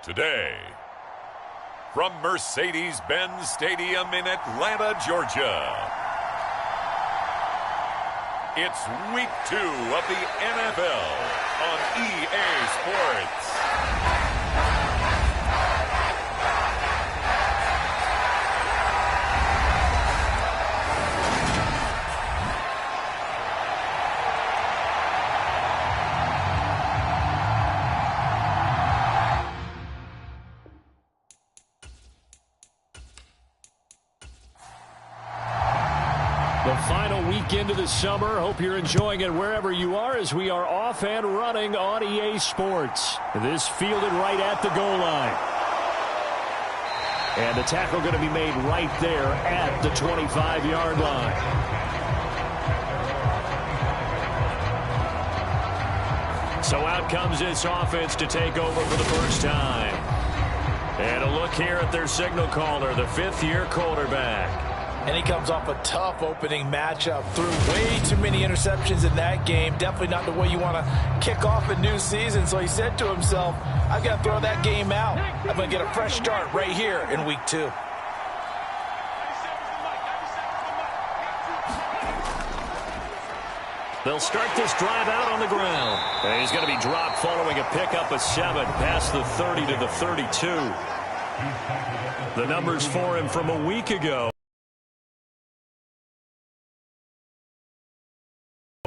Today, from Mercedes-Benz Stadium in Atlanta, Georgia, it's Week 2 of the NFL on EA Sports. The final weekend of the summer. Hope you're enjoying it wherever you are as we are off and running on EA Sports. This fielded right at the goal line. And the tackle going to be made right there at the 25-yard line. So out comes this offense to take over for the first time. And a look here at their signal caller, the fifth-year quarterback. And he comes off a tough opening matchup. Threw way too many interceptions in that game. Definitely not the way you want to kick off a new season. So he said to himself, I've got to throw that game out. I'm going to get a fresh start right here in Week 2. They'll start this drive out on the ground. And he's going to be dropped following a pickup of 7 past the 30 to the 32. The numbers for him from a week ago.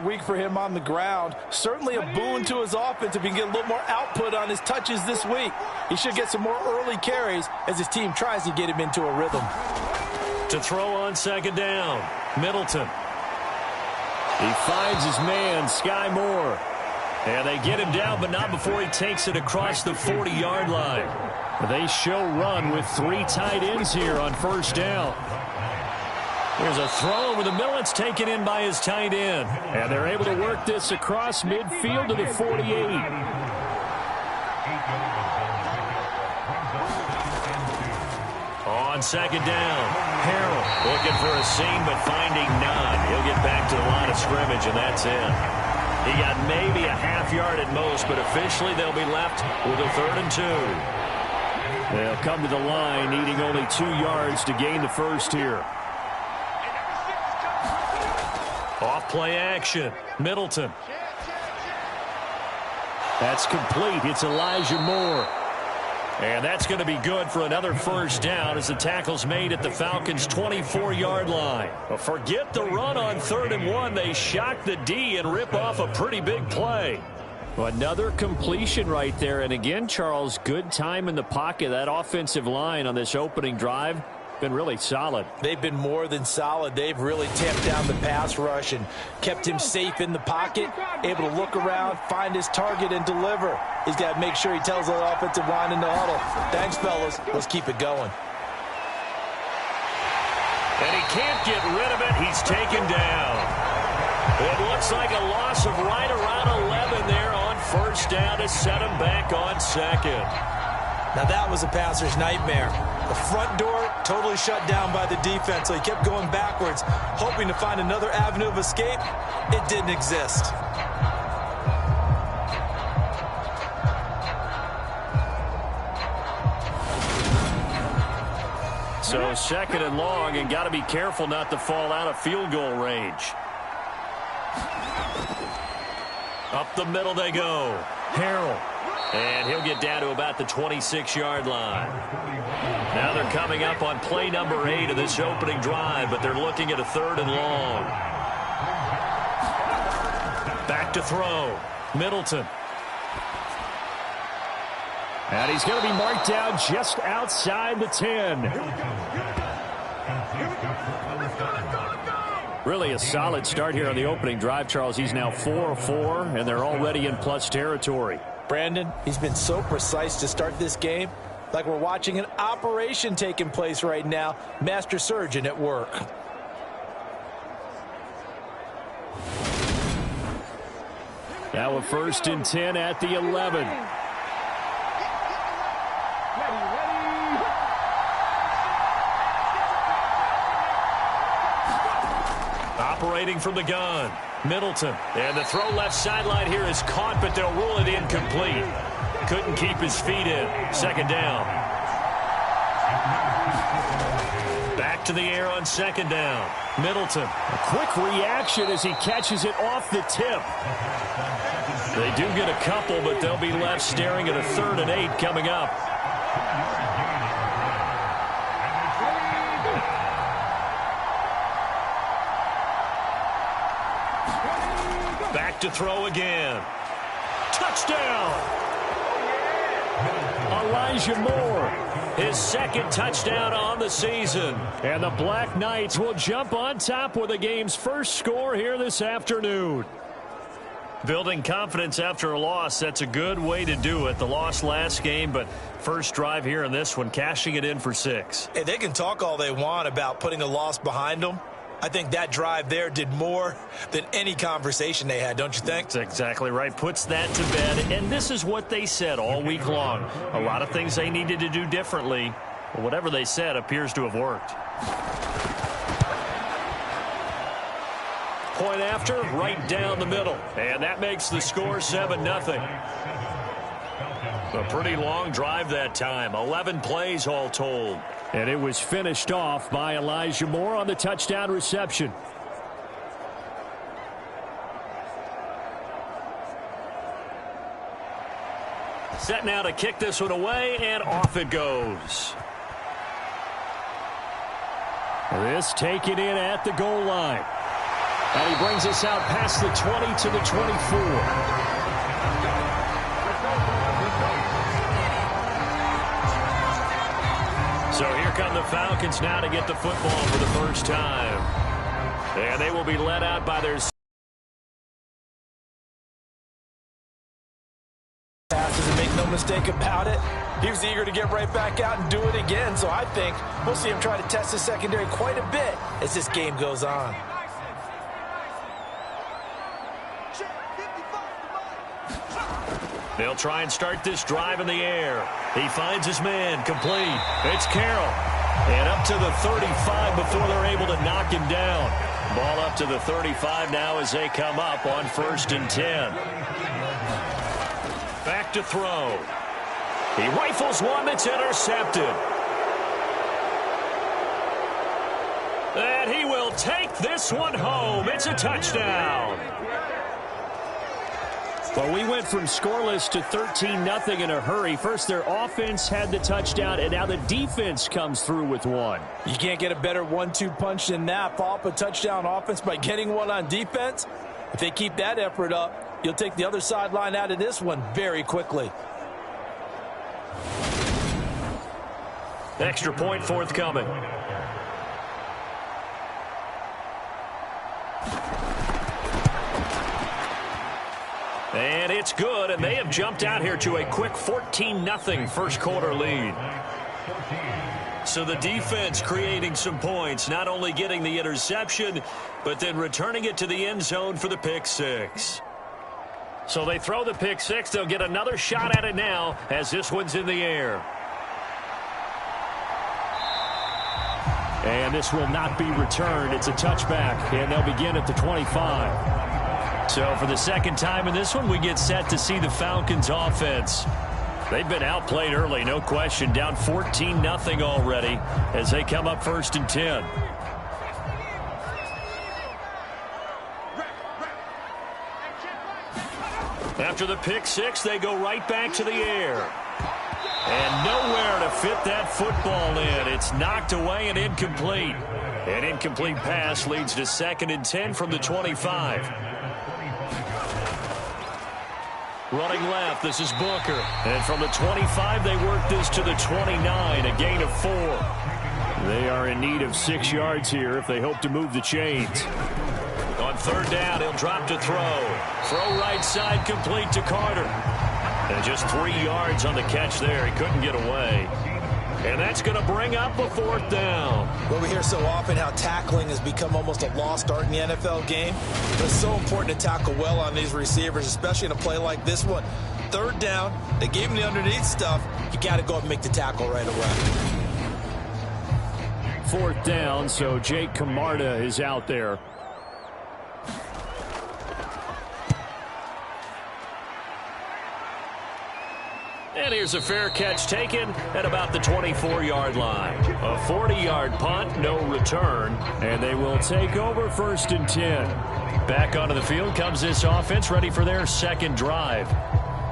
Week for him on the ground. Certainly a boon to his offense if he can get a little more output on his touches this week. He should get some more early carries as his team tries to get him into a rhythm. To throw on second down, Middleton. He finds his man, Sky Moore. And they get him down, but not before he takes it across the 40-yard line. They show run with 3 tight ends here on first down. There's a throw over the middle. It's taken in by his tight end. And they're able to work this across midfield to the 48. On second down, Harrell looking for a seam but finding none. He'll get back to the line of scrimmage, and that's it. He got maybe a half yard at most, but officially they'll be left with a 3rd and 2. They'll come to the line needing only 2 yards to gain the first here. Off play action, Middleton. That's complete. It's Elijah Moore. And that's going to be good for another first down as the tackle's made at the Falcons' 24-yard line. But forget the run on 3rd and 1. They shock the D and rip off a pretty big play. Another completion right there. And again, Charles, good time in the pocket. That offensive line on this opening drive been really solid. They've been more than solid. They've really tamped down the pass rush and kept him safe in the pocket, able to look around, find his target, and deliver. He's got to make sure he tells the offensive line in the huddle, thanks, fellas. Let's keep it going. And he can't get rid of it. He's taken down. It looks like a loss of right around 11 there on first down to set him back on second. Now that was a passer's nightmare. The front door totally shut down by the defense, so he kept going backwards, hoping to find another avenue of escape. It didn't exist. So 2nd and long, and got to be careful not to fall out of field goal range. Up the middle they go. Harrell. And he'll get down to about the 26-yard line. Now they're coming up on play number 8 of this opening drive, but they're looking at a 3rd and long. Back to throw. Middleton. And he's going to be marked down just outside the 10. Really a solid start here on the opening drive, Charles. He's now 4-4, and they're already in plus territory. Brandon, he's been so precise to start this game, like we're watching an operation taking place right now. Master surgeon at work. Now a 1st and 10 at the 11. Operating from the gun, Middleton. And the throw left sideline here is caught, but they'll rule it incomplete. couldn't keep his feet in. Second down. Back to the air on second down. Middleton. A quick reaction as he catches it off the tip. They do get a couple, but they'll be left staring at a 3rd and 8 coming up. Back to throw again. Touchdown! Elijah Moore. His 2nd touchdown on the season. And the Black Knights will jump on top with the game's first score here this afternoon. Building confidence after a loss, that's a good way to do it. The loss last game, but first drive here in this one, cashing it in for 6. Hey, they can talk all they want about putting a loss behind them. I think that drive there did more than any conversation they had, don't you think? That's exactly right. Puts that to bed, and this is what they said all week long. A lot of things they needed to do differently. But whatever they said appears to have worked. Point after, right down the middle. And that makes the score 7-0. A pretty long drive that time. 11 plays all told. And it was finished off by Elijah Moore on the touchdown reception. Set now to kick this one away, and off it goes. This taken in at the goal line. And he brings us out past the 20 to the 24. So here come the Falcons now to get the football for the first time. And they will be led out by their passes, and make no mistake about it. He was eager to get right back out and do it again. So I think we'll see him try to test the secondary quite a bit as this game goes on. They'll try and start this drive in the air. He finds his man, complete. It's Carroll. And up to the 35 before they're able to knock him down. Ball up to the 35 now as they come up on 1st and 10. Back to throw. He rifles one that's intercepted. And he will take this one home. It's a touchdown. Well, we went from scoreless to 13-0 in a hurry. First, their offense had the touchdown, and now the defense comes through with one. You can't get a better 1-2 punch than that. Follow up a touchdown offense by getting one on defense. If they keep that effort up, you'll take the other sideline out of this one very quickly. Extra point forthcoming. And it's good, and they have jumped out here to a quick 14-0 first quarter lead. So the defense creating some points, not only getting the interception, but then returning it to the end zone for the pick six. So they throw the pick six. They'll get another shot at it now as this one's in the air. And this will not be returned. It's a touchback, and they'll begin at the 25. So for the second time in this one, we get set to see the Falcons offense. They've been outplayed early, no question. Down 14-0 already as they come up 1st and 10. After the pick six, they go right back to the air. And nowhere to fit that football in. It's knocked away and incomplete. An incomplete pass leads to 2nd and 10 from the 25. Running left, this is Booker. And from the 25, they work this to the 29, a gain of 4. They are in need of 6 yards here if they hope to move the chains. On 3rd down, he'll drop to throw. Throw right side, complete to Carter. And just 3 yards on the catch there. He couldn't get away. And that's going to bring up a 4th down. Well, we hear so often how tackling has become almost a lost art in the NFL game. But it's so important to tackle well on these receivers, especially in a play like this one. 3rd down, they gave him the underneath stuff. You got to go up and make the tackle right away. 4th down, so Jake Camarda is out there. And here's a fair catch taken at about the 24-yard line. A 40-yard punt, no return, and they will take over 1st and 10. Back onto the field comes this offense, ready for their second drive.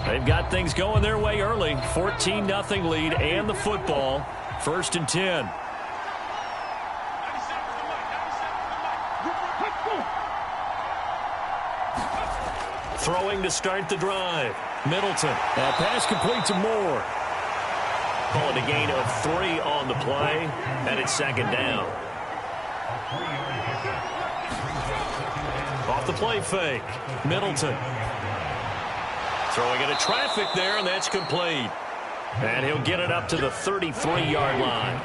They've got things going their way early. 14-0 lead and the football. 1st and 10. Throwing to start the drive. Middleton. That pass complete to Moore. Calling a gain of 3 on the play, and it's 2nd down. Off the play fake. Middleton. Throwing into traffic there, and that's complete. And he'll get it up to the 33-yard line.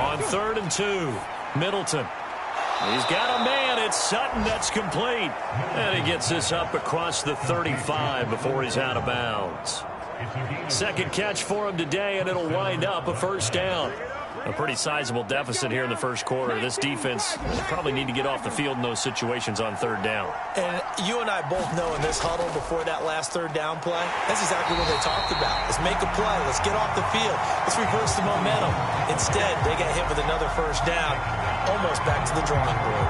On 3rd and 2, Middleton. He's got a man. It's Sutton. That's complete. And he gets this up across the 35 before he's out of bounds. Second catch for him today, and it'll wind up a 1st down. A pretty sizable deficit here in the 1st quarter. This defense will probably need to get off the field in those situations on 3rd down. And you and I both know in this huddle before that last 3rd down play, that's exactly what they talked about. Let's make a play. Let's get off the field. Let's reverse the momentum. Instead, they got hit with another 1st down, almost back to the drawing board.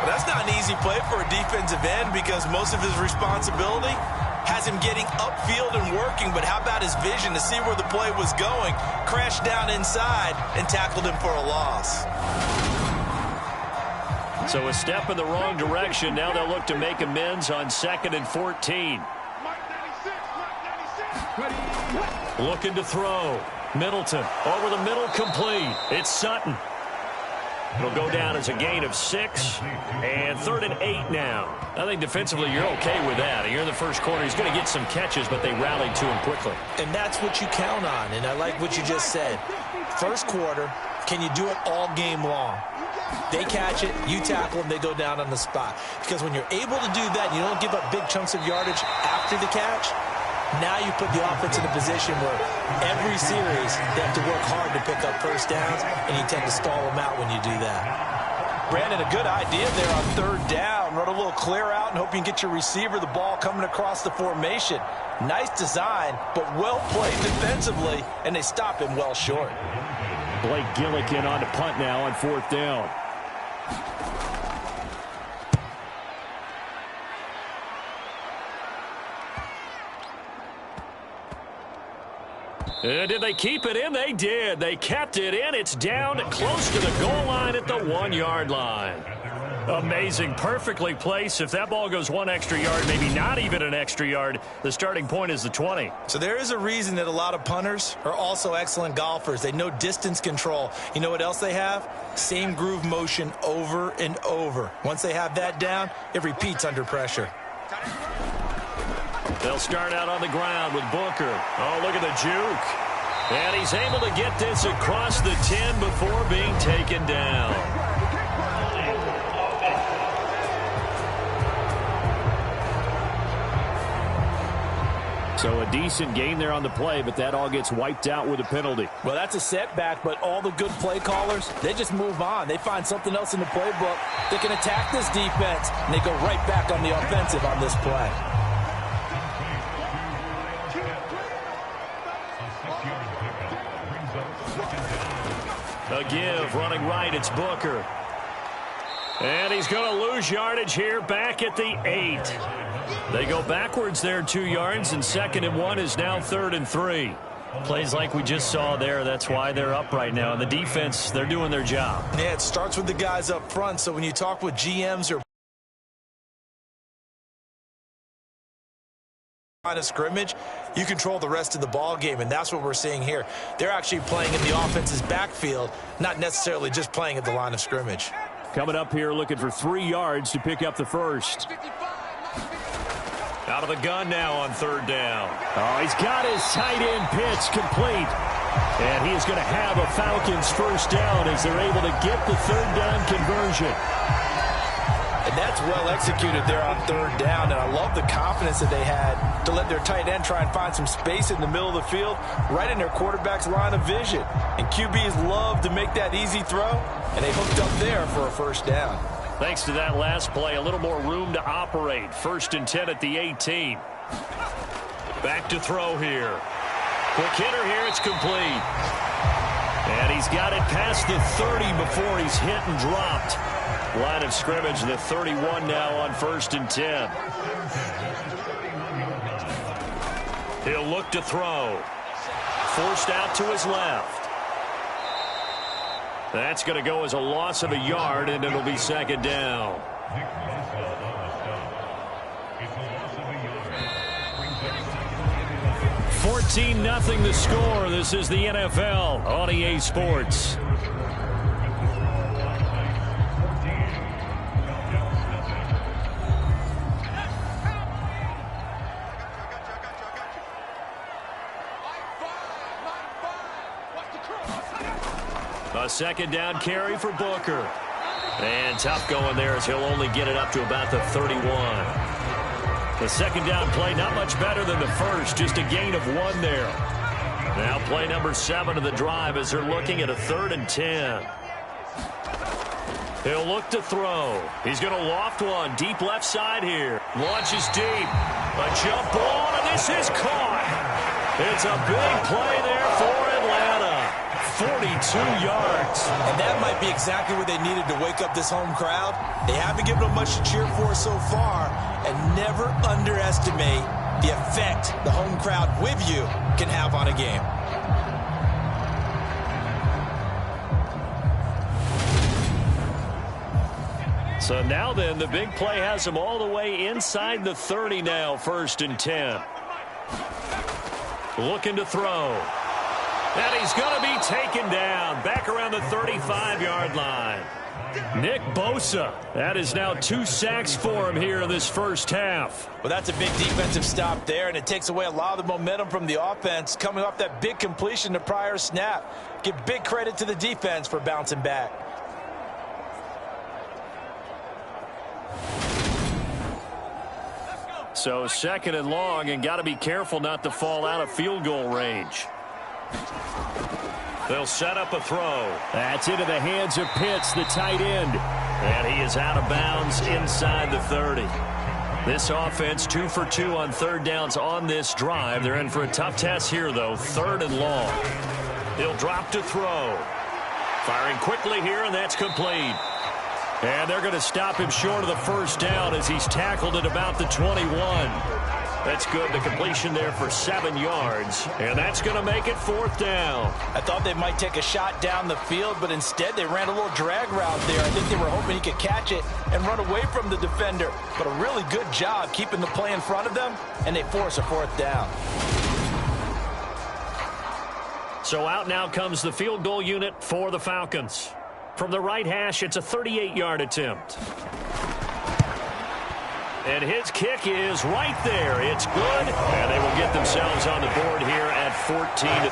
Well, that's not an easy play for a defensive end because most of his responsibility has him getting upfield and working, but how about his vision to see where the play was going, crashed down inside, and tackled him for a loss. So a step in the wrong direction. Now they'll look to make amends on 2nd and 14. Looking to throw. Middleton over the middle, complete. It's Sutton. It'll go down as a gain of 6, and 3rd and 8 now. I think defensively you're okay with that. You're in the 1st quarter. He's going to get some catches, but they rallied to him quickly. And that's what you count on, and I like what you just said. 1st quarter, can you do it all game long? They catch it, you tackle them, they go down on the spot. Because when you're able to do that, you don't give up big chunks of yardage after the catch, now you put the offense in a position where every series they have to work hard to pick up 1st downs, and you tend to stall them out when you do that. Brandon, a good idea there on 3rd down. Run a little clear out and hope you can get your receiver the ball coming across the formation. Nice design, but well played defensively, and they stop him well short. Blake Gillikin on the punt now on 4th down. Did they keep it in? They did. They kept it in. It's down close to the goal line at the 1-yard line. Amazing. Perfectly placed. If that ball goes 1 extra yard, maybe not even an extra yard, the starting point is the 20. So there is a reason that a lot of punters are also excellent golfers. They know distance control. You know what else they have? Same groove motion over and over. Once they have that down, it repeats under pressure. They'll start out on the ground with Booker. Oh, look at the juke. And he's able to get this across the 10 before being taken down. So a decent gain there on the play, but that all gets wiped out with a penalty. Well, that's a setback, but all the good play callers, they just move on. They find something else in the playbook. They can attack this defense, and they go right back on the offensive on this play. A give, running right, it's Booker. And he's going to lose yardage here back at the 8. They go backwards there 2 yards, and 2nd and 1 is now 3rd and 3. Plays like we just saw there. That's why they're up right now. And the defense, they're doing their job. Yeah, it starts with the guys up front. So when you talk with GMs or line of scrimmage, you control the rest of the ball game, and that's what we're seeing here. They're actually playing in the offense's backfield, not necessarily just playing at the line of scrimmage. Coming up here looking for 3 yards to pick up the first. Out of the gun now on 3rd down. Oh, he's got his tight end pitch complete. And he is going to have a Falcons 1st down as they're able to get the 3rd down conversion. And that's well executed there on 3rd down, and I love the confidence that they had to let their tight end try and find some space in the middle of the field, right in their quarterback's line of vision. And QBs love to make that easy throw, and they hooked up there for a 1st down. Thanks to that last play, a little more room to operate. 1st and 10 at the 18. Back to throw here. Quick hitter here. It's complete. And he's got it past the 30 before he's hit and dropped. Line of scrimmage, the 31 now on 1st and 10. He'll look to throw. Forced out to his left. That's going to go as a loss of a yard, and it'll be 2nd down. $14-0 the score. This is the NFL on EA Sports. A 2nd down carry for Booker. And tough going there as he'll only get it up to about the 31. The 2nd down play not much better than the first, just a gain of 1 there. Now play number 7 of the drive as they're looking at a 3rd and 10. He'll look to throw. He's going to loft one deep left side here. Launches deep. A jump ball, and this is caught. It's a big play there for Atlanta. 42 yards. And that might be exactly what they needed to wake up this home crowd. They haven't given them much to cheer for so far, and never underestimate the effect the home crowd with you can have on a game. So now then, the big play has him all the way inside the 30 now, 1st and 10. Looking to throw. And he's going to be taken down back around the 35-yard line. Nick Bosa. That is now 2 sacks for him here in this first half. Well, that's a big defensive stop there, and it takes away a lot of the momentum from the offense coming off that big completion the prior snap. Give big credit to the defense for bouncing back. So 2nd and long, and got to be careful not to fall out of field goal range. They'll set up a throw. That's into the hands of Pitts, the tight end. And he is out of bounds inside the 30. This offense 2 for 2 on 3rd downs on this drive. They're in for a tough test here, though. 3rd and long. He'll drop to throw. Firing quickly here, and that's complete. And they're going to stop him short of the 1st down as he's tackled at about the 21. That's good. The completion there for 7 yards. And that's going to make it 4th down. I thought they might take a shot down the field, but instead they ran a little drag route there. I think they were hoping he could catch it and run away from the defender. But a really good job keeping the play in front of them, and they force a 4th down. So out now comes the field goal unit for the Falcons. From the right hash, it's a 38-yard attempt. And his kick is right there. It's good. And they will get themselves on the board here at 14-3.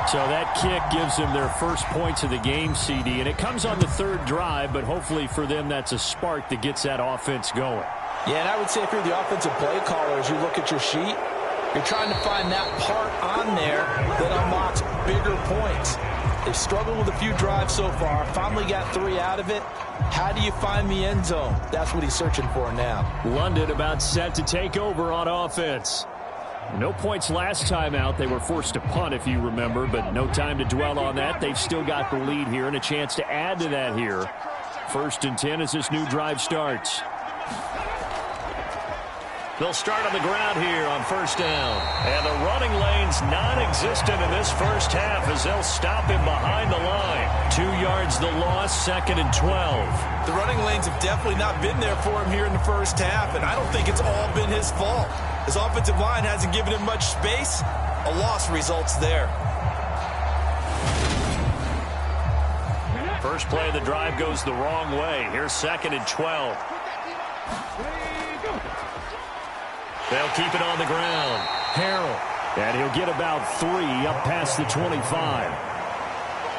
So that kick gives them their first points of the game, CD. And it comes on the 3rd drive, but hopefully for them that's a spark that gets that offense going. Yeah, and I would say if you're the offensive play caller, as you look at your sheet, you're trying to find that part on there that unlocks bigger points. They've struggled with a few drives so far. Finally got 3 out of it. How do you find the end zone? That's what he's searching for now. London about set to take over on offense. No points last time out. They were forced to punt, if you remember, but no time to dwell on that. They've still got the lead here and a chance to add to that here. 1st and 10 as this new drive starts. They'll start on the ground here on 1st down. And the running lane's non-existent in this first half as they'll stop him behind the line. 2 yards the loss, 2nd and 12. The running lanes have definitely not been there for him here in the first half, and I don't think it's all been his fault. His offensive line hasn't given him much space. A loss results there. First play of the drive goes the wrong way. Here's 2nd and 12. They'll keep it on the ground. Harrell. And he'll get about 3 up past the 25.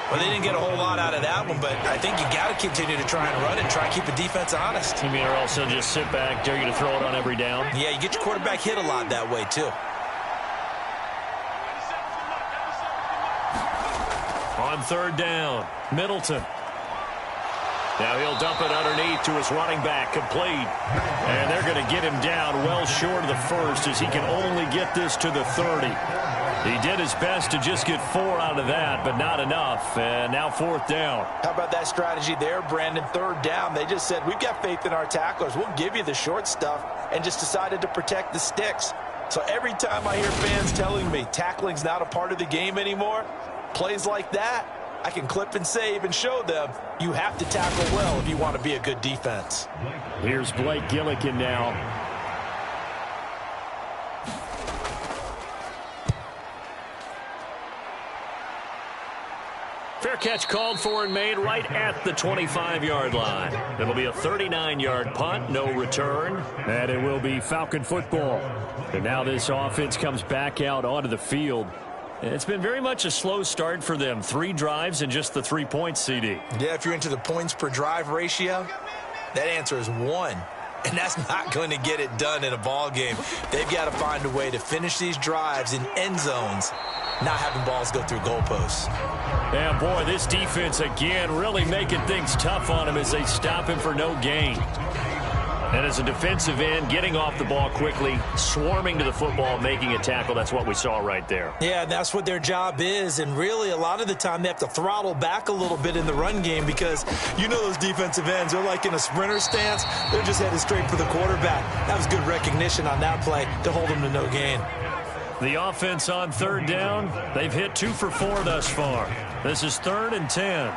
Well, they didn't get a whole lot out of that one, but I think you got to continue to try and run it and try and keep the defense honest. You mean or also just sit back, dare you to throw it on every down? Yeah, you get your quarterback hit a lot that way, too. On third down, Middleton. Now he'll dump it underneath to his running back, complete. And they're going to get him down well short of the first as he can only get this to the 30. He did his best to just get 4 out of that, but not enough. And now fourth down. How about that strategy there, Brandon? Third down. They just said, we've got faith in our tacklers. We'll give you the short stuff, and just decided to protect the sticks. So every time I hear fans telling me tackling's not a part of the game anymore, plays like that, I can clip and save and show them you have to tackle well if you want to be a good defense. Here's Blake Gillikin now. Fair catch called for and made right at the 25-yard line. It'll be a 39-yard punt, no return, and it will be Falcon football. And now this offense comes back out onto the field. It's been very much a slow start for them. 3 drives and just the 3 points, CD. Yeah, if you're into the points per drive ratio, that answer is 1. And that's not going to get it done in a ball game. They've got to find a way to finish these drives in end zones, not having balls go through goalposts. Yeah, boy, this defense again really making things tough on him as they stop him for no gain. And as a defensive end, getting off the ball quickly, swarming to the football, making a tackle, that's what we saw right there. Yeah, and that's what their job is. And really, a lot of the time, they have to throttle back a little bit in the run game because you know those defensive ends, they're like in a sprinter stance. They're just headed straight for the quarterback. That was good recognition on that play to hold them to no gain. The offense on third down, they've hit 2 for 4 thus far. This is 3rd and 10.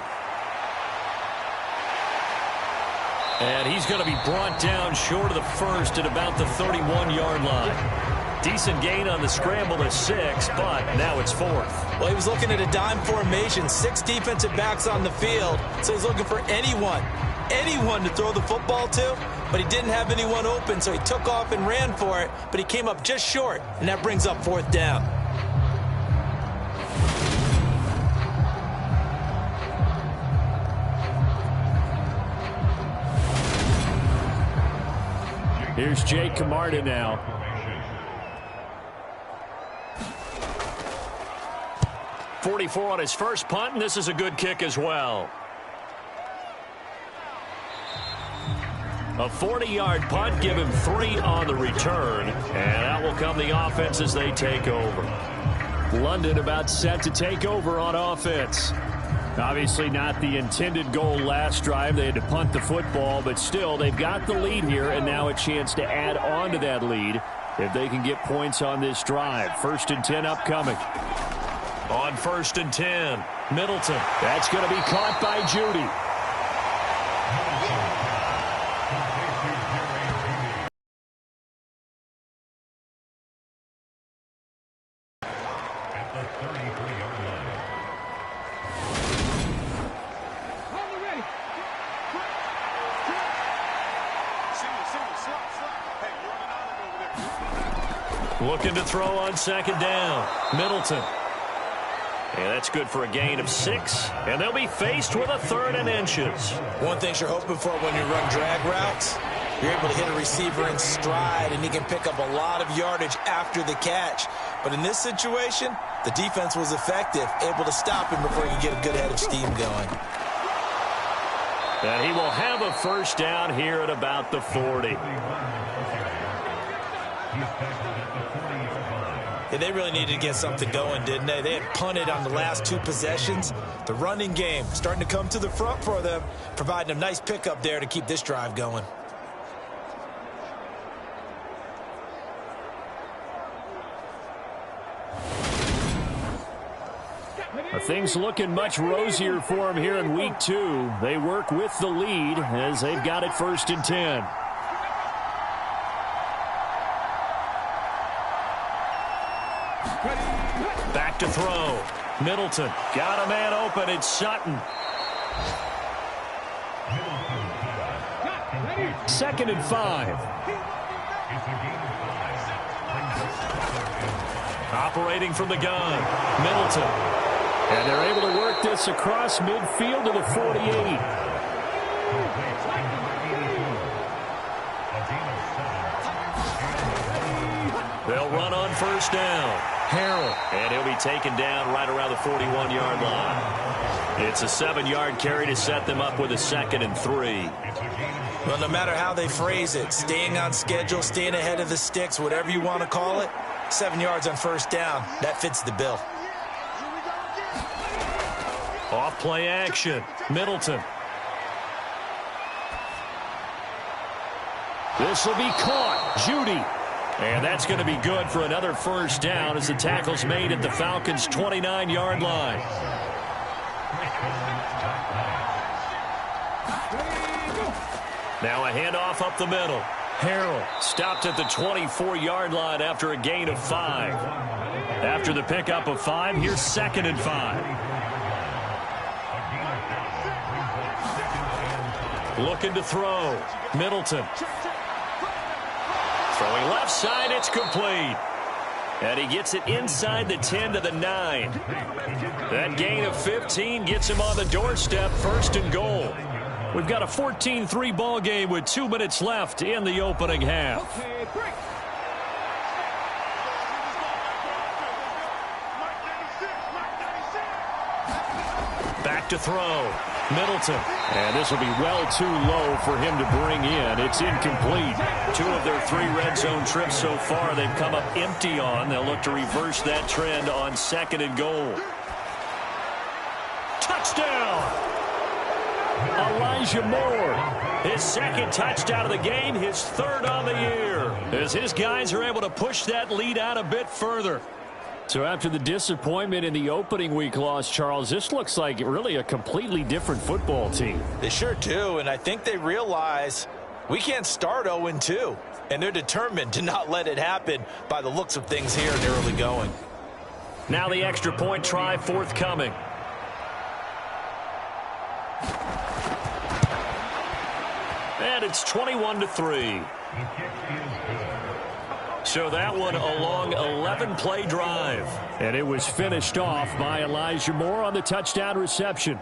And he's going to be brought down short of the first at about the 31-yard line. Decent gain on the scramble is 6, but now it's 4th. Well, he was looking at a dime formation, 6 defensive backs on the field, so he's looking for anyone to throw the football to, but he didn't have anyone open, so he took off and ran for it, but he came up just short, and that brings up 4th down. Here's Jake Camarda now. .44 on his first punt, and this is a good kick as well. A 40-yard punt, give him 3 on the return, and out will come the offense as they take over. London about set to take over on offense. Obviously not the intended goal last drive. They had to punt the football, but still they've got the lead here, and now a chance to add on to that lead if they can get points on this drive. 1st and 10 upcoming. On 1st and 10, Middleton. That's going to be caught by Judy. Looking to throw on 2nd down. Middleton. And that's good for a gain of 6. And they'll be faced with a 3rd and inches. One thing you're hoping for when you run drag routes, you're able to hit a receiver in stride, and he can pick up a lot of yardage after the catch. But in this situation, the defense was effective, able to stop him before he could get a good head of steam going. And he will have a 1st down here at about the 40. Yeah, they really needed to get something going, didn't they? They had punted on the last 2 possessions. The running game starting to come to the front for them, providing a nice pickup there to keep this drive going. Things looking much rosier for him here in week 2. They work with the lead as they've got it 1st and 10. Back to throw. Middleton got a man open. It's Sutton. 2nd and 5. Operating from the gun. Middleton. And they're able to work this across midfield to the 48. They'll run on 1st down. Harrell. And he'll be taken down right around the 41-yard line. It's a 7-yard carry to set them up with a 2nd and 3. Well, no matter how they phrase it, staying on schedule, staying ahead of the sticks, whatever you want to call it, 7 yards on first down, that fits the bill. Off play action. Middleton. This will be caught. Judy. And that's going to be good for another first down as the tackle's made at the Falcons' 29-yard line. Now a handoff up the middle. Harrell stopped at the 24-yard line after a gain of 5. After the pickup of 5, here's 2nd and 5. Looking to throw. Middleton. Throwing left side, it's complete. And he gets it inside the 10 to the 9. That gain of 15 gets him on the doorstep, 1st and goal. We've got a 14-3 ball game with 2 minutes left in the opening half. Back to throw. Middleton. And this will be well too low for him to bring in. It's incomplete. 2 of their 3 red zone trips so far they've come up empty on. They'll look to reverse that trend on 2nd and goal. Touchdown! Elijah Moore. His 2nd touchdown of the game, his 3rd on the year. As his guys are able to push that lead out a bit further. So after the disappointment in the opening week loss, Charles, this looks like really a completely different football team. They sure do, and I think they realize we can't start 0-2, and they're determined to not let it happen by the looks of things here in the early going. Now the extra point try forthcoming. And it's 21-3. So that one a long 11-play drive. And it was finished off by Elijah Moore on the touchdown reception.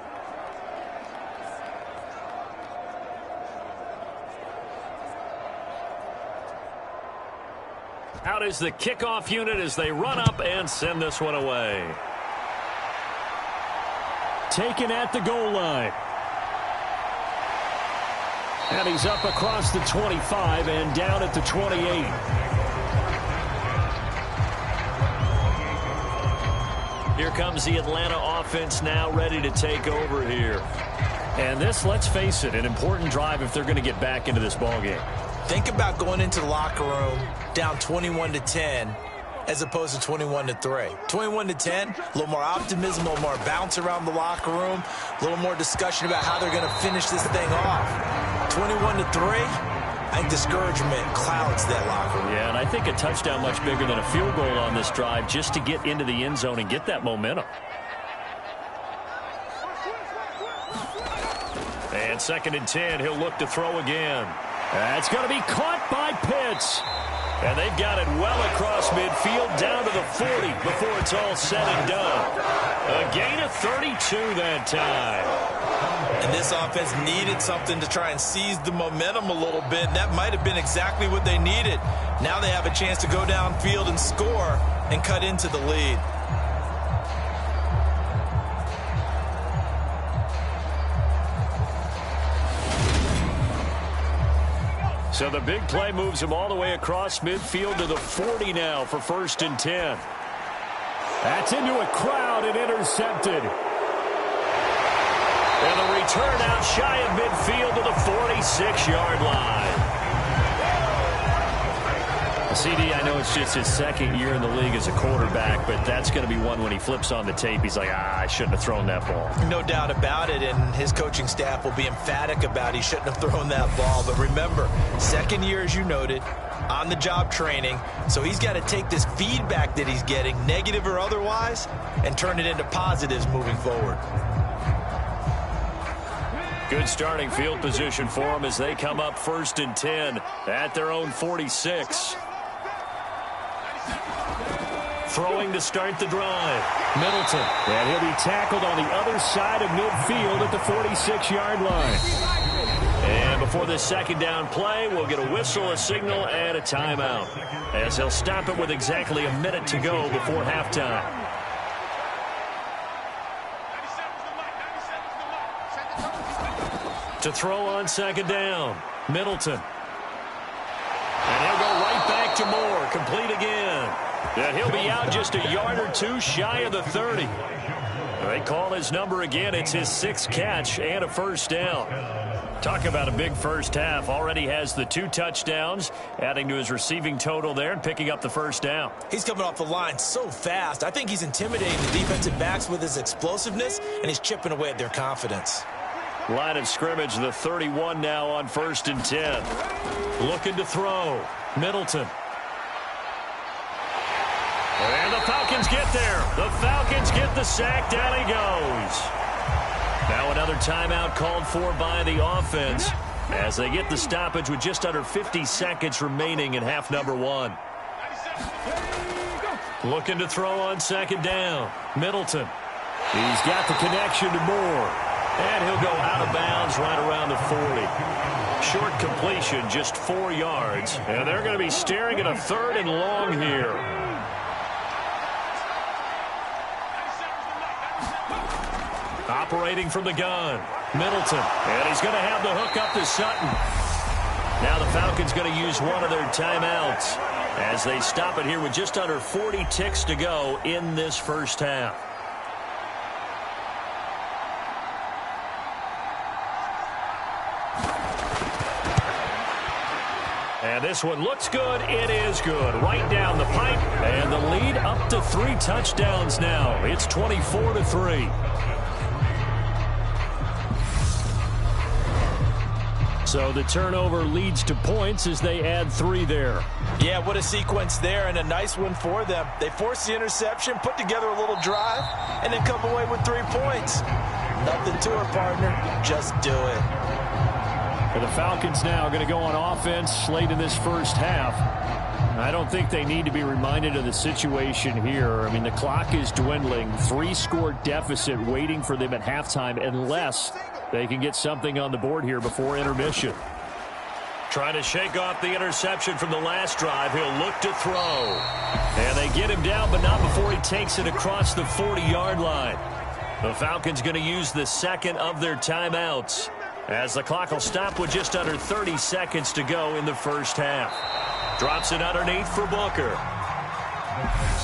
Out is the kickoff unit as they run up and send this one away. Taken at the goal line. And he's up across the 25 and down at the 28. Here comes the Atlanta offense now ready to take over here. And this, let's face it, an important drive if they're going to get back into this ballgame. Think about going into the locker room down 21-10 as opposed to 21-3. 21-10, a little more optimism, a little more bounce around the locker room, a little more discussion about how they're going to finish this thing off. 21-3. I think discouragement clouds that locker room. Yeah, and I think a touchdown much bigger than a field goal on this drive just to get into the end zone and get that momentum. And 2nd and 10, he'll look to throw again. That's going to be caught by Pitts. And they've got it well across midfield down to the 40 before it's all said and done. A gain of 32 that time. And this offense needed something to try and seize the momentum a little bit. That might have been exactly what they needed. Now they have a chance to go downfield and score and cut into the lead. So the big play moves him all the way across midfield to the 40 now for 1st and 10. That's into a crowd and intercepted. And the return out shy of midfield to the 46-yard line. CD, I know it's just his 2nd year in the league as a quarterback, but that's going to be one when he flips on the tape. He's like, I shouldn't have thrown that ball. No doubt about it, and his coaching staff will be emphatic about he shouldn't have thrown that ball. But remember, 2nd year, as you noted, on-the-job training, so he's got to take this feedback that he's getting, negative or otherwise, and turn it into positives moving forward. Good starting field position for them as they come up 1st and 10 at their own 46. Throwing to start the drive. Middleton. And he'll be tackled on the other side of midfield at the 46-yard line. And before this second down play, we'll get a whistle, a signal, and a timeout, as they'll stop it with exactly a minute to go before halftime. To throw on second down, Middleton. And he'll go right back to Moore, complete again. And he'll be out just a yard or two shy of the 30. They call his number again. It's his 6th catch and a first down. Talk about a big first half. Already has the 2 touchdowns, adding to his receiving total there and picking up the first down. He's coming off the line so fast. I think he's intimidating the defensive backs with his explosiveness, and he's chipping away at their confidence. Line of scrimmage, the 31 now on 1st and 10. Looking to throw. Middleton. And the Falcons get there. The Falcons get the sack. Down he goes. Now another timeout called for by the offense as they get the stoppage with just under 50 seconds remaining in half number 1. Looking to throw on second down. Middleton. He's got the connection to Moore. And he'll go out of bounds right around the 40. Short completion, just 4 yards. And they're going to be staring at a 3rd and long here. Operating from the gun, Middleton. And he's going to have the hook up to Sutton. Now the Falcons going to use one of their timeouts as they stop it here with just under 40 ticks to go in this first half. And this one looks good. It is good. Right down the pipe. And the lead up to 3 touchdowns now. It's 24-3. So the turnover leads to points as they add 3 there. Yeah, what a sequence there, and a nice one for them. They force the interception, put together a little drive, and then come away with 3 points. Nothing to it, partner. Just do it. For the Falcons now going to go on offense late in this first half. I don't think they need to be reminded of the situation here. I mean, the clock is dwindling. 3-score deficit waiting for them at halftime unless they can get something on the board here before intermission. Trying to shake off the interception from the last drive. He'll look to throw. And they get him down, but not before he takes it across the 40-yard line. The Falcons going to use the 2nd of their timeouts, as the clock will stop with just under 30 seconds to go in the first half. Drops it underneath for Booker.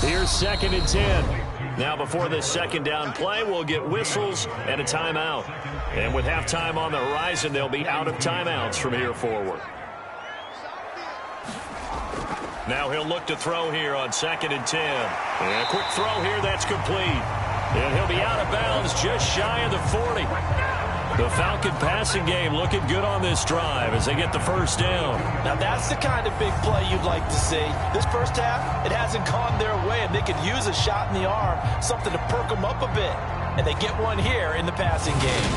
Here's 2nd and 10. Now before this second down play, we'll get whistles and a timeout. And with halftime on the horizon, they'll be out of timeouts from here forward. Now he'll look to throw here on 2nd and 10. And a quick throw here, that's complete. And he'll be out of bounds just shy of the 40. The Falcon passing game looking good on this drive as they get the first down. Now that's the kind of big play you'd like to see. This first half, it hasn't gone their way, and they could use a shot in the arm, something to perk them up a bit. And they get one here in the passing game.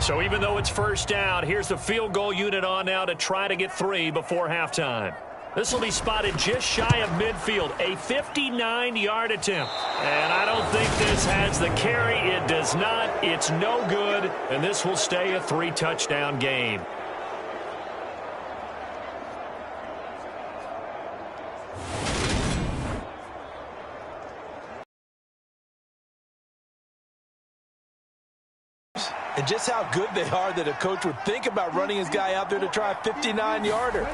So even though it's first down, here's the field goal unit on now to try to get 3 before halftime. This will be spotted just shy of midfield, a 59-yard attempt. And I don't think this has the carry. It does not. It's no good. And this will stay a 3-touchdown game. And just how good they are that a coach would think about running his guy out there to try a 59-yarder.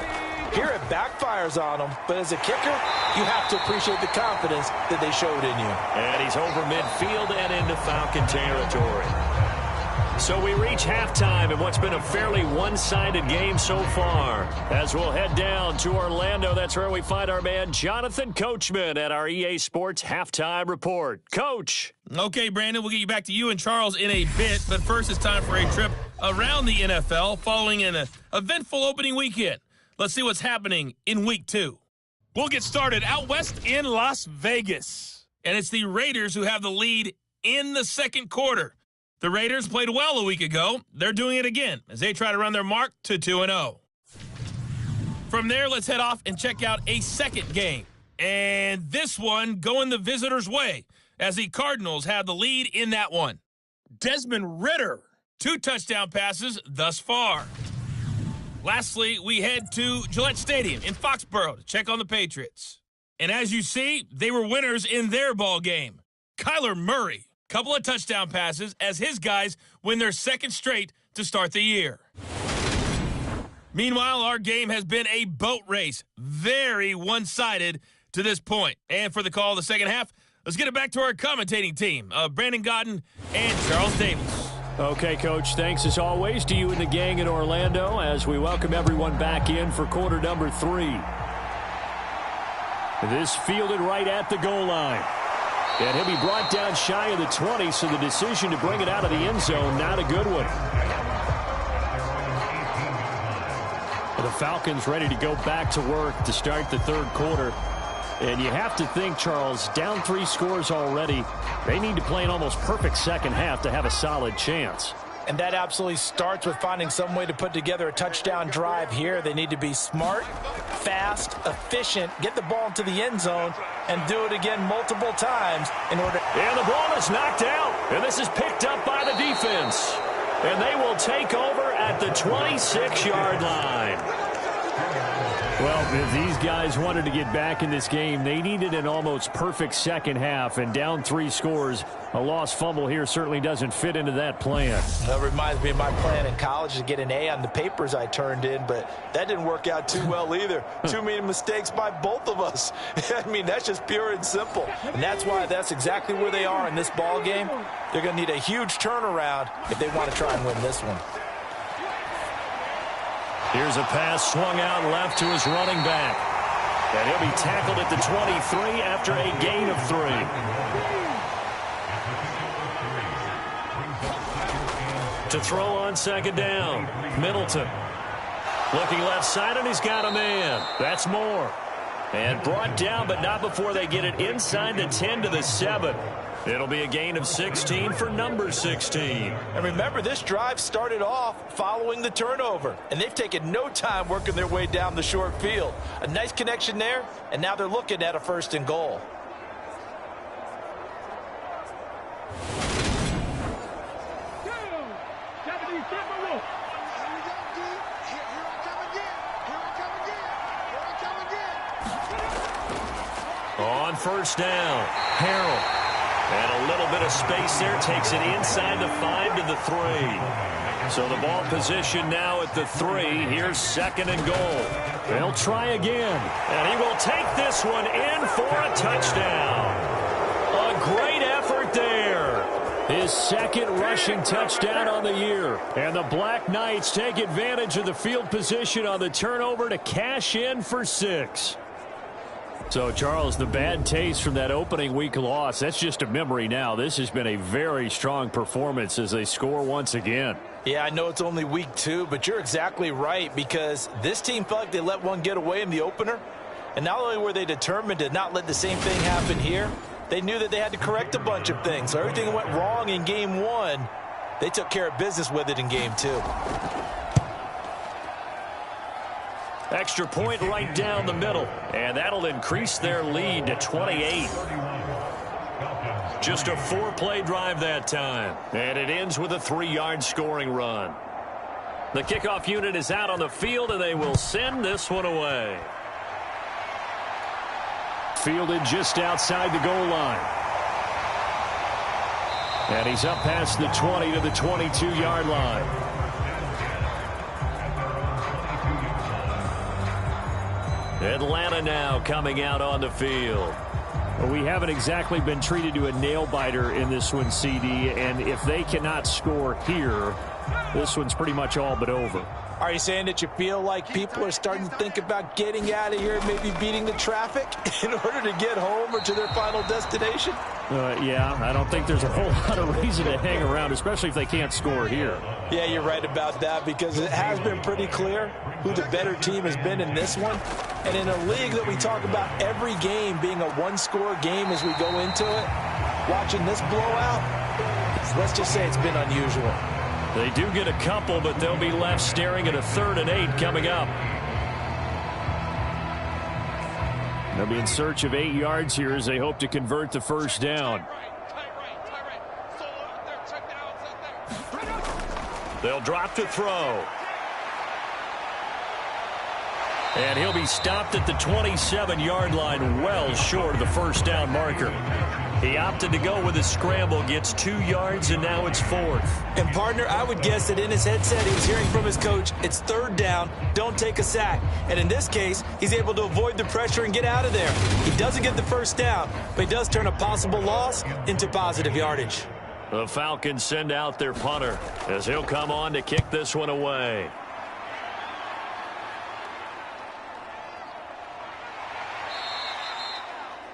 Here it backfires on him, but as a kicker, you have to appreciate the confidence that they showed in you. And he's over midfield and into Falcon territory. So we reach halftime in what's been a fairly one-sided game so far. As we'll head down to Orlando, that's where we find our man Jonathan Coachman at our EA Sports Halftime Report. Coach. Okay, Brandon, we'll get you back to you and Charles in a bit, but first it's time for a trip around the NFL following an eventful opening weekend. Let's see what's happening in Week 2. We'll get started out west in Las Vegas, and it's the Raiders who have the lead in the second quarter. The Raiders played well a week ago. They're doing it again as they try to run their mark to 2-0. From there, let's head off and check out a second game. And this one going the visitors' way as the Cardinals have the lead in that one. Desmond Ridder 2 touchdown passes thus far. Lastly, we head to Gillette Stadium in Foxborough to check on the Patriots. And as you see, they were winners in their ball game. Kyler Murray, couple of touchdown passes as his guys win their 2nd straight to start the year. Meanwhile, our game has been a boat race, very one-sided to this point. And for the call of the second half, let's get it back to our commentating team, Brandon Godden and Charles Davis. Okay, Coach, thanks as always to you and the gang in Orlando as we welcome everyone back in for quarter number 3. This fielded right at the goal line. And he'll be brought down shy of the 20, so the decision to bring it out of the end zone, not a good one. The Falcons ready to go back to work to start the 3rd quarter. And you have to think, Charles, down 3 scores already. They need to play an almost perfect second half to have a solid chance. And that absolutely starts with finding some way to put together a touchdown drive here. They need to be smart, fast, efficient, get the ball into the end zone, and do it again multiple times in order. And the ball is knocked out, and this is picked up by the defense. And they will take over at the 26-yard line. Well, if these guys wanted to get back in this game, they needed an almost perfect second half, and down 3 scores. A lost fumble here certainly doesn't fit into that plan. That reminds me of my plan in college to get an A on the papers I turned in, but that didn't work out too well either. Too many mistakes by both of us. I mean, that's just pure and simple. And that's why that's exactly where they are in this ball game. They're going to need a huge turnaround if they want to try and win this one. Here's a pass swung out left to his running back. And he'll be tackled at the 23 after a gain of 3. To throw on second down, Middleton. Looking left side, and he's got a man. That's Moore. And brought down, but not before they get it inside the 10 to the 7. It'll be a gain of 16 for number 16. And remember, this drive started off following the turnover, and they've taken no time working their way down the short field. A nice connection there, and now they're looking at a 1st and goal. On 1st down, Harrell. And a little bit of space there, takes it inside the 5 to the 3. So the ball position now at the 3. Here's 2nd and goal. They'll try again. And he will take this one in for a touchdown. A great effort there. His 2nd rushing touchdown on the year. And the Black Knights take advantage of the field position on the turnover to cash in for 6. So, Charles, the bad taste from that opening week loss, that's just a memory now. This has been a very strong performance as they score once again. Yeah, I know it's only week 2, but you're exactly right, because this team felt like they let one get away in the opener. And not only were they determined to not let the same thing happen here, they knew that they had to correct a bunch of things. So everything that went wrong in game 1, they took care of business with it in game 2. Extra point right down the middle, and that'll increase their lead to 28. Just a 4-play drive that time, and it ends with a 3-yard scoring run. The kickoff unit is out on the field, and they will send this one away. Fielded just outside the goal line. And he's up past the 20 to the 22-yard line. Atlanta now coming out on the field. Well, we haven't exactly been treated to a nail-biter in this one, CD, and if they cannot score here, this one's pretty much all but over. Are you saying that you feel like people are starting to think about getting out of here and maybe beating the traffic in order to get home or to their final destination? Yeah, I don't think there's a whole lot of reason to hang around, especially if they can't score here. Yeah, you're right about that, because it has been pretty clear who the better team has been in this one. And in a league that we talk about every game being a one-score game as we go into it, watching this blowout, let's just say it's been unusual. They do get a couple, but they'll be left staring at a 3rd and 8 coming up. They'll be in search of 8 yards here as they hope to convert the 1st down. They'll drop to throw. And he'll be stopped at the 27-yard line, well short of the first down marker. He opted to go with a scramble, gets 2 yards, and now it's 4th. And, partner, I would guess that in his headset he was hearing from his coach, it's 3rd down, don't take a sack. And in this case, he's able to avoid the pressure and get out of there. He doesn't get the first down, but he does turn a possible loss into positive yardage. The Falcons send out their punter as he'll come on to kick this one away.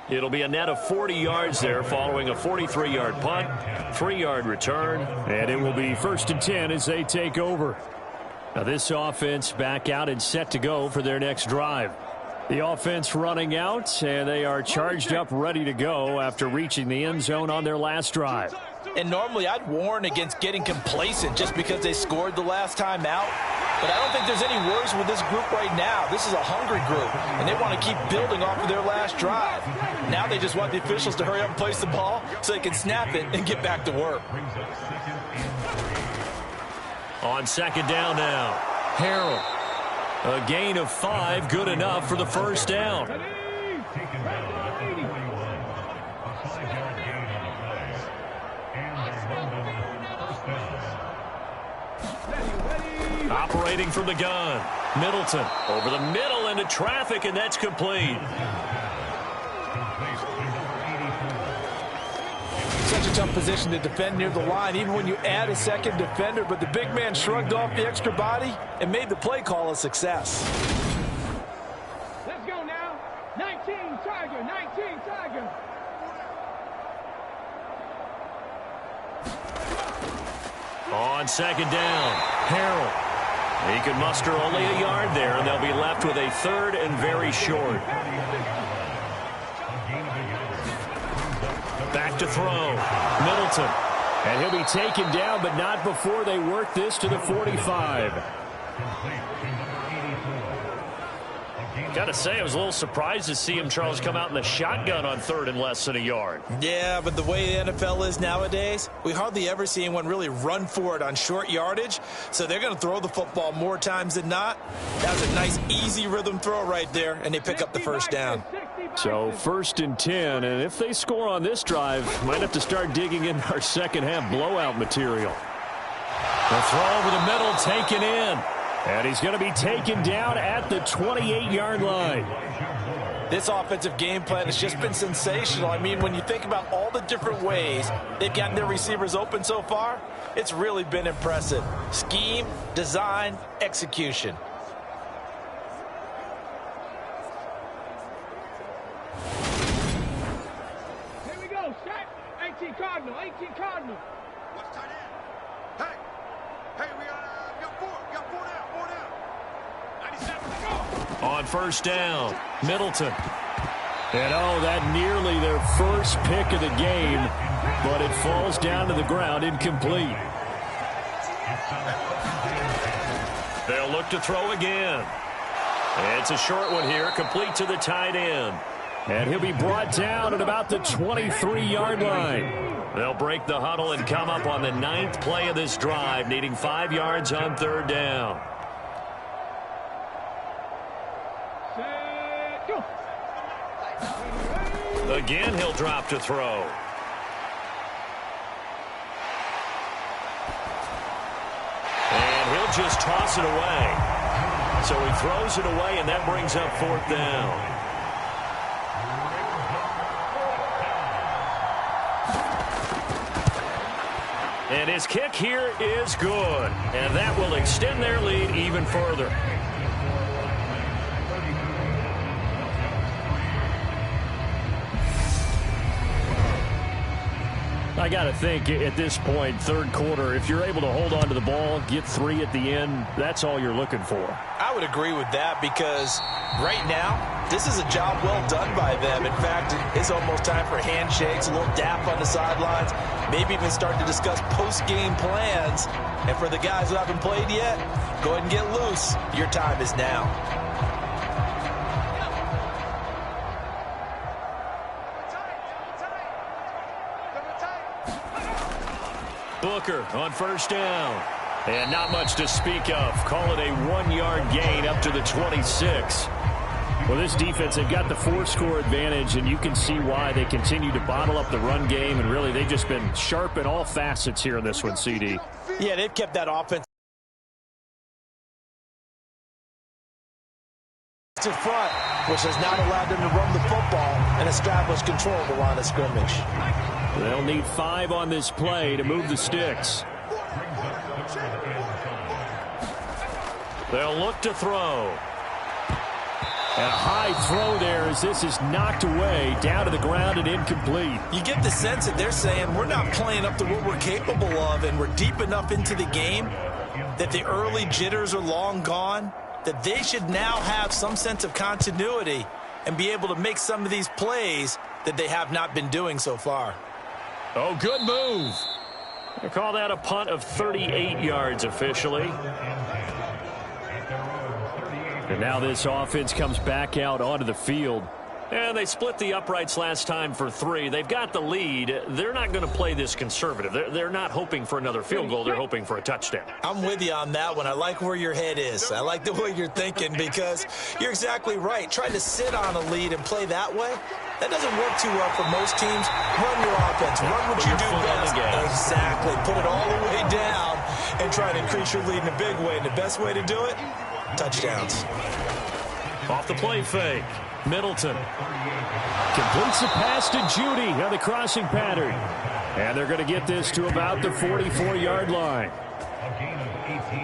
It'll be a net of 40 yards there following a 43-yard punt, 3-yard return, and it will be 1st and 10 as they take over. Now this offense back out and set to go for their next drive. The offense running out, and they are charged up, ready to go after reaching the end zone on their last drive. And normally I'd warn against getting complacent just because they scored the last time out. But I don't think there's any worries with this group right now. This is a hungry group, and they want to keep building off of their last drive. Now they just want the officials to hurry up and place the ball so they can snap it and get back to work. On 2nd down now, Harrell. A gain of 5, good enough for the first down. Operating from the gun, Middleton over the middle into traffic, and that's complete. Such a tough position to defend near the line, even when you add a second defender, but the big man shrugged off the extra body and made the play call a success. Let's go now. 19 Tiger, 19 Tiger. On 2nd down, Harrell. He can muster only a yard there, and they'll be left with a 3rd and very short. Back to throw, Middleton. And he'll be taken down, but not before they work this to the 45. Gotta say, I was a little surprised to see him, Charles, come out in the shotgun on 3rd and less than a yard. Yeah, but the way the NFL is nowadays, we hardly ever see anyone really run for it on short yardage. So they're going to throw the football more times than not. That was a nice, easy rhythm throw right there, and they pick up the first down. So 1st and 10, and if they score on this drive, might have to start digging in our second half blowout material. The throw over the middle, taken in. And he's going to be taken down at the 28-yard line. This offensive game plan has just been sensational. I mean, when you think about all the different ways they've gotten their receivers open so far, it's really been impressive. Scheme, design, execution. Here we go, set. 18 Cardinal, 18 Cardinal. What's tight end? Hey, we got 4 down. On 1st down, Middleton. And that nearly their first pick of the game, but it falls down to the ground incomplete. They'll look to throw again. It's a short one here, complete to the tight end. And he'll be brought down at about the 23-yard line. They'll break the huddle and come up on the 9th play of this drive, needing 5 yards on 3rd down. Again, he'll drop to throw. And he'll just toss it away. So he throws it away, and that brings up 4th down. And his kick here is good. And that will extend their lead even further. I got to think at this point, 3rd quarter, if you're able to hold on to the ball, get 3 at the end, that's all you're looking for. I would agree with that because right now, this is a job well done by them. In fact, it's almost time for handshakes, a little dap on the sidelines, maybe even start to discuss post-game plans. And for the guys who haven't played yet, go ahead and get loose. Your time is now. Booker on 1st down. And not much to speak of. Call it a 1-yard gain up to the 26. Well, this defense, they've got the 4-score advantage, and you can see why they continue to bottle up the run game, and really they've just been sharp in all facets here in this one, CD. Yeah, they've kept that offense to front, which has not allowed them to run the football and establish control of the line of scrimmage. They'll need 5 on this play to move the sticks. They'll look to throw. And a high throw there as this is knocked away, down to the ground and incomplete. You get the sense that they're saying we're not playing up to what we're capable of, and we're deep enough into the game that the early jitters are long gone, that they should now have some sense of continuity and be able to make some of these plays that they have not been doing so far. Oh, good move. They call that a punt of 38 yards officially. And now this offense comes back out onto the field. And they split the uprights last time for 3. They've got the lead. They're not going to play this conservative. They're not hoping for another field goal. They're hoping for a touchdown. I'm with you on that one. I like where your head is. I like the way you're thinking because you're exactly right. Trying to sit on a lead and play that way, that doesn't work too well for most teams. Run your offense. Run what you do best. Exactly. Put it all the way down and try to increase your lead in a big way. And the best way to do it, touchdowns. Off the play fake. Middleton completes the pass to Judy on the crossing pattern. And they're going to get this to about the 44-yard line.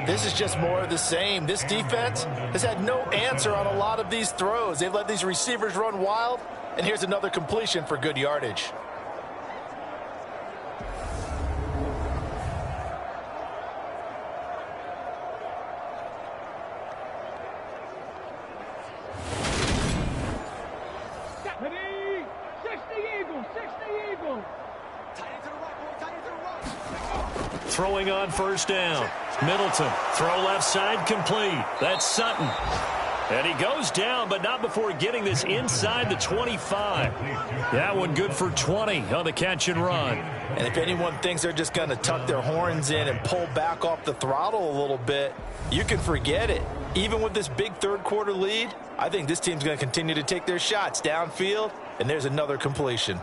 This is just more of the same. This defense has had no answer on a lot of these throws. They've let these receivers run wild. And here's another completion for good yardage. Throwing on first down. Middleton, throw left side, complete. That's Sutton. And he goes down, but not before getting this inside the 25. That one good for 20 on the catch and run. And if anyone thinks they're just going to tuck their horns in and pull back off the throttle a little bit, you can forget it. Even with this big third-quarter lead, I think this team's going to continue to take their shots downfield, and there's another completion.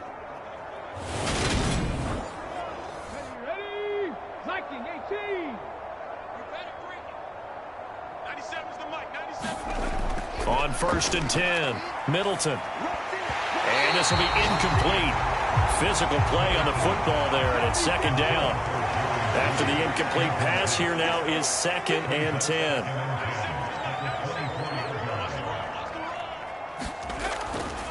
On 1st and 10, Middleton. And this will be incomplete. Physical play on the football there, and it's 2nd down. After the incomplete pass, here now is 2nd and 10.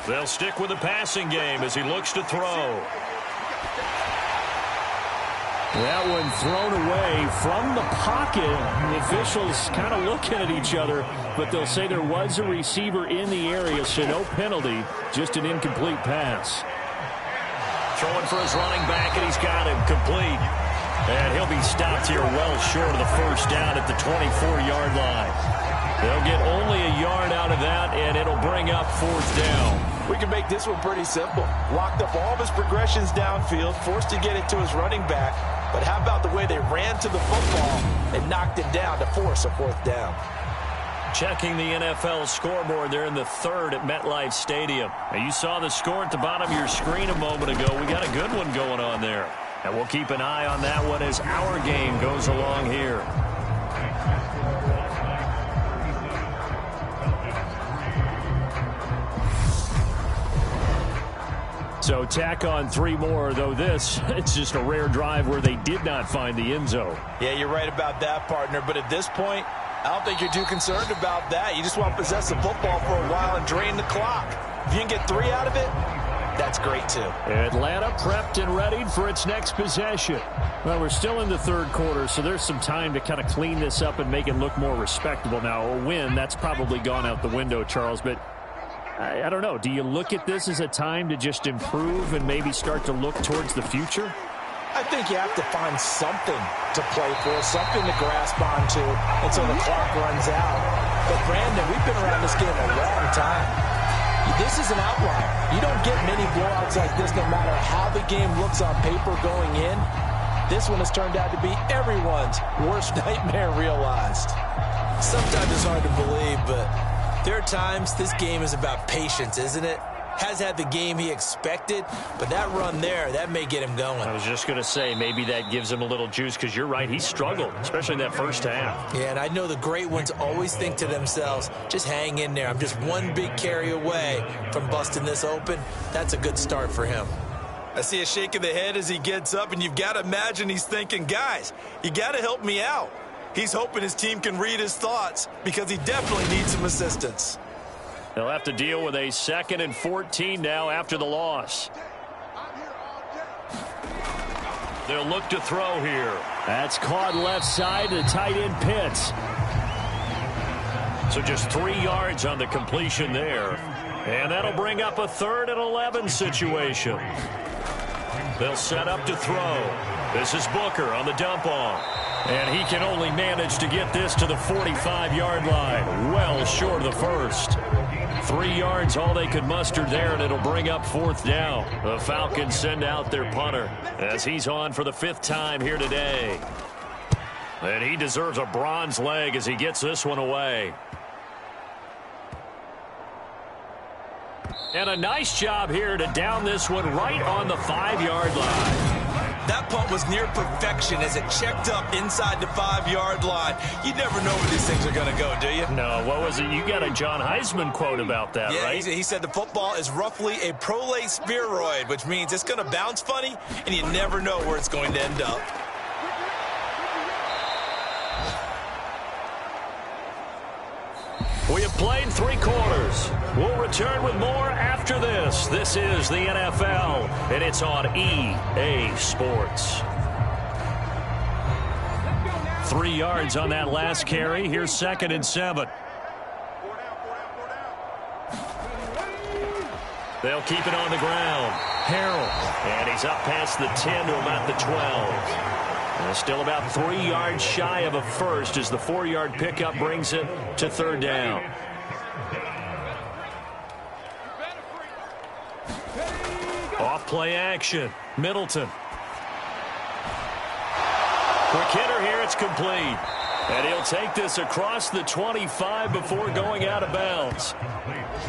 They'll stick with the passing game as he looks to throw. That one thrown away from the pocket. The officials kind of looking at each other, but they'll say there was a receiver in the area, so no penalty, just an incomplete pass. Throwing for his running back, and he's got him complete. And he'll be stopped here well short of the first down at the 24-yard line. They'll get only a yard out of that, and it'll bring up 4th down. We can make this one pretty simple. Locked up all of his progressions downfield, forced to get it to his running back. But how about the way they ran to the football and knocked him down to force a 4th down? Checking the NFL scoreboard there in the 3rd at MetLife Stadium. Now, you saw the score at the bottom of your screen a moment ago. We got a good one going on there. And we'll keep an eye on that one as our game goes along here. So tack on 3 more, though this, it's just a rare drive where they did not find the end zone. Yeah, you're right about that, partner. But at this point, I don't think you're too concerned about that. You just want to possess the football for a while and drain the clock. If you can get 3 out of it, that's great, too. Atlanta prepped and readied for its next possession. Well, we're still in the 3rd quarter, so there's some time to kind of clean this up and make it look more respectable. Now, a win, that's probably gone out the window, Charles, but I don't know. Do you look at this as a time to just improve and maybe start to look towards the future? I think you have to find something to play for, something to grasp onto until the clock runs out. But, Brandon, we've been around this game a long time. This is an outlier. You don't get many blowouts like this no matter how the game looks on paper going in. This one has turned out to be everyone's worst nightmare realized. Sometimes it's hard to believe, but there are times this game is about patience, isn't it? Has had the game he expected, but that run there, that may get him going. I was just going to say, maybe that gives him a little juice, because you're right, he struggled, especially in that first half. Yeah, and I know the great ones always think to themselves, just hang in there. I'm just one big carry away from busting this open. That's a good start for him. I see a shake of the head as he gets up, and you've got to imagine he's thinking, guys, you got to help me out. He's hoping his team can read his thoughts because he definitely needs some assistance. They'll have to deal with a 2nd and 14 now after the loss. They'll look to throw here. That's caught left side to tight end Pitts. So just 3 yards on the completion there. And that'll bring up a 3rd and 11 situation. They'll set up to throw. This is Booker on the dump off. And he can only manage to get this to the 45-yard line. Well short of the first. 3 yards all they could muster there, and it'll bring up 4th down. The Falcons send out their punter as he's on for the 5th time here today. And he deserves a bronze leg as he gets this one away. And a nice job here to down this one right on the 5-yard line. That punt was near perfection as it checked up inside the 5-yard line. You never know where these things are going to go, do you? No, what was it? You got a John Heisman quote about that, yeah, right? He said the football is roughly a prolate spheroid, which means it's going to bounce funny, and you never know where it's going to end up. We have played 3 quarters. We'll return with more after this. This is the NFL, and it's on EA Sports. 3 yards on that last carry. Here's 2nd and 7. They'll keep it on the ground. Harrell, and he's up past the 10 to about the 12. And still about 3 yards shy of a first as the 4-yard pickup brings it to 3rd down. Off play action. Middleton. Quick hitter here. It's complete. And he'll take this across the 25 before going out of bounds.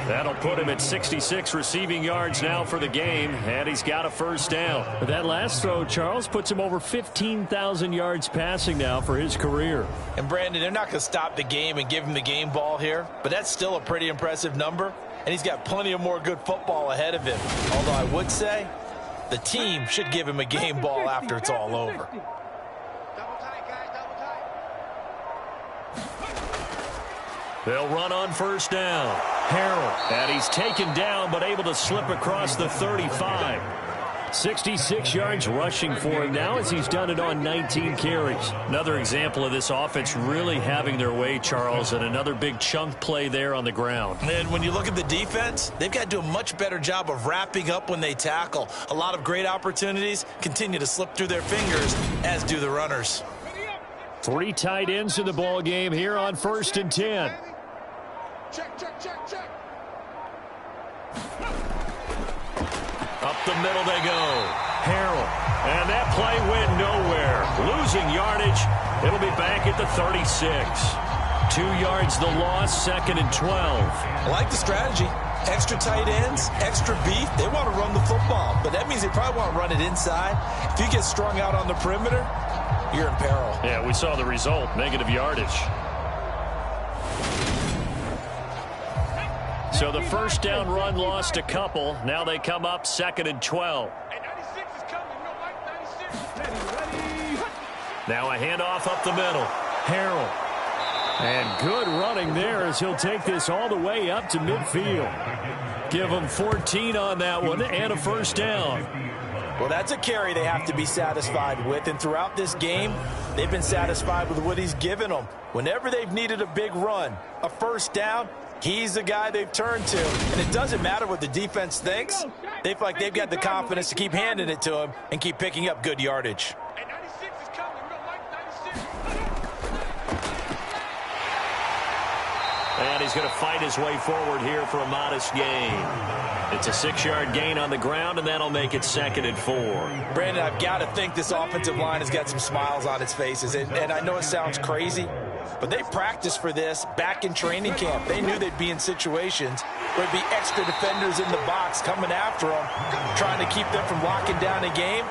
That'll put him at 66 receiving yards now for the game, and he's got a 1st down. But that last throw, Charles, puts him over 15,000 yards passing now for his career. And Brandon, they're not going to stop the game and give him the game ball here, but that's still a pretty impressive number, and he's got plenty of more good football ahead of him. Although I would say the team should give him a game ball after it's all over. They'll run on 1st down. Harrell, and he's taken down but able to slip across the 35. 66 yards rushing for him now as he's done it on 19 carries. Another example of this offense really having their way, Charles, and another big chunk play there on the ground. And when you look at the defense, they've got to do a much better job of wrapping up when they tackle. A lot of great opportunities continue to slip through their fingers, as do the runners. 3 tight ends in the ball game here on 1st and 10. Check, check, check, check. Up the middle they go. Harrell. And that play went nowhere. Losing yardage. It'll be back at the 36. 2 yards the loss, 2nd and 12. I like the strategy. Extra tight ends, extra beef. They want to run the football, but that means they probably want to run it inside. If you get strung out on the perimeter, you're in peril. Yeah, we saw the result. Negative yardage. So the 1st down run lost a couple. Now they come up 2nd and 12. Now a handoff up the middle. Harrell. And good running there as he'll take this all the way up to midfield. Give him 14 on that one and a 1st down. Well, that's a carry they have to be satisfied with, and throughout this game, they've been satisfied with what he's given them. Whenever they've needed a big run, a 1st down, he's the guy they've turned to. And it doesn't matter what the defense thinks. They feel like they've got the confidence to keep handing it to him and keep picking up good yardage. And he's going to fight his way forward here for a modest gain. It's a 6-yard gain on the ground, and that'll make it 2nd and 4. Brandon, I've got to think this offensive line has got some smiles on its faces. And I know it sounds crazy, but they practiced for this back in training camp. They knew they'd be in situations where there'd be extra defenders in the box coming after them, trying to keep them from locking down a game.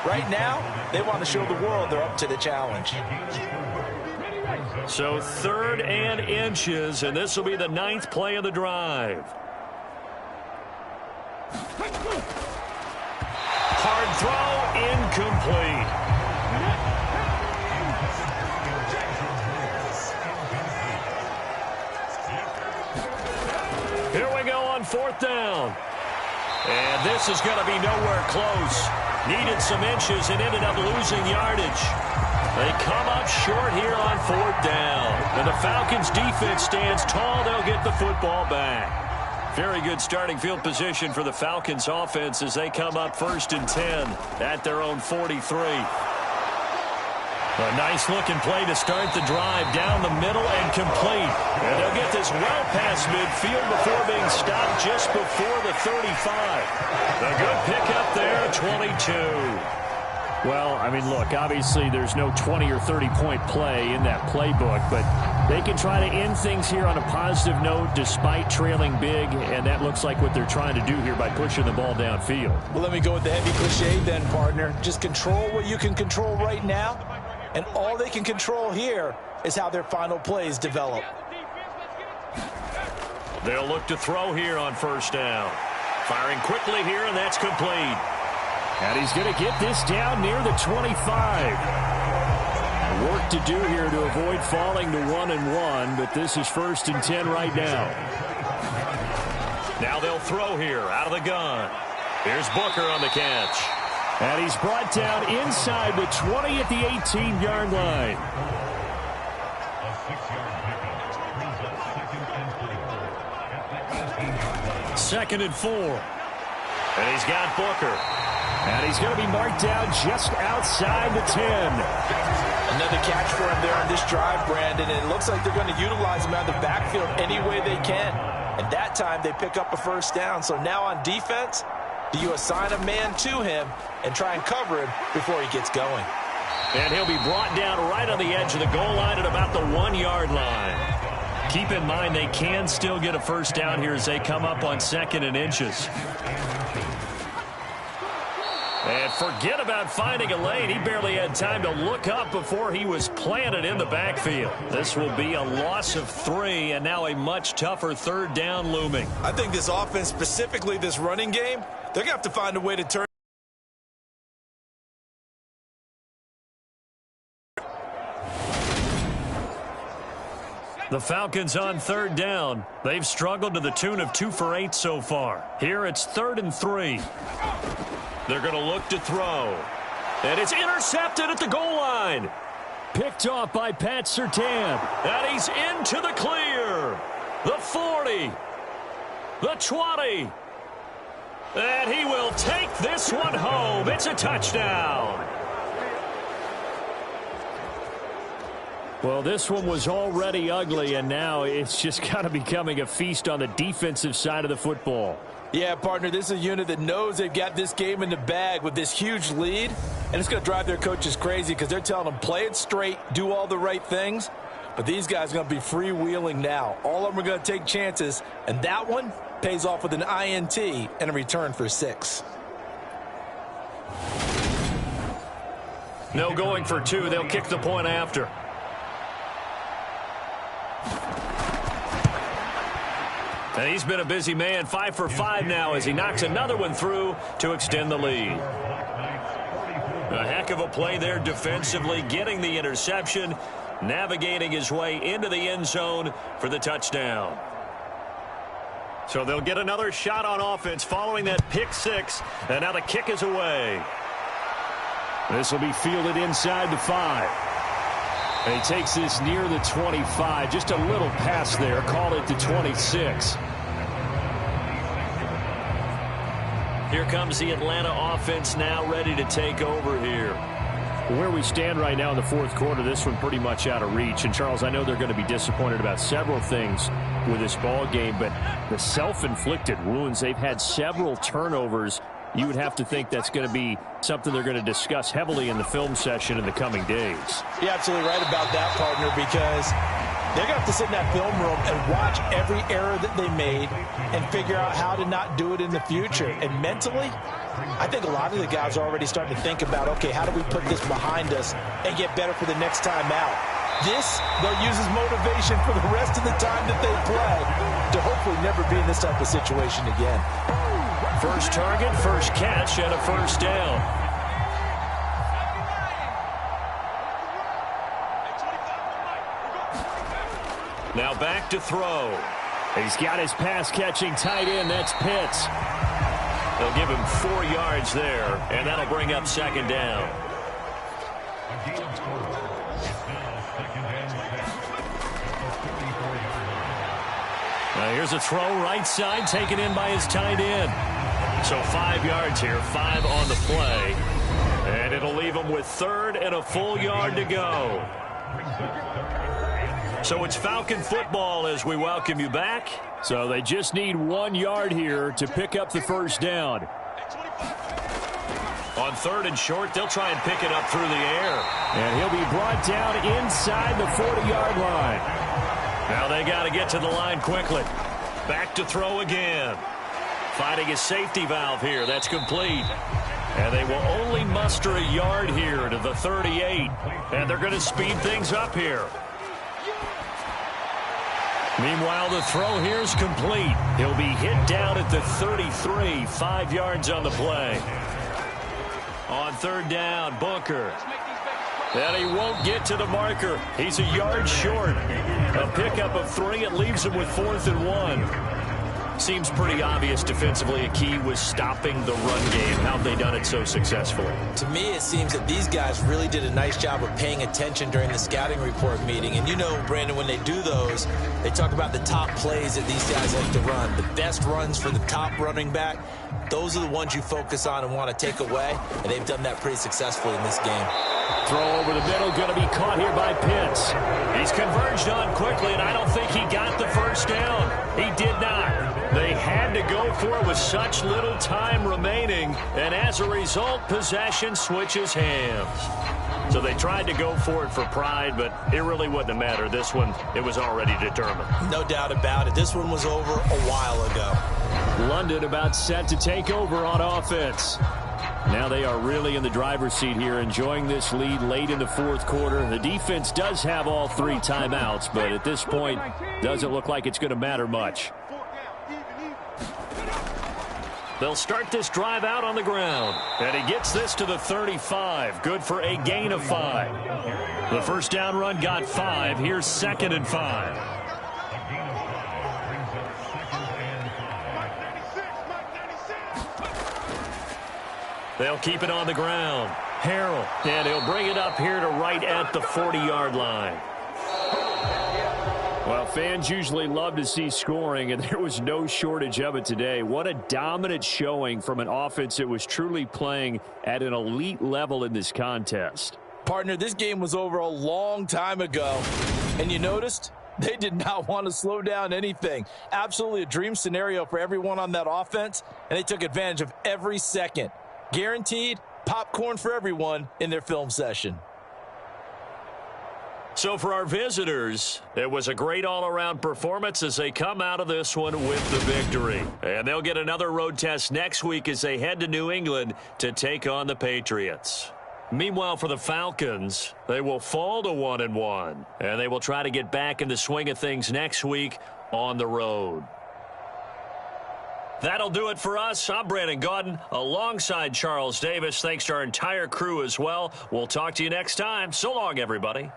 Right now, they want to show the world they're up to the challenge. So 3rd and inches, and this will be the 9th play of the drive. Hard throw, incomplete. Here we go on 4th down. And this is going to be nowhere close. Needed some inches and ended up losing yardage. They come up short here on 4th down. And the Falcons defense stands tall. They'll get the football back. Very good starting field position for the Falcons offense as they come up 1st and 10 at their own 43. A nice-looking play to start the drive down the middle and complete. And they'll get this well past midfield before being stopped just before the 35. A good pickup there, 22. Well, I mean, look, obviously there's no 20 or 30-point play in that playbook, but they can try to end things here on a positive note despite trailing big, and that looks like what they're trying to do here by pushing the ball downfield. Well, let me go with the heavy cliche then, partner. Just control what you can control right now, and all they can control here is how their final plays develop. They'll look to throw here on 1st down. Firing quickly here, and that's complete. And he's going to get this down near the 25. Work to do here to avoid falling to 1-1, but this is 1st and 10 right now. Now they'll throw here out of the gun. Here's Booker on the catch. And he's brought down inside the 20 at the 18-yard line. Second and 4. And he's got Booker. And he's going to be marked down just outside the 10. Another catch for him there on this drive, Brandon. And it looks like they're going to utilize him out of the backfield any way they can. And that time they pick up a 1st down. So now on defense, do you assign a man to him and try and cover him before he gets going? And he'll be brought down right on the edge of the goal line at about the 1-yard line. Keep in mind they can still get a 1st down here as they come up on 2nd and inches. And forget about finding a lane. He barely had time to look up before he was planted in the backfield. This will be a loss of 3, and now a much tougher 3rd down looming. I think this offense, specifically this running game, they're going to have to find a way to turn. The Falcons on 3rd down. They've struggled to the tune of 2 for 8 so far. Here it's 3rd and 3. They're going to look to throw. And it's intercepted at the goal line. Picked off by Pat Surtain. And he's into the clear. The 40. The 20. And he will take this one home. It's a touchdown. Well, this one was already ugly, and now it's just kind of becoming a feast on the defensive side of the football. Yeah, partner, this is a unit that knows they've got this game in the bag with this huge lead, and it's going to drive their coaches crazy because they're telling them play it straight, do all the right things, but these guys are going to be freewheeling now. All of them are going to take chances, and that one pays off with an INT and a return for 6. No going for 2. They'll kick the point after. And he's been a busy man, 5 for 5 now as he knocks another one through to extend the lead. A heck of a play there defensively, getting the interception, navigating his way into the end zone for the touchdown. So they'll get another shot on offense following that pick 6, and now the kick is away. This will be fielded inside the 5. And he takes this near the 25. Just a little pass there. Call it the 26. Here comes the Atlanta offense now ready to take over here. Where we stand right now in the 4th quarter, this one pretty much out of reach. And, Charles, I know they're going to be disappointed about several things with this ball game, but the self-inflicted wounds, they've had several turnovers. You would have to think that's going to be something they're going to discuss heavily in the film session in the coming days. You're absolutely right about that, partner, because they're going to have to sit in that film room and watch every error that they made and figure out how to not do it in the future. And mentally, I think a lot of the guys are already starting to think about, okay, how do we put this behind us and get better for the next time out? This, they'll use as motivation for the rest of the time that they play to hopefully never be in this type of situation again. First target, first catch, and a first down. Now back to throw. He's got his pass-catching tight end. That's Pitts. They'll give him 4 yards there, and that'll bring up second down. Now here's a throw right side, taken in by his tight end. So 5 yards here, 5 on the play. And it'll leave him with third and a full yard to go. So it's Falcon football as we welcome you back. So they just need 1 yard here to pick up the first down. On third and short, they'll try and pick it up through the air. And he'll be brought down inside the 40-yard line. Now they got to get to the line quickly. Back to throw again. Finding a safety valve here. That's complete. And they will only muster a yard here to the 38. And they're going to speed things up here. Meanwhile, the throw here is complete. He'll be hit down at the 33, 5 yards on the play. On third down, Booker. And he won't get to the marker. He's a yard short. A pickup of 3. It leaves him with 4th and 1. Seems pretty obvious defensively a key was stopping the run game. How have they done it so successfully? To me, it seems that these guys really did a nice job of paying attention during the scouting report meeting. And you know, Brandon, when they do those, they talk about the top plays that these guys like to run. The best runs for the top running back, those are the ones you focus on and want to take away. And they've done that pretty successfully in this game. Throw over the middle, going to be caught here by Pitts. He's converged on quickly, and I don't think he got the first down. He did not. They had to go for it with such little time remaining, and as a result, possession switches hands. So they tried to go for it for pride, but it really wouldn't have mattered. This one, it was already determined. No doubt about it. This one was over a while ago. London about set to take over on offense. Now they are really in the driver's seat here, enjoying this lead late in the fourth quarter. The defense does have all 3 timeouts, but at this point, doesn't look like it's going to matter much. They'll start this drive out on the ground. And he gets this to the 35. Good for a gain of 5. The first down run got 5. Here's 2nd and 5. They'll keep it on the ground. Harrell, and he'll bring it up here to right at the 40-yard line. Well, fans usually love to see scoring, and there was no shortage of it today. What a dominant showing from an offense that was truly playing at an elite level in this contest. Partner, this game was over a long time ago, and you noticed they did not want to slow down anything. Absolutely a dream scenario for everyone on that offense, and they took advantage of every second. Guaranteed popcorn for everyone in their film session. So for our visitors, it was a great all-around performance as they come out of this one with the victory. And they'll get another road test next week as they head to New England to take on the Patriots. Meanwhile, for the Falcons, they will fall to 1-1, and they will try to get back in the swing of things next week on the road. That'll do it for us. I'm Brandon Gaudin alongside Charles Davis. Thanks to our entire crew as well. We'll talk to you next time. So long, everybody.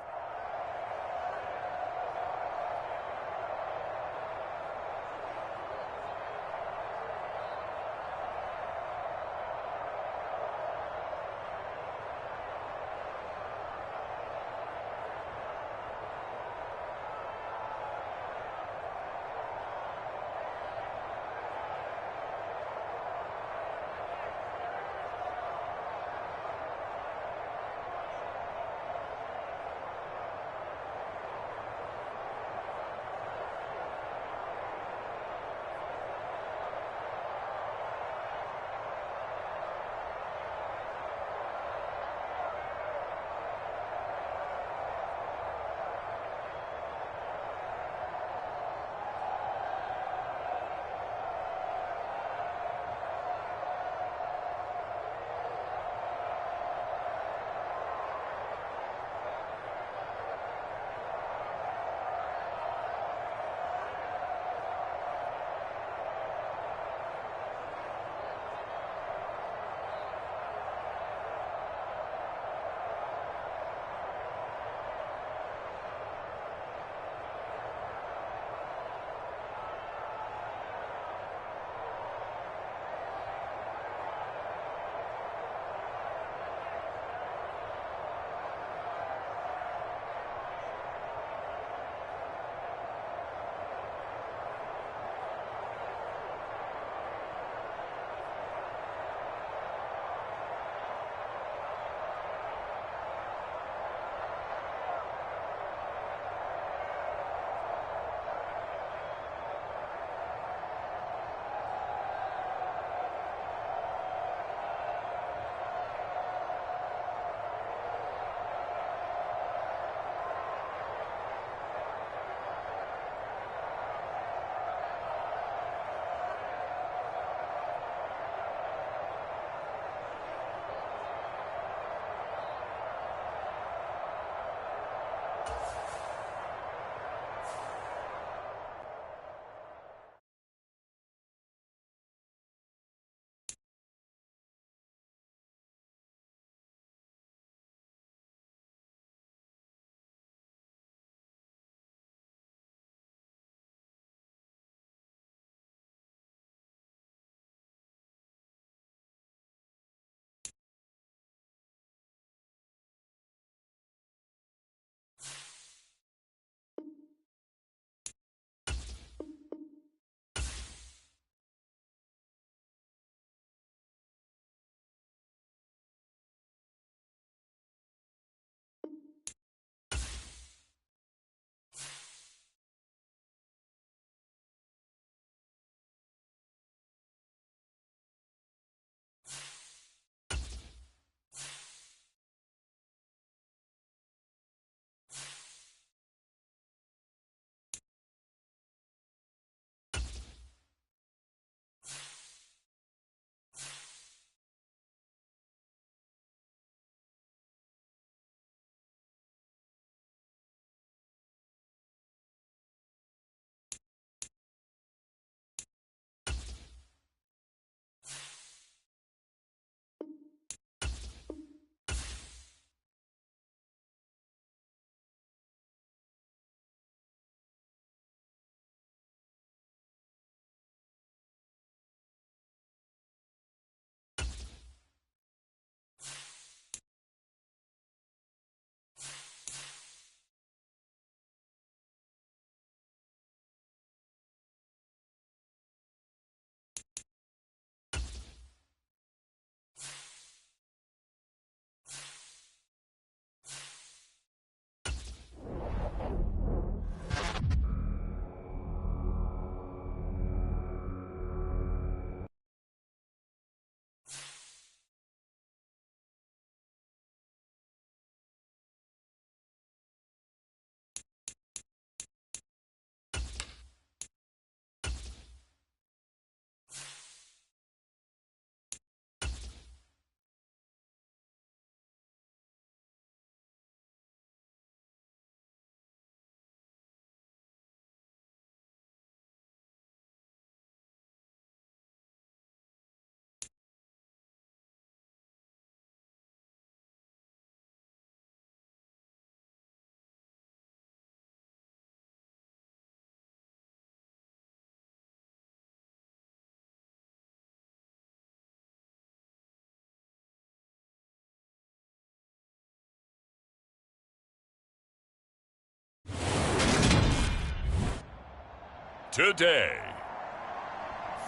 today.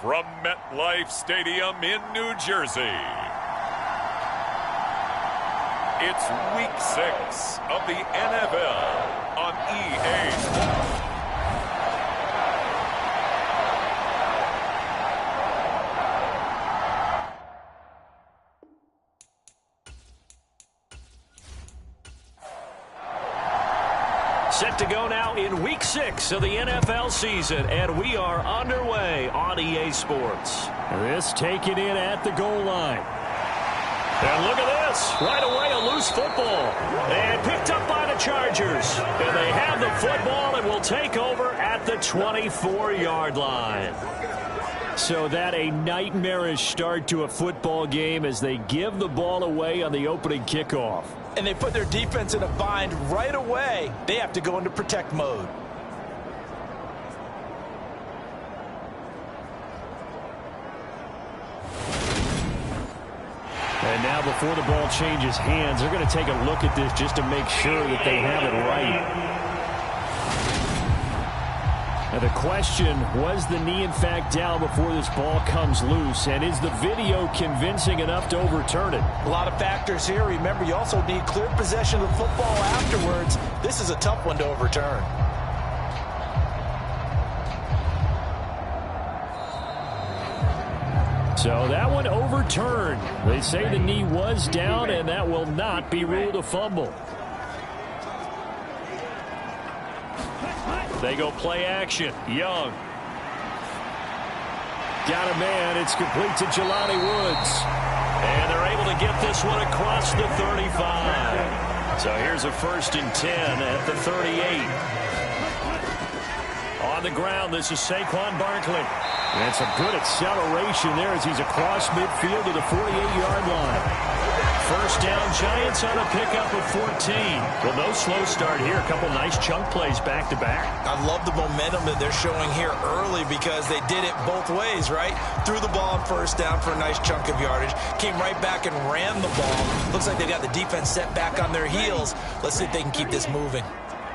From MetLife Stadium in New Jersey, it's Week 6 of the NFL on EA Sports. Set to go now in Week 6 of the NFL season, and we are underway on EA Sports. This taken in at the goal line. And look at this. Right away, a loose football. And picked up by the Chargers. And they have the football and will take over at the 24-yard line. So that a nightmarish start to a football game as they give the ball away on the opening kickoff. And they put their defense in a bind right away. They have to go into protect mode. And now before the ball changes hands, they're going to take a look at this just to make sure that they have it right. Now the question, was the knee in fact down before this ball comes loose? And is the video convincing enough to overturn it? A lot of factors here. Remember, you also need clear possession of the football afterwards. This is a tough one to overturn. So that one overturned. They say the knee was down, and that will not be ruled a fumble. They go play action. Young. Got a man. It's complete to Jelani Woods. And they're able to get this one across the 35. So here's a 1st and 10 at the 38. On the ground, this is Saquon Barkley. And some good acceleration there as he's across midfield to the 48-yard line. First down, Giants on a pickup of 14. Well, no slow start here. A couple nice chunk plays back-to-back. I love the momentum that they're showing here early because they did it both ways, right? Threw the ball on first down for a nice chunk of yardage. Came right back and ran the ball. Looks like they got the defense set back on their heels. Let's see if they can keep this moving.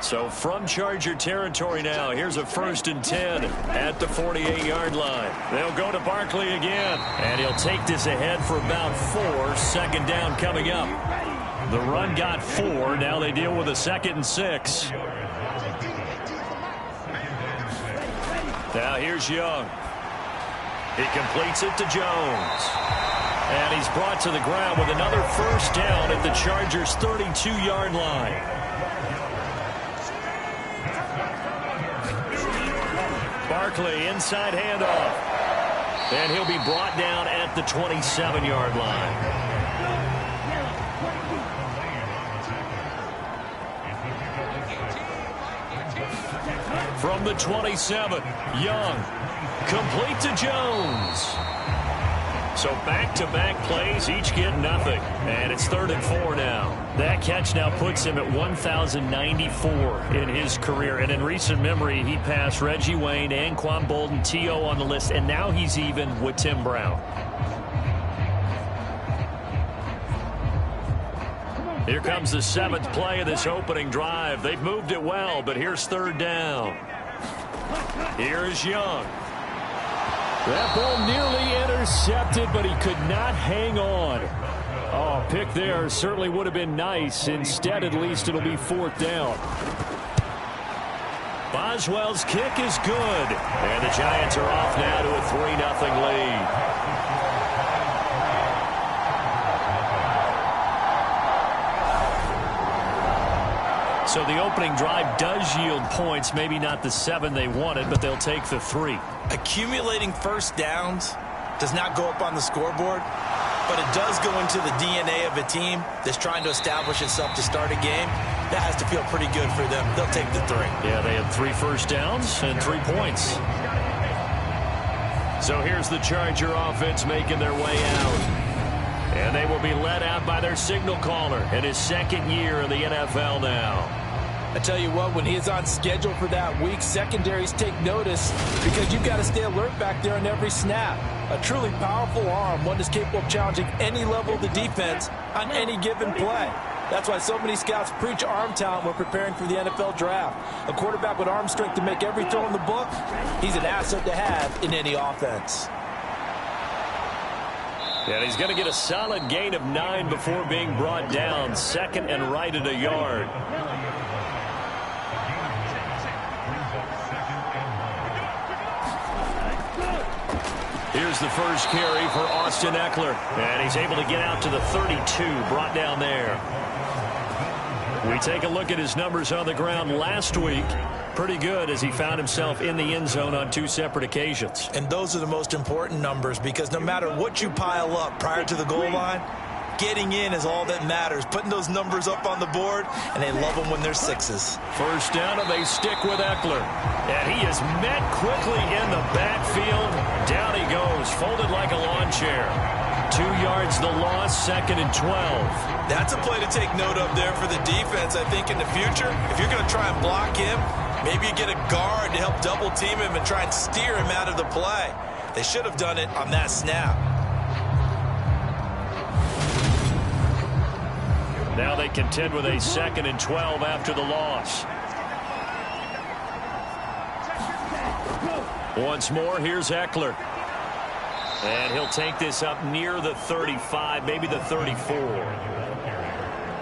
So from Charger territory now, here's a 1st and 10 at the 48-yard line. They'll go to Barkley again, and he'll take this ahead for about 4. 2nd down coming up. The run got 4. Now they deal with a 2nd and 6. Now here's Young. He completes it to Jones. And he's brought to the ground with another 1st down at the Chargers' 32-yard line. Barkley, inside handoff. And he'll be brought down at the 27-yard line. From the 27, Young. Complete to Jones. So back-to-back plays, each get nothing. And it's 3rd and 4 now. That catch now puts him at 1,094 in his career. And in recent memory, he passed Reggie Wayne, Anquan Bolden, T.O. on the list. And now he's even with Tim Brown. Here comes the 7th play of this opening drive. They've moved it well, but here's 3rd down. Here's Young. That ball nearly intercepted, but he could not hang on. Oh, pick there certainly would have been nice. Instead, at least it'll be 4th down. Boswell's kick is good. And the Giants are off now to a 3-0 lead. So the opening drive does yield points. Maybe not the 7 they wanted, but they'll take the 3. Accumulating 1st downs does not go up on the scoreboard, but it does go into the DNA of a team that's trying to establish itself to start a game. That has to feel pretty good for them. They'll take the 3. Yeah, they had 3 first downs and 3 points. So here's the Charger offense making their way out. And they will be led out by their signal caller in his 2nd year in the NFL now. I tell you what, when he's on schedule for that week, secondaries take notice because you've got to stay alert back there on every snap. A truly powerful arm, one that's capable of challenging any level of the defense on any given play. That's why so many scouts preach arm talent when preparing for the NFL draft. A quarterback with arm strength to make every throw in the book, he's an asset to have in any offense. And he's going to get a solid gain of 9 before being brought down. Second and right at a yard. Here's the first carry for Austin Eckler. And he's able to get out to the 32, brought down there. We take a look at his numbers on the ground last week. Pretty good as he found himself in the end zone on 2 separate occasions. And those are the most important numbers because no matter what you pile up prior to the goal line, getting in is all that matters. Putting those numbers up on the board, and they love them when they're 6s. First down, and they stick with Eckler. And he is met quickly in the backfield. Down he goes, folded like a lawn chair. 2 yards the loss, second and 12. That's a play to take note of there for the defense. I think in the future, if you're going to try and block him, maybe you get a guard to help double team him and try and steer him out of the play. They should have done it on that snap. Now they contend with a second and 12 after the loss. Once more, here's Eckler. And he'll take this up near the 35, maybe the 34.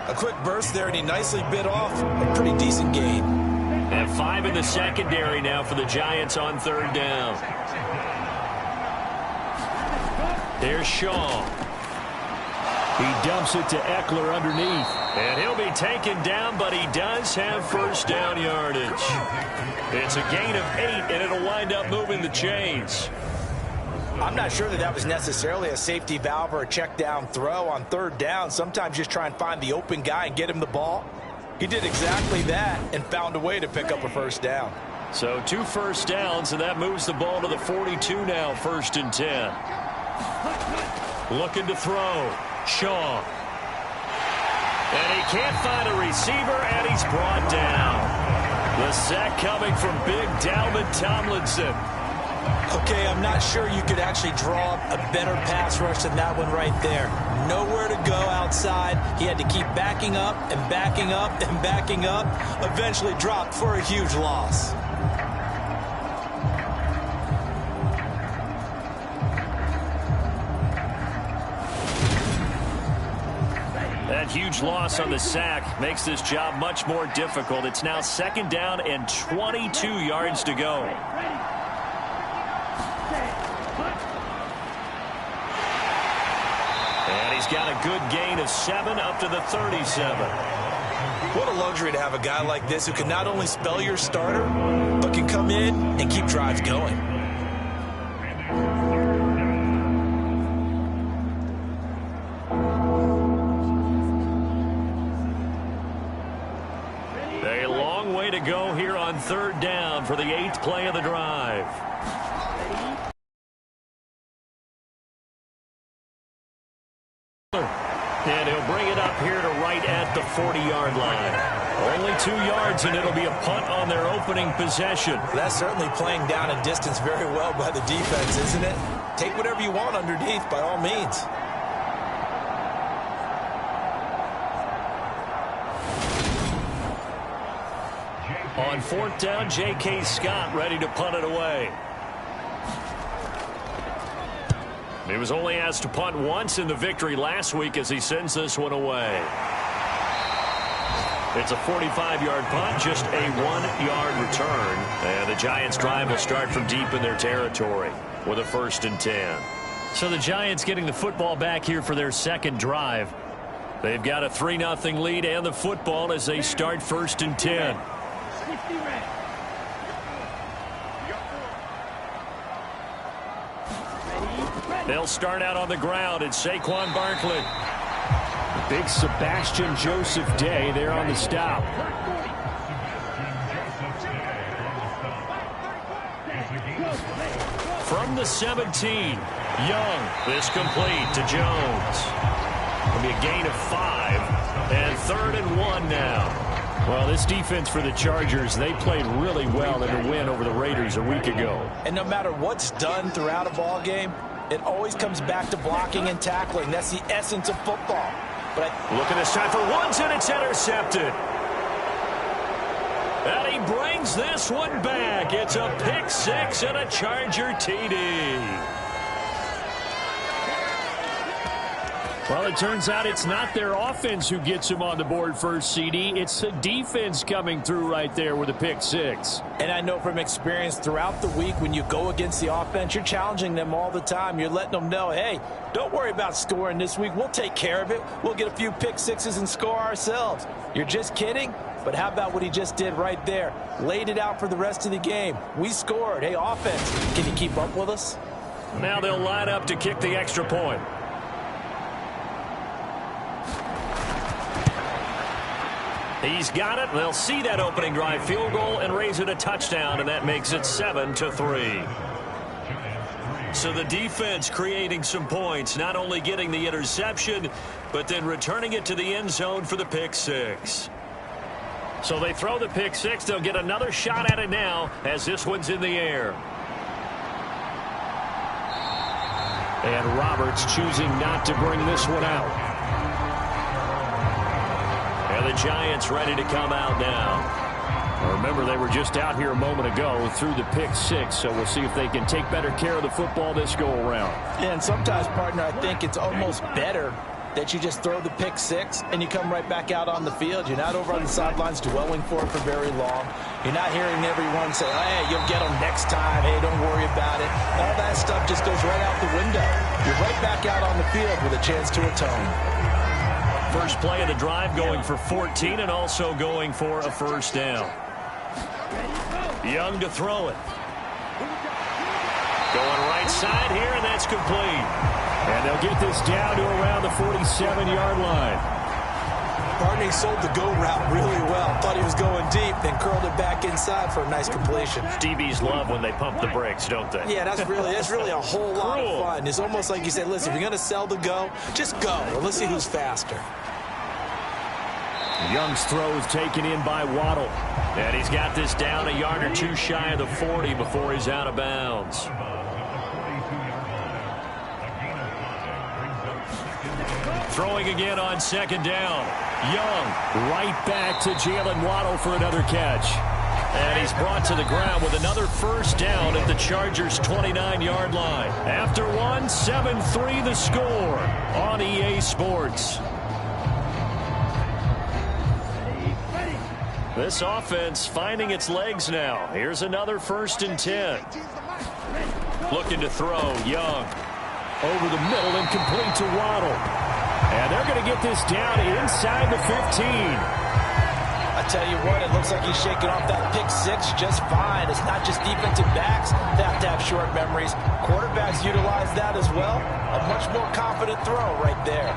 A quick burst there, and he nicely bit off a pretty decent gain. And 5 in the secondary now for the Giants on third down. There's Shaw. He dumps it to Eckler underneath. And he'll be taken down, but he does have first down yardage. It's a gain of 8, and it'll wind up moving the chains. I'm not sure that was necessarily a safety valve or a check down throw on third down. Sometimes just try and find the open guy and get him the ball. He did exactly that and found a way to pick up a first down. So 2 first downs, and that moves the ball to the 42 now, first and 10. Looking to throw. Shaw. And he can't find a receiver, and he's brought down. The sack coming from big Dalvin Tomlinson. Okay, I'm not sure you could actually draw a better pass rush than that one right there. Nowhere to go outside. He had to keep backing up and backing up and backing up. Eventually dropped for a huge loss. That huge loss on the sack makes this job much more difficult. It's now second down and 22 yards to go. And he's got a good gain of 7 up to the 37. What a luxury to have a guy like this who can not only spell your starter, but can come in and keep drives going. A long way to go here on third down for the 8th play of the drive. And he'll bring it up here to right at the 40-yard line. Only 2 yards, and it'll be a punt on their opening possession. That's certainly playing down and distance very well by the defense, isn't it? Take whatever you want underneath, by all means. On fourth down, J.K. Scott ready to punt it away. He was only asked to punt once in the victory last week as he sends this one away. It's a 45-yard punt, just a 1-yard return. And the Giants' drive will start from deep in their territory with a 1st and 10. So the Giants getting the football back here for their second drive. They've got a 3-0 lead and the football as they start 1st and 10. They'll start out on the ground. It's Saquon Barkley. Big Sebastian Joseph Day there on the stop. From the 17, Young. This complete to Jones. It'll be a gain of 5. And 3rd and 1 now. Well, this defense for the Chargers, they played really well in the win over the Raiders a week ago. And no matter what's done throughout a ball game, it always comes back to blocking and tackling. That's the essence of football. Looking this time for Woods, and it's intercepted. And he brings this one back. It's a pick six and a Charger TD. Well, it turns out it's not their offense who gets him on the board first, CD. It's the defense coming through right there with a pick six. And I know from experience throughout the week, when you go against the offense, you're challenging them all the time. You're letting them know, hey, don't worry about scoring this week. We'll take care of it. We'll get a few pick sixes and score ourselves. You're just kidding? But how about what he just did right there? Laid it out for the rest of the game. We scored. Hey, offense, can you keep up with us? Now they'll line up to kick the extra point. He's got it. They'll see that opening drive field goal and raise it a touchdown, and that makes it 7-3. So the defense creating some points, not only getting the interception, but then returning it to the end zone for the pick six. So they throw the pick six. They'll get another shot at it now as this one's in the air. And Roberts choosing not to bring this one out. And the Giants ready to come out now. Remember, they were just out here a moment ago through the pick six, so we'll see if they can take better care of the football this go-around. Yeah, and sometimes, partner, I think it's almost better that you just throw the pick six and you come right back out on the field. You're not over on the sidelines dwelling for it for very long. You're not hearing everyone say, hey, you'll get them next time. Hey, don't worry about it. All that stuff just goes right out the window. You're right back out on the field with a chance to atone. First play of the drive going for 14 and also going for a first down. Young to throw it. Going right side here, and that's complete. And they'll get this down to around the 47-yard line. Barney sold the go route really well. Thought he was going deep, then curled it back inside for a nice completion. DBs love when they pump the brakes, don't they? Yeah, that's really a whole lot of fun. It's almost like you said, listen, if you're going to sell the go, just go. Well, let's see who's faster. Young's throw is taken in by Waddle. And he's got this down a yard or two shy of the 40 before he's out of bounds. Throwing again on second down. Young right back to Jalen Waddle for another catch. And he's brought to the ground with another first down at the Chargers' 29-yard line. After one, 7-3 the score on EA Sports. This offense finding its legs now. Here's another 1st and 10. Looking to throw, Young. Over the middle and complete to Waddle. And they're going to get this down inside the 15. I tell you what, it looks like he's shaking off that pick six just fine. It's not just defensive backs that have to have short memories. Quarterbacks utilize that as well. A much more confident throw right there.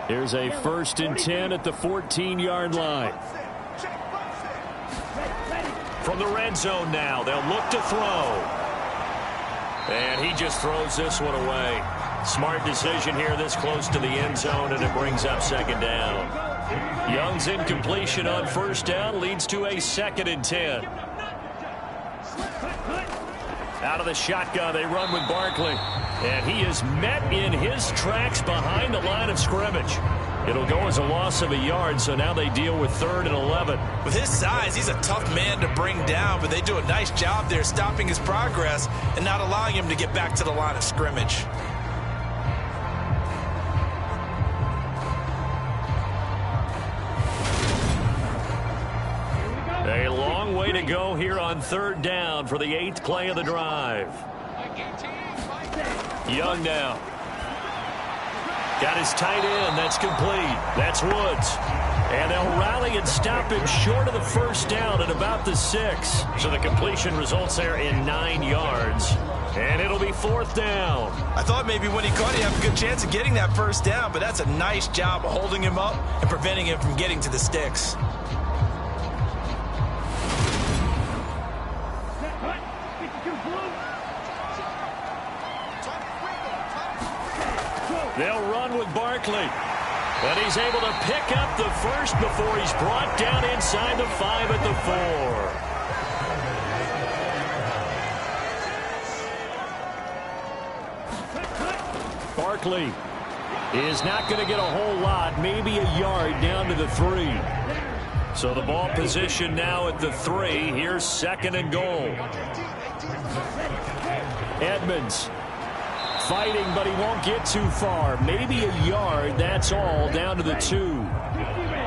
Here's a 1st and 10 at the 14-yard line. From the red zone now, they'll look to throw. And he just throws this one away. Smart decision here this close to the end zone, and it brings up second down. Young's incompletion on first down leads to a 2nd and 10. Out of the shotgun, they run with Barkley. And he is met in his tracks behind the line of scrimmage. It'll go as a loss of a yard, so now they deal with 3rd and 11. With his size, he's a tough man to bring down, but they do a nice job there stopping his progress and not allowing him to get back to the line of scrimmage. A long way to go here on 3rd down for the 8th play of the drive. Young now. Got his tight end. That's complete. That's Woods. And they'll rally and stop him short of the first down at about the 6. So the completion results there in 9 yards. And it'll be 4th down. I thought maybe when he caught it, he'd have a good chance of getting that first down, but that's a nice job of holding him up and preventing him from getting to the sticks. They'll run with Barkley. And he's able to pick up the first before he's brought down inside the 5 at the 4. Barkley is not going to get a whole lot, maybe a yard down to the 3. So the ball position now at the 3. Here's 2nd and goal. Edmonds fighting, but he won't get too far. Maybe a yard, that's all, down to the 2.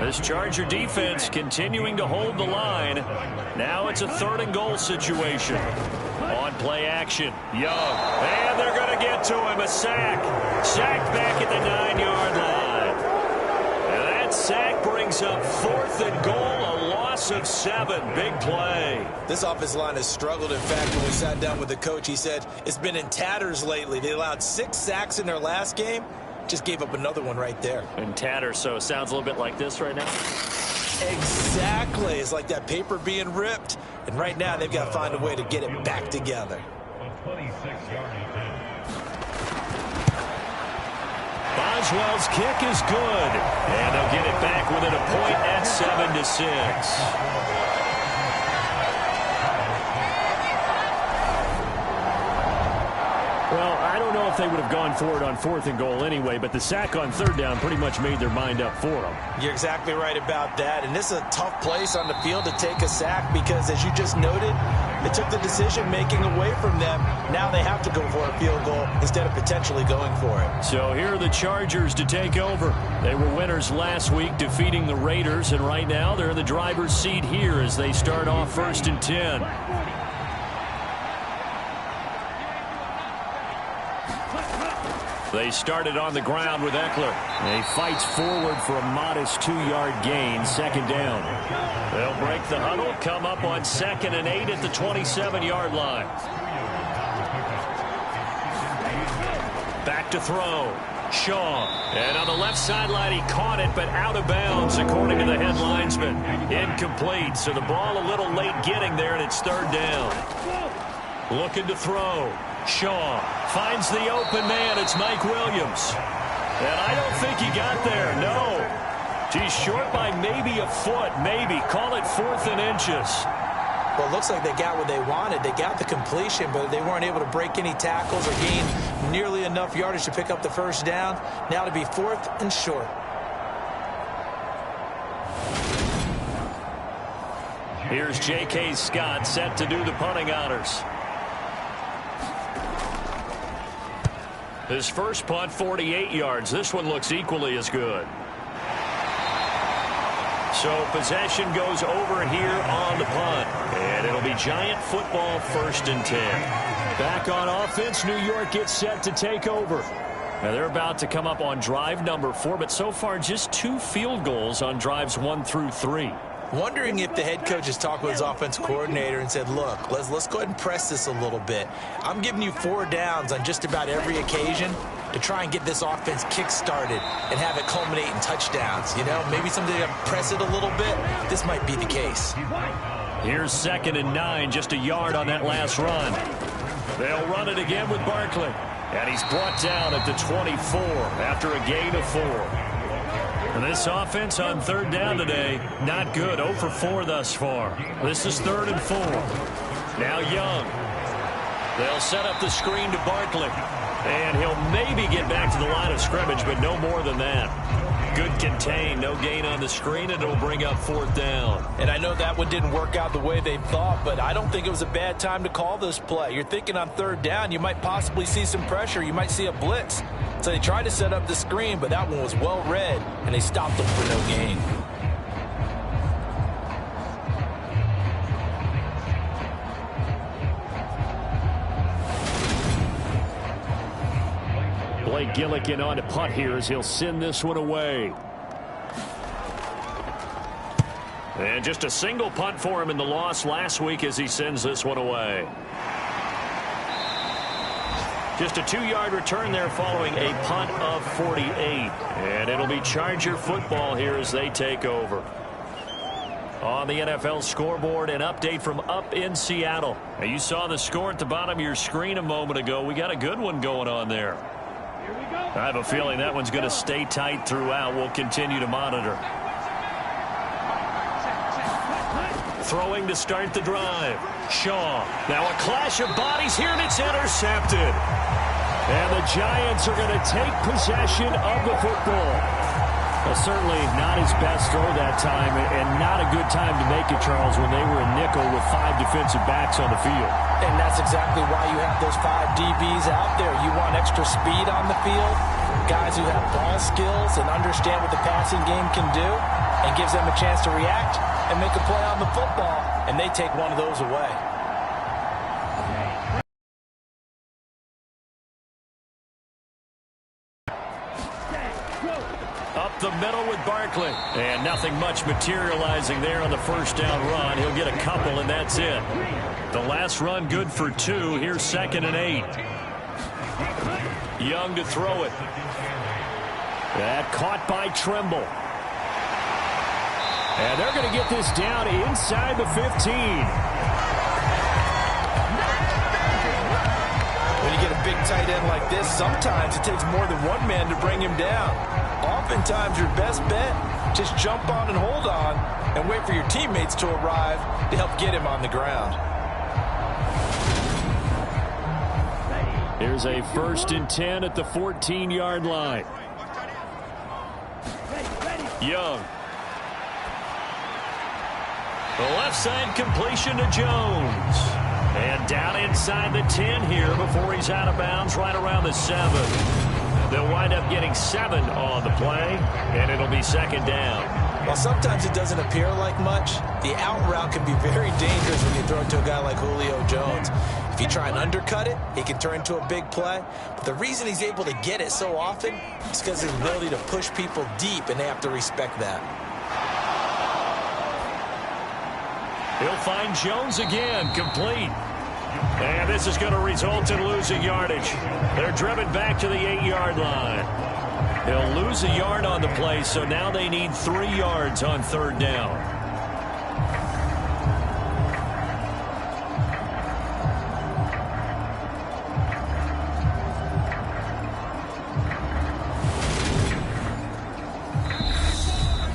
This Charger defense continuing to hold the line. Now it's a 3rd and goal situation. On play action, Young. And they're going to get to him. A sack. Sacked back at the 9-yard line. And that sack brings up 4th and goal. A loss of 7. Big play. This offensive line has struggled. In fact, when we sat down with the coach, he said it's been in tatters lately. They allowed 6 sacks in their last game. Just gave up another one right there. In tatters, so it sounds a little bit like this right now. Exactly. It's like that paper being ripped. And right now, they've got to find a way to get it back together. Boswell's kick is good. And they'll get it back within a point at 7-6. Well, I don't know if they would have gone for it on 4th and goal anyway, but the sack on 3rd down pretty much made their mind up for them. You're exactly right about that. And this is a tough place on the field to take a sack because, as you just noted, they took the decision-making away from them. Now they have to go for a field goal instead of potentially going for it. So here are the Chargers to take over. They were winners last week, defeating the Raiders, and right now they're in the driver's seat here as they start off 1st and 10. They started on the ground with Eckler. He fights forward for a modest 2-yard gain, 2nd down. They'll break the huddle, come up on 2nd and 8 at the 27-yard line. Back to throw. Shaw. And on the left sideline, he caught it, but out of bounds, according to the head linesman. Incomplete, so the ball a little late getting there, and it's 3rd down. Looking to throw. Shaw finds the open man. It's Mike Williams. And I don't think he got there. No. He's short by maybe a foot. Maybe. Call it 4th and inches. Well, it looks like they got what they wanted. They got the completion, but they weren't able to break any tackles or gain nearly enough yardage to pick up the 1st down. Now to be 4th and short. Here's J.K. Scott set to do the punting honors. His first punt, 48 yards. This one looks equally as good. So possession goes over here on the punt. And it'll be Giant football, 1st and 10. Back on offense, New York gets set to take over. Now they're about to come up on drive number 4, but so far just 2 field goals on drives 1 through 3. Wondering if the head coach has talked with his offense coordinator and said, look, let's go ahead and press this a little bit. I'm giving you 4 downs on just about every occasion to try and get this offense kick-started and have it culminate in touchdowns. You know, maybe something to press it a little bit. This might be the case. Here's 2nd and 9, just a yard on that last run. They'll run it again with Barkley. And he's brought down at the 24 after a gain of 4. And this offense on 3rd down today, not good. 0 for 4 thus far. This is 3rd and 4. Now Young. They'll set up the screen to Barkley. And he'll maybe get back to the line of scrimmage, but no more than that. Good contain, no gain on the screen, and it'll bring up 4th down. And I know that one didn't work out the way they thought, but I don't think it was a bad time to call this play. You're thinking on 3rd down, you might possibly see some pressure. You might see a blitz. So they tried to set up the screen, but that one was well read, and they stopped them for no gain. Blake Gillikin on to punt here as he'll send this one away. And just a single punt for him in the loss last week as he sends this one away. Just a 2-yard return there following a punt of 48. And it'll be Charger football here as they take over. On the NFL scoreboard, an update from up in Seattle. Now, you saw the score at the bottom of your screen a moment ago. We got a good one going on there. I have a feeling that one's going to stay tight throughout. We'll continue to monitor. Throwing to start the drive. Shaw. Now a clash of bodies here, and it's intercepted. And the Giants are going to take possession of the football. Well, certainly not his best throw that time, and not a good time to make it, Charles, when they were in nickel with 5 defensive backs on the field. And that's exactly why you have those 5 DBs out there. You want extra speed on the field, guys who have ball skills and understand what the passing game can do, and gives them a chance to react and make a play on the football, and they take one of those away. Up the middle with Barkley. And nothing much materializing there on the first down run. He'll get a couple, and that's it. The last run good for 2. Here's 2nd and 8. Young to throw it. That caught by Trimble. And they're going to get this down inside the 15. When you get a big tight end like this, sometimes it takes more than one man to bring him down. Oftentimes, your best bet, just jump on and hold on and wait for your teammates to arrive to help get him on the ground. Here's a 1st and 10 at the 14-yard line. Young. The left side completion to Jones. And down inside the 10 here before he's out of bounds right around the 7. They'll wind up getting 7 on the play, and it'll be 2nd down. While sometimes it doesn't appear like much, the out route can be very dangerous when you throw it to a guy like Julio Jones. If you try and undercut it, it can turn into a big play. But the reason he's able to get it so often is because of his ability to push people deep, and they have to respect that. He'll find Jones again, complete. And this is going to result in losing yardage. They're driven back to the 8-yard line. They'll lose a yard on the play, so now they need 3 yards on 3rd down.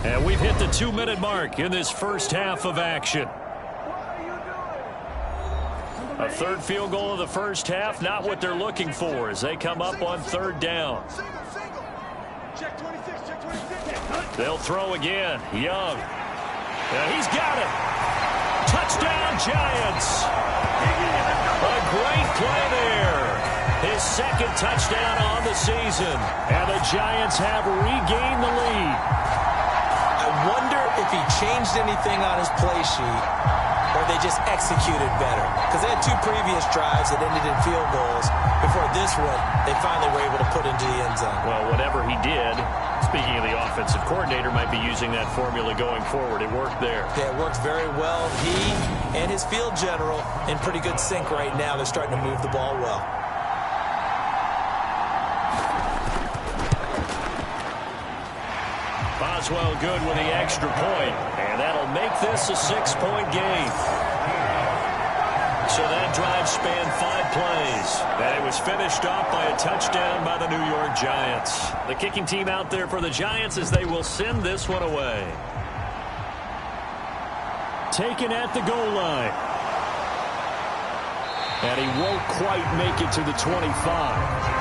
And we've hit the 2-minute mark in this first half of action. A 3rd field goal of the first half, not what they're looking for as they come up on 3rd down. Check 26, check 26. They'll throw again. Young. And he's got it. Touchdown, Giants. A great play there. His 2nd touchdown on the season. And the Giants have regained the lead. I wonder if he changed anything on his play sheet, or they just executed better. Because they had 2 previous drives that ended in field goals. Before this one, they finally were able to put into the end zone. Well, whatever he did, speaking of the offensive coordinator, might be using that formula going forward. It worked there. Yeah, it worked very well. He and his field general in pretty good sync right now. They're starting to move the ball well. Boswell good with the extra point, and that'll make this a 6-point game. So that drive spanned 5 plays, and it was finished off by a touchdown by the New York Giants. The kicking team out there for the Giants as they will send this one away. Taken at the goal line. And he won't quite make it to the 25.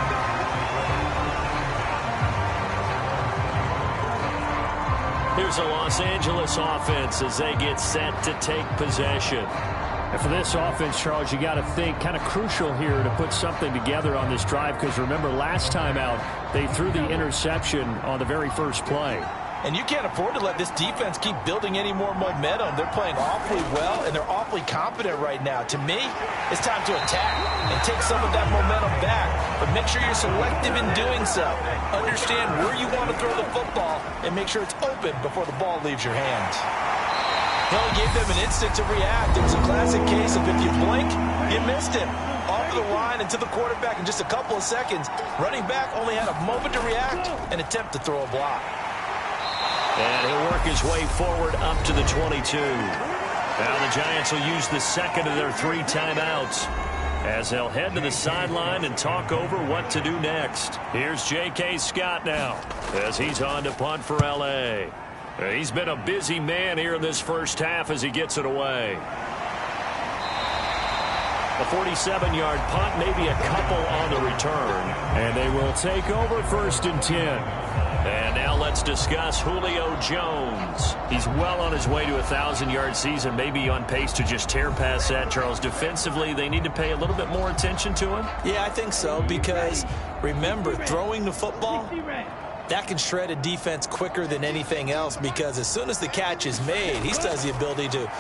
Here's a Los Angeles offense as they get set to take possession. And for this offense, Charles, you got to think kind of crucial here to put something together on this drive, because remember last time out they threw the interception on the very first play. And you can't afford to let this defense keep building any more momentum. They're playing awfully well, and they're awfully competent right now. To me, it's time to attack and take some of that momentum back. But make sure you're selective in doing so. Understand where you want to throw the football and make sure it's open before the ball leaves your hands. He only gave them an instant to react. It was a classic case of if you blink, you missed him. Off the line and to the quarterback in just a couple of seconds. Running back only had a moment to react and attempt to throw a block. And he'll work his way forward up to the 22. Now the Giants will use the second of their 3 timeouts. as they'll head to the sideline and talk over what to do next. Here's J.K. Scott now as he's on to punt for L.A. He's been a busy man here in this first half as he gets it away. A 47-yard punt, maybe a couple on the return. And they will take over 1st and 10. And now let's discuss Julio Jones. He's well on his way to a 1,000-yard season, maybe on pace to just tear past that, Charles. Defensively, they need to pay a little bit more attention to him? Yeah, I think so, because remember, throwing the football, that can shred a defense quicker than anything else, because as soon as the catch is made, he still has the ability to,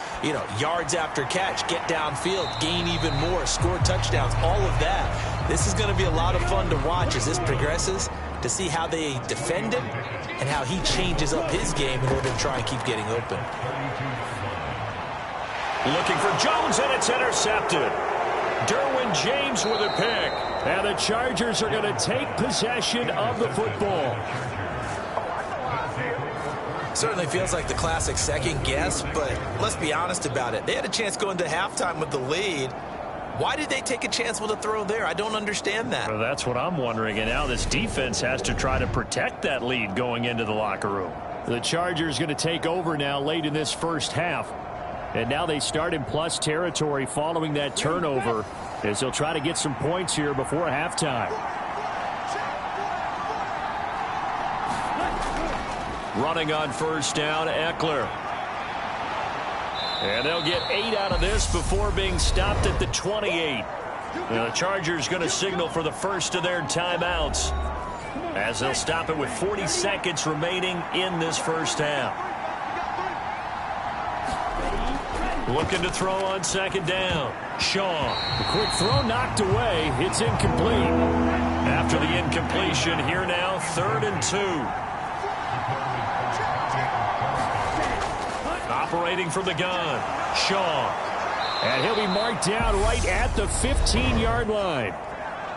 yards after catch, get downfield, gain even more, score touchdowns, all of that. This is going to be a lot of fun to watch as this progresses, to see how they defend him and how he changes up his game in order to try and keep getting open. Looking for Jones, and it's intercepted. Derwin James with a pick. And the Chargers are going to take possession of the football. Certainly feels like the classic second guess, but let's be honest about it. They had a chance going to halftime with the lead. Why did they take a chance with a throw there? I don't understand that. Well, that's what I'm wondering. And now this defense has to try to protect that lead going into the locker room. The Chargers going to take over now late in this first half. And now they start in plus territory following that turnover, as they'll try to get some points here before halftime. Running on 1st down, Eckler. And they'll get 8 out of this before being stopped at the 28. Now the Chargers going to signal for the first of their timeouts, as they'll stop it with 40 seconds remaining in this first half. Looking to throw on 2nd down. Shaw. The quick throw knocked away. It's incomplete. After the incompletion, here now, 3rd and 2. Operating from the gun. Shaw. And he'll be marked down right at the 15-yard line.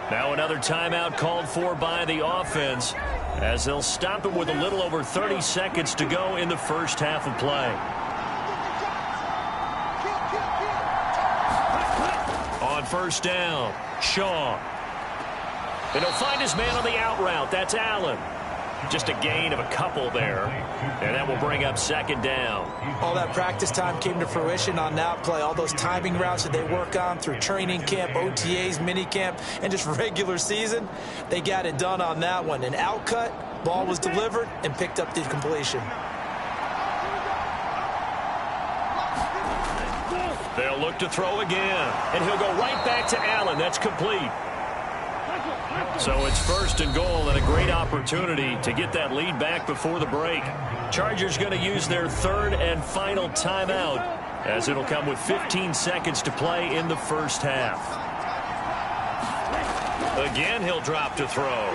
Now another timeout called for by the offense, as they'll stop it with a little over 30 seconds to go in the first half of play. On 1st down, Shaw. And he'll find his man on the out route. That's Allen. Just a gain of a couple there. And that will bring up 2nd down. All that practice time came to fruition on that play. All those timing routes that they work on through training camp, OTAs, minicamp, and just regular season, they got it done on that one. An out cut, ball was delivered, and picked up the completion. They'll look to throw again. And he'll go right back to Allen. That's complete. So it's 1st and goal, and a great opportunity to get that lead back before the break. Chargers going to use their 3rd and final timeout, as it'll come with 15 seconds to play in the first half. Again, he'll drop to throw.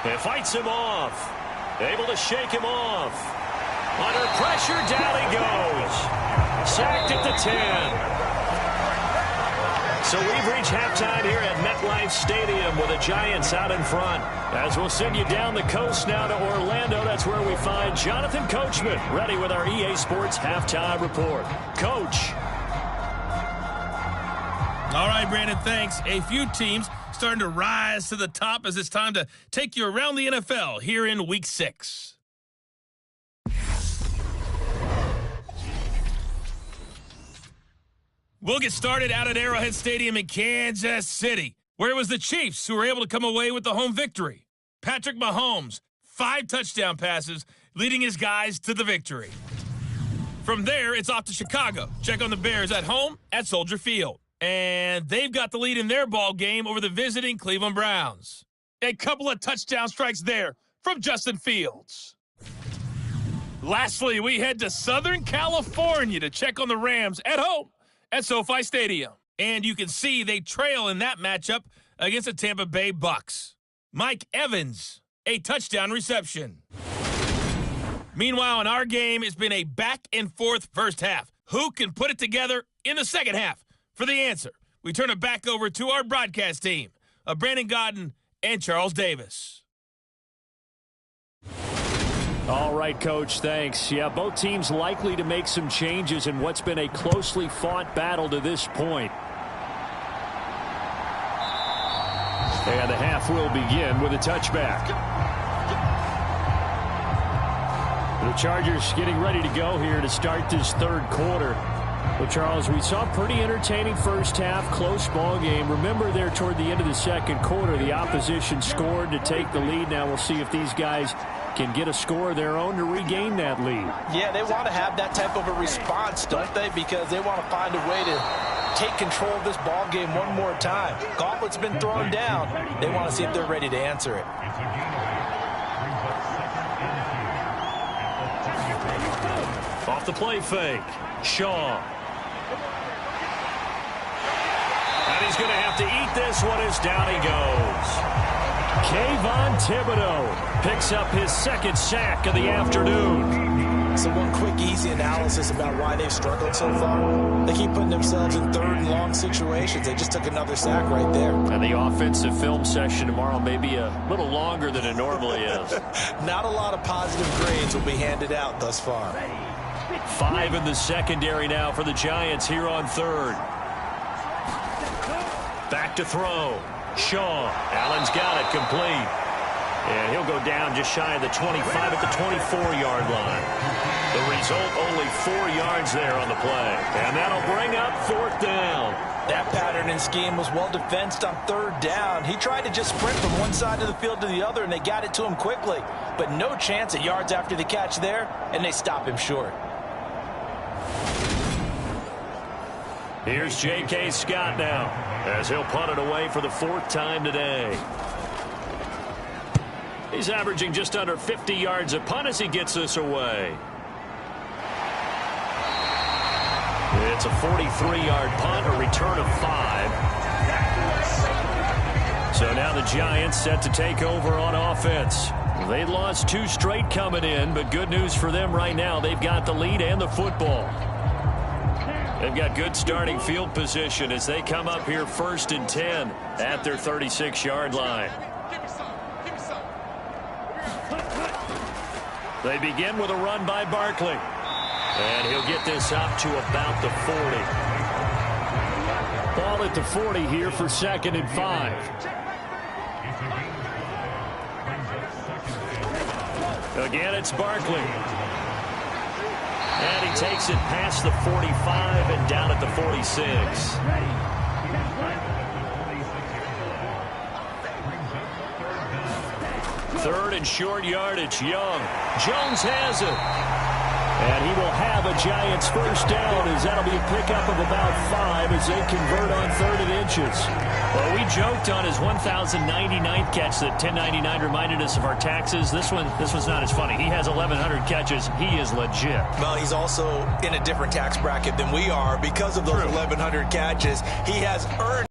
It fights him off. Able to shake him off. Under pressure, down he goes. Sacked at the 10. So we've reached halftime here at MetLife Stadium with the Giants out in front. As we'll send you down the coast now to Orlando, that's where we find Jonathan Coachman ready with our EA Sports Halftime Report. Coach. All right, Brandon, thanks. A few teams starting to rise to the top as it's time to take you around the NFL here in Week 6. We'll get started out at Arrowhead Stadium in Kansas City, where it was the Chiefs who were able to come away with the home victory. Patrick Mahomes, 5 touchdown passes, leading his guys to the victory. From there, it's off to Chicago. Check on the Bears at home at Soldier Field. And they've got the lead in their ball game over the visiting Cleveland Browns. A couple of touchdown strikes there from Justin Fields. Lastly, we head to Southern California to check on the Rams at home at SoFi Stadium. And you can see they trail in that matchup against the Tampa Bay Bucks. Mike Evans, a touchdown reception. Meanwhile, in our game, it's been a back-and-forth first half. Who can put it together in the second half? For the answer, we turn it back over to our broadcast team of Brandon Godden and Charles Davis. All right, Coach, thanks. Yeah, both teams likely to make some changes in what's been a closely fought battle to this point. And the half will begin with a touchback. The Chargers getting ready to go here to start this third quarter. Well, Charles, we saw a pretty entertaining first half, close ball game. Remember there toward the end of the second quarter, the opposition scored to take the lead. Now we'll see if these guys can get a score of their own to regain that lead. Yeah, they want to have that type of a response, don't they? Because they want to find a way to take control of this ball game one more time. Gauntlet's been thrown down. They want to see if they're ready to answer it. Off the play fake, Shaw. And he's going to have to eat this one as down he goes. Kayvon Thibodeau picks up his second sack of the afternoon. So one quick, easy analysis about why they've struggled so far. They keep putting themselves in third and long situations. They just took another sack right there. And the offensive film session tomorrow may be a little longer than it normally is. Not a lot of positive grades will be handed out thus far. 5 in the secondary now for the Giants here on third. Back to throw. Shaw. Allen's got it complete. And he'll go down just shy of the 25 at the 24-yard line. The result, only 4 yards there on the play. And that'll bring up fourth down. That pattern and scheme was well defensed on third down. He tried to just sprint from one side of the field to the other, and they got it to him quickly. But no chance at yards after the catch there, and they stop him short. Here's J.K. Scott now, as he'll punt it away for the 4th time today. He's averaging just under 50 yards a punt as he gets this away. It's a 43-yard punt, a return of 5. So now the Giants set to take over on offense. They lost 2 straight coming in, but good news for them right now. They've got the lead and the football. They've got good starting field position as they come up here 1st and 10 at their 36-yard line. They begin with a run by Barkley. And he'll get this up to about the 40. Ball at the 40 here for 2nd and 5. Again, it's Barkley. And he takes it past the 45 and down at the 46. Third and short yardage, Young. Jones has it. And he will have a Giants first down as that'll be a pickup of about 5 as they convert on 3rd and inches. Well, we joked on his 1,099th catch that 1099 reminded us of our taxes. This one's not as funny. He has 1,100 catches. He is legit. Well, he's also in a different tax bracket than we are because of those 1,100 catches. He has earned.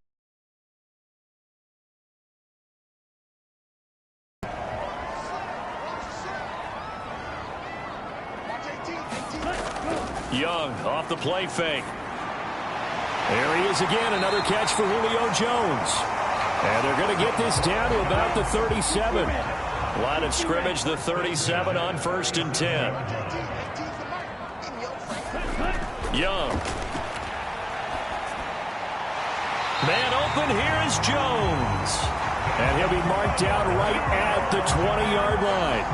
Young off the play fake. There he is again, another catch for Julio Jones. And they're going to get this down to about the 37. Line of scrimmage, the 37 on 1st and 10. Young. Man open, here is Jones. And he'll be marked down right at the 20-yard line.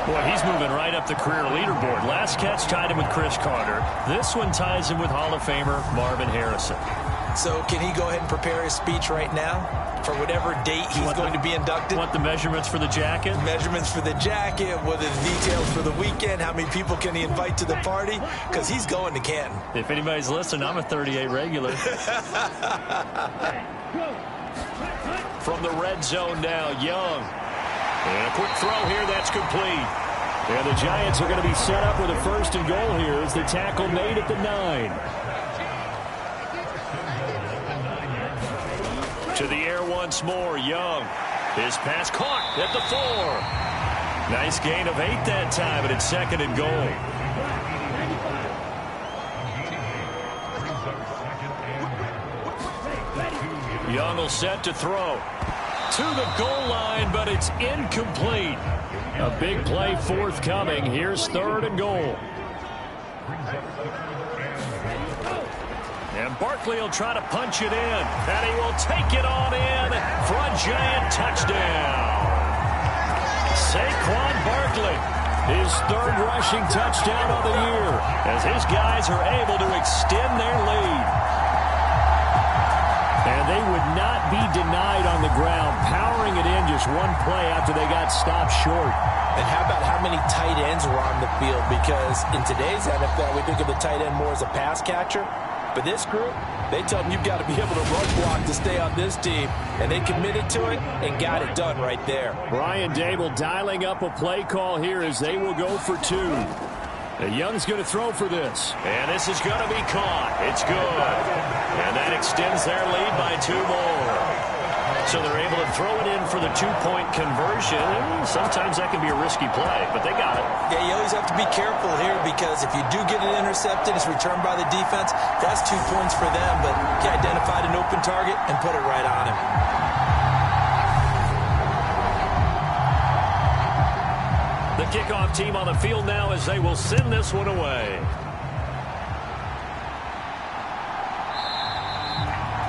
Boy, he's moving right up the career leaderboard. Last catch tied him with Chris Carter. This one ties him with Hall of Famer Marvin Harrison. So can he go ahead and prepare his speech right now for whatever date he's going to be inducted? Want the measurements for the jacket? Measurements for the jacket, what are the details for the weekend, how many people can he invite to the party? Because he's going to Canton. If anybody's listening, I'm a 38 regular. From the red zone now, Young. And a quick throw here, that's complete. And the Giants are going to be set up with a 1st and goal here as the tackle made at the 9. To the air once more, Young. His pass caught at the 4. Nice gain of 8 that time, and it's 2nd and goal. Young will set to throw. To the goal line, but it's incomplete. A big play forthcoming. Here's 3rd and goal. And Barkley will try to punch it in. And he will take it on in for a giant touchdown. Saquon Barkley, his third rushing touchdown of the year, as his guys are able to extend their lead. And they would not be denied on the ground, powering it in just one play after they got stopped short. And how about how many tight ends were on the field? Because in today's NFL, we think of the tight end more as a pass catcher. But this group, they tell them you've got to be able to run block to stay on this team. And they committed to it and got it done right there. Brian Dable dialing up a play call here as they will go for two. Young's going to throw for this. And this is going to be caught. It's good. And that extends their lead by 2 more. So they're able to throw it in for the 2-point conversion. Sometimes that can be a risky play, but they got it. Yeah, you always have to be careful here because if you do get it intercepted, it's returned by the defense, that's 2 points for them. But he identified an open target and put it right on him. The kickoff team on the field now as they will send this one away.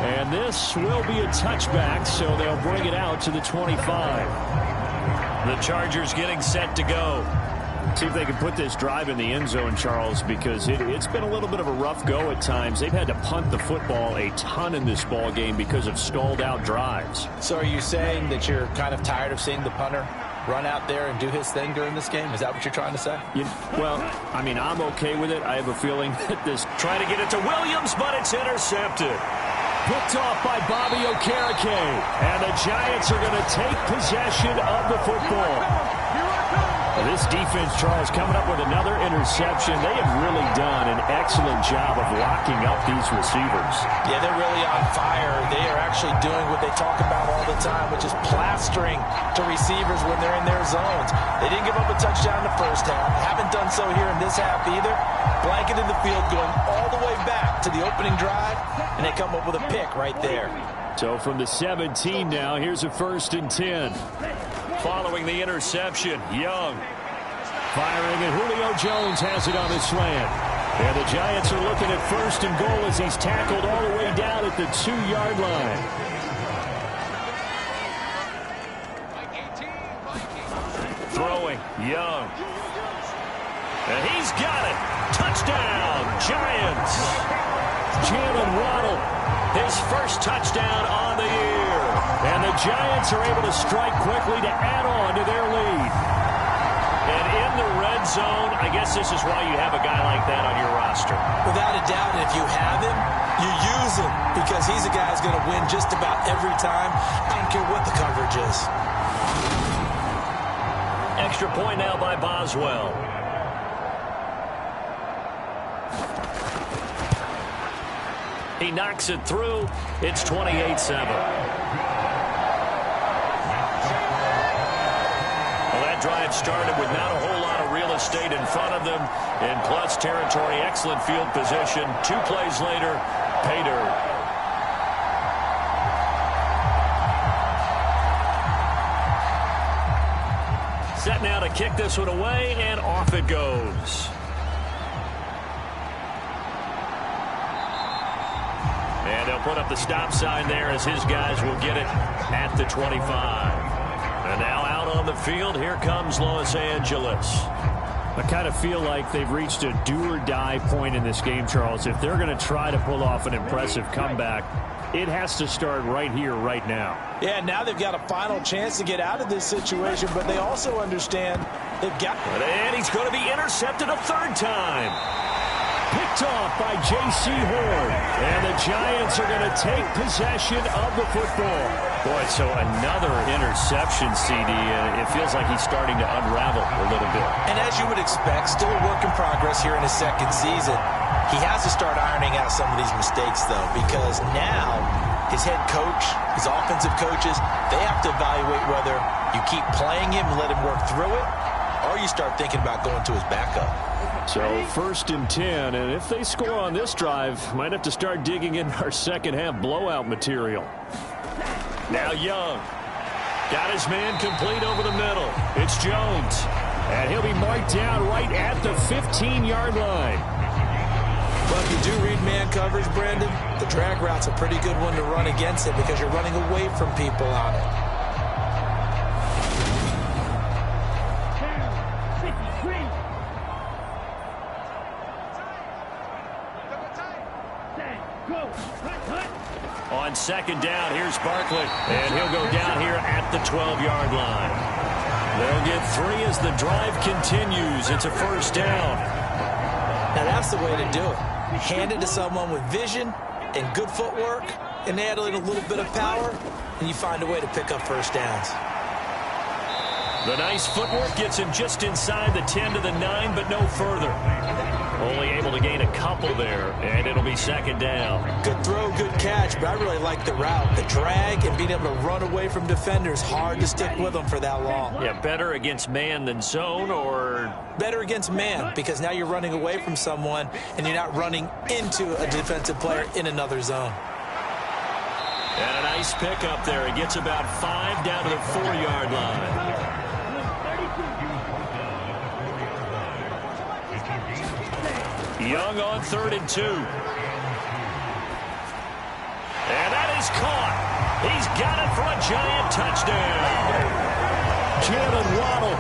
And this will be a touchback, so they'll bring it out to the 25. The Chargers getting set to go. See if they can put this drive in the end zone, Charles, because it's been a little bit of a rough go at times. They've had to punt the football a ton in this ball game because of stalled-out drives. So are you saying that you're kind of tired of seeing the punter run out there and do his thing during this game? Is that what you're trying to say? Well, I mean, I'm okay with it. I have a feeling that this... Trying to get it to Williams, but it's intercepted. Picked off by Bobby Okereke. And the Giants are going to take possession of the football. This defense, Charles, coming up with another interception. They have really done an excellent job of locking up these receivers. Yeah, they're really on fire. They are actually doing what they talk about all the time, which is plastering to receivers when they're in their zones. They didn't give up a touchdown in the first half. Haven't done so here in this half either. Blanketed the field, going all the way back to the opening drive, and they come up with a pick right there. So from the 17 now, here's a 1st and 10. Following the interception, Young firing, and Julio Jones has it on the slant. And the Giants are looking at 1st and goal as he's tackled all the way down at the 2-yard line. Throwing, Young. And he's got it. Touchdown, Giants. Jalen Waddle, his first touchdown on the year. And the Giants are able to strike quickly to add on to their lead. And in the red zone, I guess this is why you have a guy like that on your roster. Without a doubt, and if you have him, you use him because he's a guy who's going to win just about every time. I don't care what the coverage is. Extra point now by Boswell. He knocks it through. It's 28-7. Drive started with not a whole lot of real estate in front of them in plus territory. Excellent field position. 2 plays later, pay dirt. Set now to kick this one away, and off it goes. And they'll put up the stop sign there as his guys will get it at the 25. And now out on the field, here comes Los Angeles. I kind of feel like they've reached a do-or-die point in this game, Charles. If they're going to try to pull off an impressive comeback, it has to start right here, right now. Yeah, now they've got a final chance to get out of this situation, but they also understand they've got... And he's going to be intercepted a 3rd time. Picked off by J.C. Horn. And the Giants are going to take possession of the football. Boy, so another interception, CD, and it feels like he's starting to unravel a little bit. And as you would expect, still a work in progress here in his 2nd season. He has to start ironing out some of these mistakes, though, because now his head coach, his offensive coaches, they have to evaluate whether you keep playing him and let him work through it, or you start thinking about going to his backup. So 1st and 10, and if they score on this drive, might have to start digging in our second half blowout material. Now Young got his man complete over the middle. It's Jones, and he'll be marked down right at the 15-yard line. Well, if you do read man coverage, Brandon, the drag route's a pretty good one to run against it because you're running away from people on it. On second down, here's Barkley, and he'll go down here at the 12-yard line. They'll get 3 as the drive continues. It's a first down. Now, that's the way to do it. Hand it to someone with vision and good footwork, and add in a little bit of power, and you find a way to pick up first downs. The nice footwork gets him just inside the 10 to the 9, but no further. Only able to gain a couple there, and it'll be second down. Good throw, good catch, but I really like the route. The drag and being able to run away from defenders, hard to stick with them for that long. Yeah, better against man than zone, or? Better against man, because now you're running away from someone, and you're not running into a defensive player in another zone. And a nice pickup there. It gets about 5 down to the 4-yard line. Young on 3rd and 2. And that is caught. He's got it for a Giant touchdown. Jalen Waddle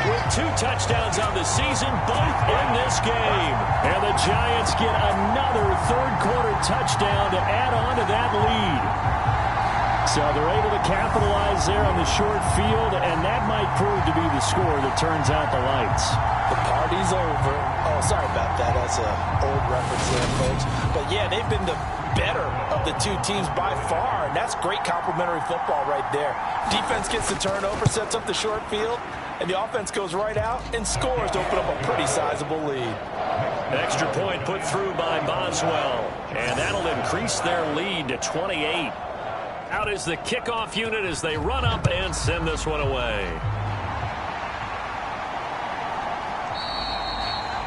with 2 touchdowns on the season, both in this game. And the Giants get another third-quarter touchdown to add on to that lead. So they're able to capitalize there on the short field, and that might prove to be the score that turns out the lights. The party's over. Oh, sorry about that. That's an old reference there, folks. But, yeah, they've been the better of the 2 teams by far, and that's great complimentary football right there. Defense gets the turnover, sets up the short field, and the offense goes right out and scores to open up a pretty sizable lead. Extra point put through by Boswell, and that'll increase their lead to 28. Out is the kickoff unit as they run up and send this one away.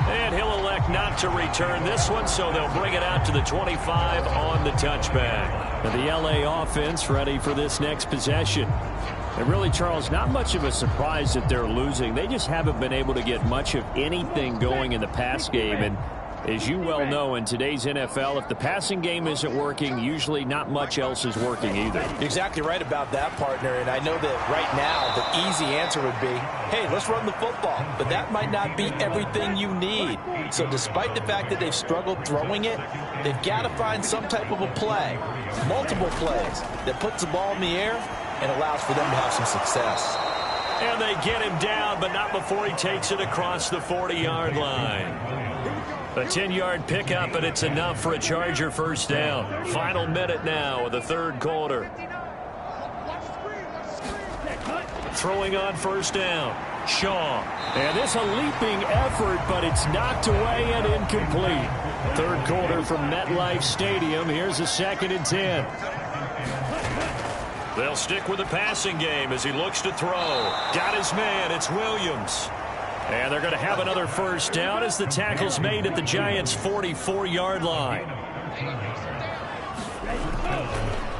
And he'll elect not to return this one, so they'll bring it out to the 25 on the touchback. And the LA offense ready for this next possession. And really, Charles, not much of a surprise that they're losing. They just haven't been able to get much of anything going in the pass game. And as you well know, in today's NFL, if the passing game isn't working, usually not much else is working either. You're exactly right about that, partner. And I know that right now the easy answer would be, hey, let's run the football. But that might not be everything you need. So despite the fact that they've struggled throwing it, they've got to find some type of a play, multiple plays, that puts the ball in the air and allows for them to have some success. And they get him down, but not before he takes it across the 40-yard line. A 10-yard pickup, and it's enough for a Charger first down. Final minute now of the third quarter. Throwing on first down. Shaw. And this a leaping effort, but it's knocked away and incomplete. Third quarter from MetLife Stadium. Here's a 2nd and 10. They'll stick with the passing game as he looks to throw. Got his man. It's Williams. And they're going to have another first down as the tackle's made at the Giants' 44-yard line.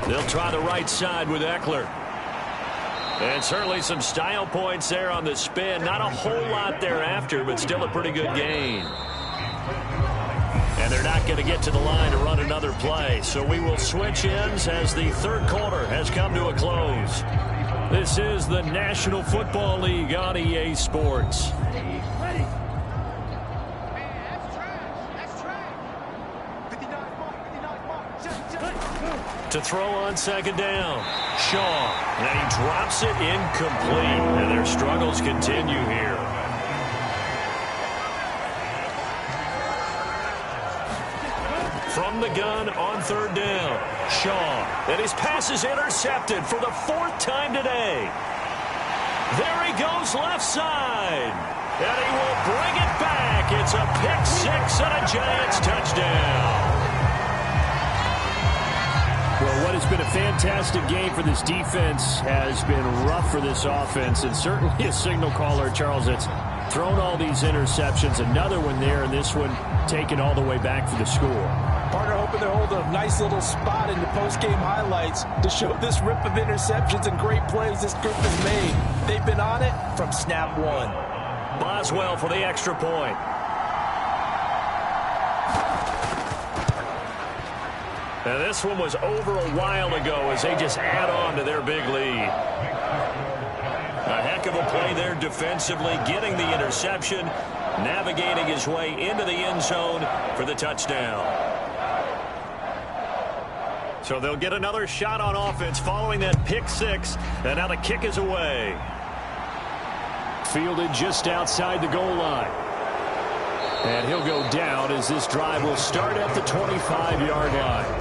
They'll try the right side with Eckler. And certainly some style points there on the spin. Not a whole lot thereafter, but still a pretty good gain. And they're not going to get to the line to run another play. So we will switch ends as the third quarter has come to a close. This is the National Football League on EA Sports. To throw on second down. Shaw. And he drops it incomplete. And their struggles continue here. From the gun on third down. Shaw. And his pass is intercepted for the 4th time today. There he goes left side. And he will bring it back. It's a pick 6 and a Giants touchdown. Well, what has been a fantastic game for this defense has been rough for this offense, and certainly a signal caller, Charles, that's thrown all these interceptions. Another one there, and this one taken all the way back for the score. Partner hoping they're holding a nice little spot in the post-game highlights to show this rip of interceptions and great plays this group has made. They've been on it from snap one. Boswell for the extra point. And this one was over a while ago as they just add on to their big lead. A heck of a play there defensively, getting the interception, navigating his way into the end zone for the touchdown. So they'll get another shot on offense following that pick six, and now the kick is away. Fielded just outside the goal line. And he'll go down as this drive will start at the 25-yard line.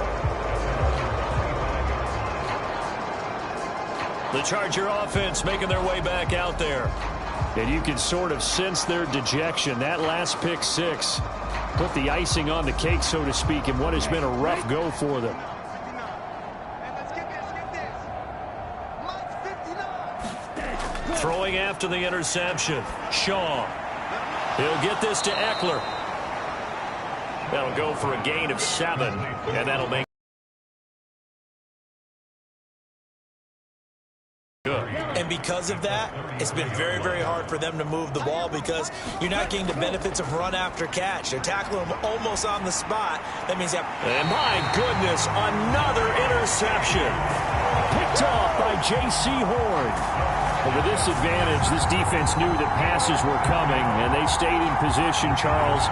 The Charger offense making their way back out there. And you can sort of sense their dejection. That last pick six put the icing on the cake, so to speak, in what has been a rough go for them. Throwing after the interception. Shaw. He'll get this to Eckler. That'll go for a gain of 7, and that'll make good. And because of that, it's been very, very hard for them to move the ball because you're not getting the benefits of run after catch. They're tackling them almost on the spot. That means that. And my goodness, another interception. Picked off by J.C. Horn. With this advantage, this defense knew that passes were coming, and they stayed in position, Charles,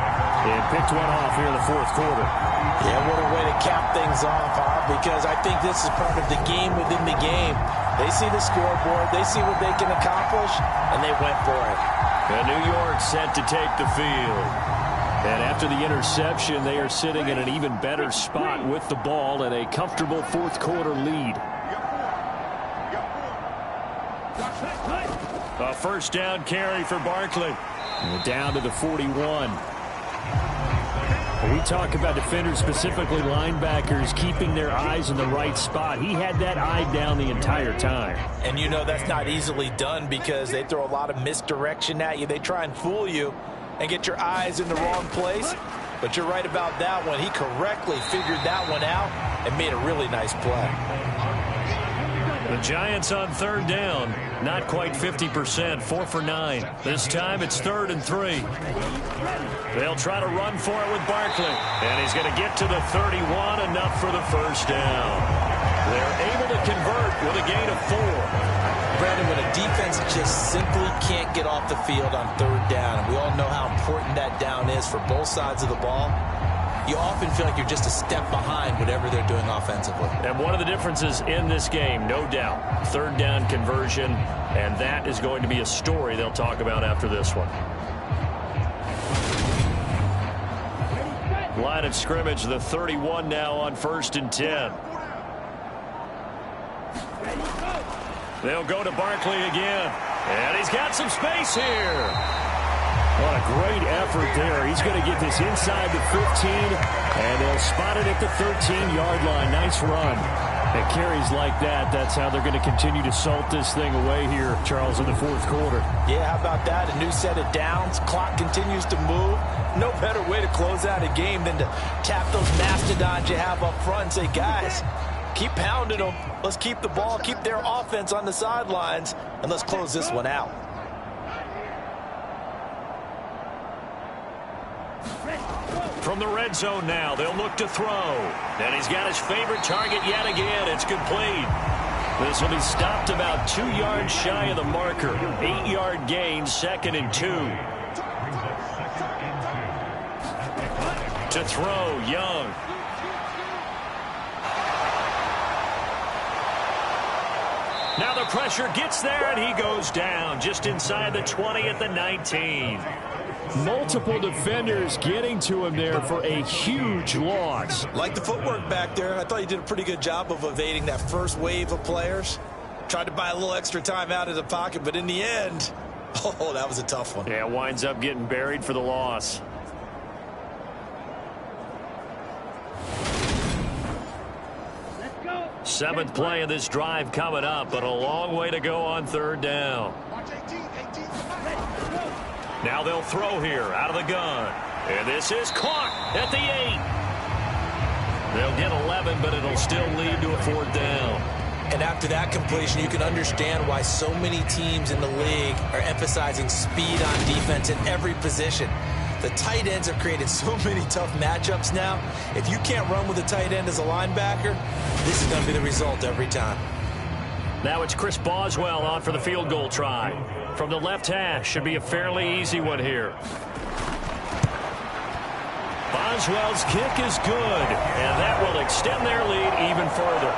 and picked one off here in the fourth quarter. Yeah, what a way to cap things off, huh? Because I think this is part of the game within the game. They see the scoreboard, they see what they can accomplish, and they went for it. And New York set to take the field. And after the interception, they are sitting in an even better spot with the ball and a comfortable fourth quarter lead. A first down carry for Barkley. And down to the 41. We talk about defenders, specifically linebackers, keeping their eyes in the right spot. He had that eye down the entire time. And you know that's not easily done because they throw a lot of misdirection at you. They try and fool you and get your eyes in the wrong place. But you're right about that one. He correctly figured that one out and made a really nice play. The Giants on third down, not quite 50%, 4 for 9. This time it's 3rd and 3. They'll try to run for it with Barkley, and he's going to get to the 31, enough for the first down. They're able to convert with a gain of 4. Brandon, when a defense just simply can't get off the field on third down, and we all know how important that down is for both sides of the ball, you often feel like you're just a step behind whatever they're doing offensively. And one of the differences in this game, no doubt, third down conversion, and that is going to be a story they'll talk about after this one. Line of scrimmage, the 31 now on 1st and 10. They'll go to Barkley again, and he's got some space here. What a great effort there. He's going to get this inside the 15, and they'll spot it at the 13-yard line. Nice run. And carries like that, that's how they're going to continue to salt this thing away here, Charles, in the fourth quarter. Yeah, how about that? A new set of downs. Clock continues to move. No better way to close out a game than to tap those mastodons you have up front and say, guys, keep pounding them. Let's keep the ball, keep their offense on the sidelines, and let's close this one out. From the red zone now, they'll look to throw. And he's got his favorite target yet again. It's complete. This will be stopped about 2 yards shy of the marker. 8-yard gain, 2nd and 2. To throw, Young. Now the pressure gets there, and he goes down just inside the 20 at the 19. Multiple defenders getting to him there for a huge loss. Like the footwork back there, I thought he did a pretty good job of evading that first wave of players. Tried to buy a little extra time out of the pocket, but in the end, oh, that was a tough one. Yeah, winds up getting buried for the loss. Let's go. 7th play of this drive coming up, but a long way to go on third down. Watch 18. Now they'll throw here out of the gun. And this is caught at the 8. They'll get 11, but it'll still lead to a 4th down. And after that completion, you can understand why so many teams in the league are emphasizing speed on defense in every position. The tight ends have created so many tough matchups now. If you can't run with a tight end as a linebacker, this is going to be the result every time. Now it's Chris Boswell on for the field goal try. From the left hash, should be a fairly easy one here. Boswell's kick is good, and that will extend their lead even further.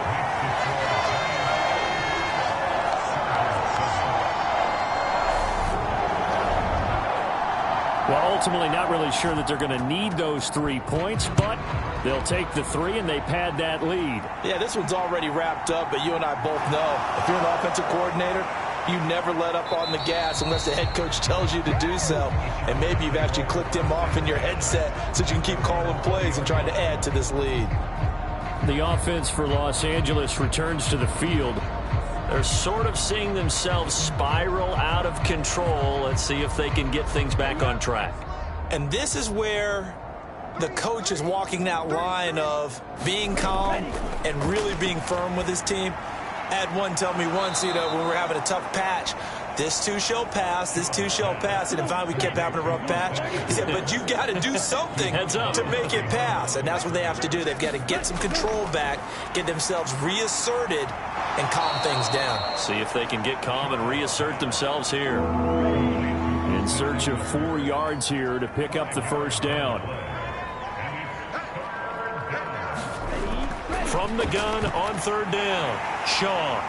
Well, ultimately not really sure that they're going to need those 3 points, but they'll take the 3 and they pad that lead. Yeah, this one's already wrapped up, but you and I both know if you're an offensive coordinator, you never let up on the gas unless the head coach tells you to do so. And maybe you've actually clicked him off in your headset so you can keep calling plays and trying to add to this lead. The offense for Los Angeles returns to the field. They're sort of seeing themselves spiral out of control. Let's see if they can get things back on track. And this is where the coach is walking that line of being calm and really being firm with his team. I had one tell me once, when we were having a tough patch, this too shall pass, this too shall pass. And finally we kept having a rough patch. He said, but you got to do something to make it pass. And that's what they have to do. They've got to get some control back, get themselves reasserted, and calm things down. See if they can get calm and reassert themselves here. In search of 4 yards here to pick up the first down. From the gun on 3rd down, Shaw.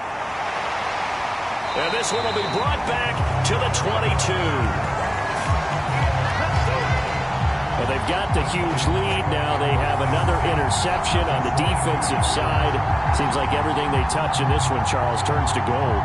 And this one will be brought back to the 22. Well, they've got the huge lead. Now they have another interception on the defensive side. Seems like everything they touch in this one, Charles, turns to gold.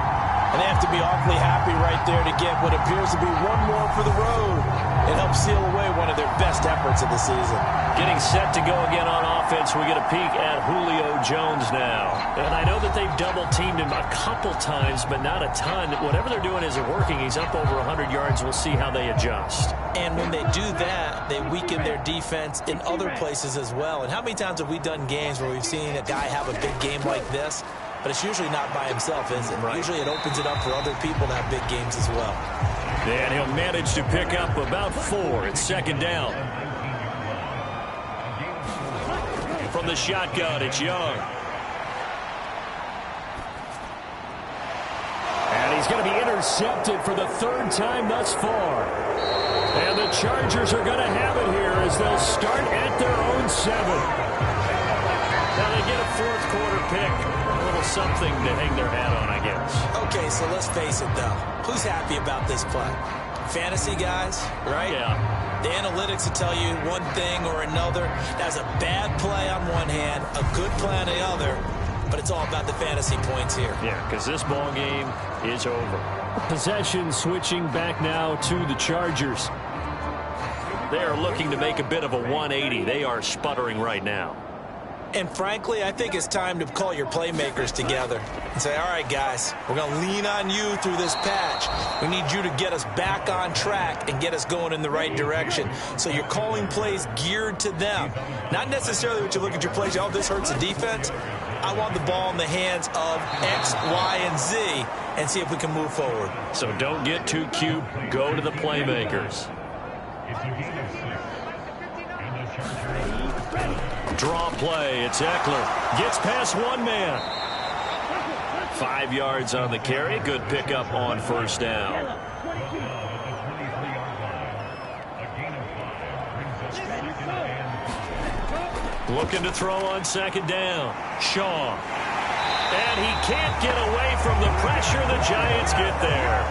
And they have to be awfully happy right there to get what appears to be one more for the road and help seal away one of their best efforts of the season. Getting set to go again on offense, we get a peek at Julio Jones now. And I know that they've double-teamed him a couple times, but not a ton. Whatever they're doing isn't working. He's up over 100 yards. We'll see how they adjust. And when they do that, they weaken their defense in other places as well. And how many times have we done games where we've seen a guy have a big game like this? But it's usually not by himself, is it? Right. Usually it opens it up for other people to have big games as well. And he'll manage to pick up about 4. It's 2nd down. From the shotgun, it's Young. And he's going to be intercepted for the 3rd time thus far. And the Chargers are going to have it here as they'll start at their own 7. Now they get a 4th quarter pick. Something to hang their hat on, I guess. Okay, so let's face it, though. Who's happy about this play? Fantasy guys, right? Yeah. The analytics will tell you one thing or another. That's a bad play on one hand, a good play on the other, but it's all about the fantasy points here. Yeah, because this ball game is over. Possession switching back now to the Chargers. They are looking to make a bit of a 180. They are sputtering right now. And frankly, I think it's time to call your playmakers together and say, all right, guys, we're going to lean on you through this patch. We need you to get us back on track and get us going in the right direction. So you're calling plays geared to them. Not necessarily what you look at your plays, oh, this hurts the defense. I want the ball in the hands of X, Y, and Z and see if we can move forward. So don't get too cute. Go to the playmakers. Draw play. It's Eckler. Gets past one man. 5 yards on the carry. Good pickup on 1st down. Looking to throw on 2nd down. Shaw. And he can't get away from the pressure. The Giants get there.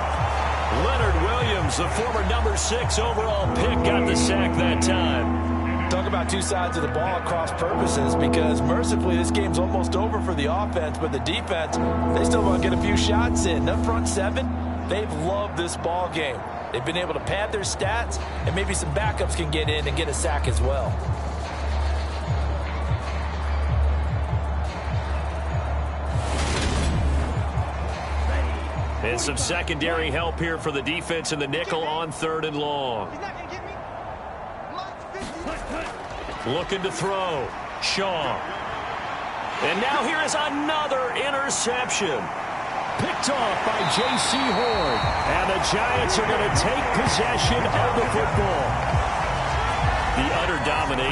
Leonard Williams, the former number 6 overall pick, got the sack that time. Talk about two sides of the ball at cross purposes, because mercifully this game's almost over for the offense, but the defense, they still want to get a few shots in. The front 7, they've loved this ball game. They've been able to pad their stats, and maybe some backups can get in and get a sack as well. And some secondary help here for the defense in the nickel on 3rd and long. Looking to throw. Shaw. And now here is another interception. Picked off by J.C. Horn. And the Giants are going to take possession of the football.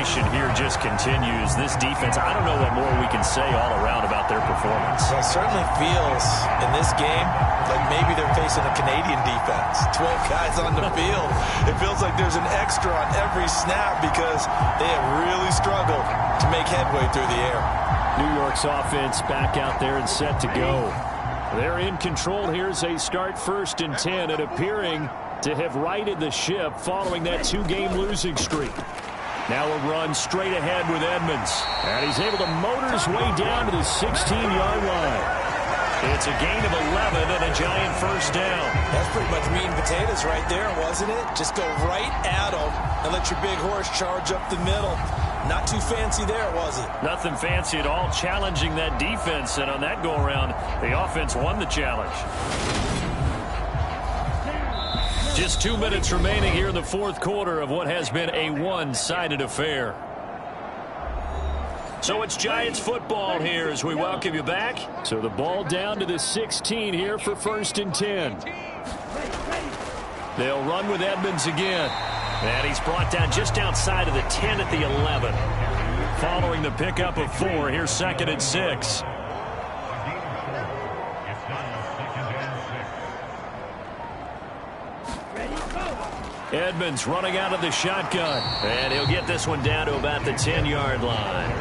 domination here just continues. This defense, I don't know what more we can say all around about their performance. Well, it certainly feels in this game like maybe they're facing a Canadian defense. 12 guys on the field. It feels like there's an extra on every snap because they have really struggled to make headway through the air. New York's offense back out there and set to go. They're in control here as they start 1st and 10 and appearing to have righted the ship following that 2-game losing streak. Now a run straight ahead with Edmonds. And he's able to motor his way down to the 16-yard line. It's a gain of 11 and a giant first down. That's pretty much meat and potatoes right there, wasn't it? Just go right at them and let your big horse charge up the middle. Not too fancy there, was it? Nothing fancy at all, challenging that defense. And on that go-around, the offense won the challenge. Just 2 minutes remaining here in the 4th quarter of what has been a one-sided affair. So it's Giants football here as we welcome you back. So the ball down to the 16 here for 1st and 10. They'll run with Edmonds again. And he's brought down just outside of the 10 at the 11. Following the pickup of 4, here's 2nd and 6. Edmonds running out of the shotgun. And he'll get this one down to about the 10-yard line.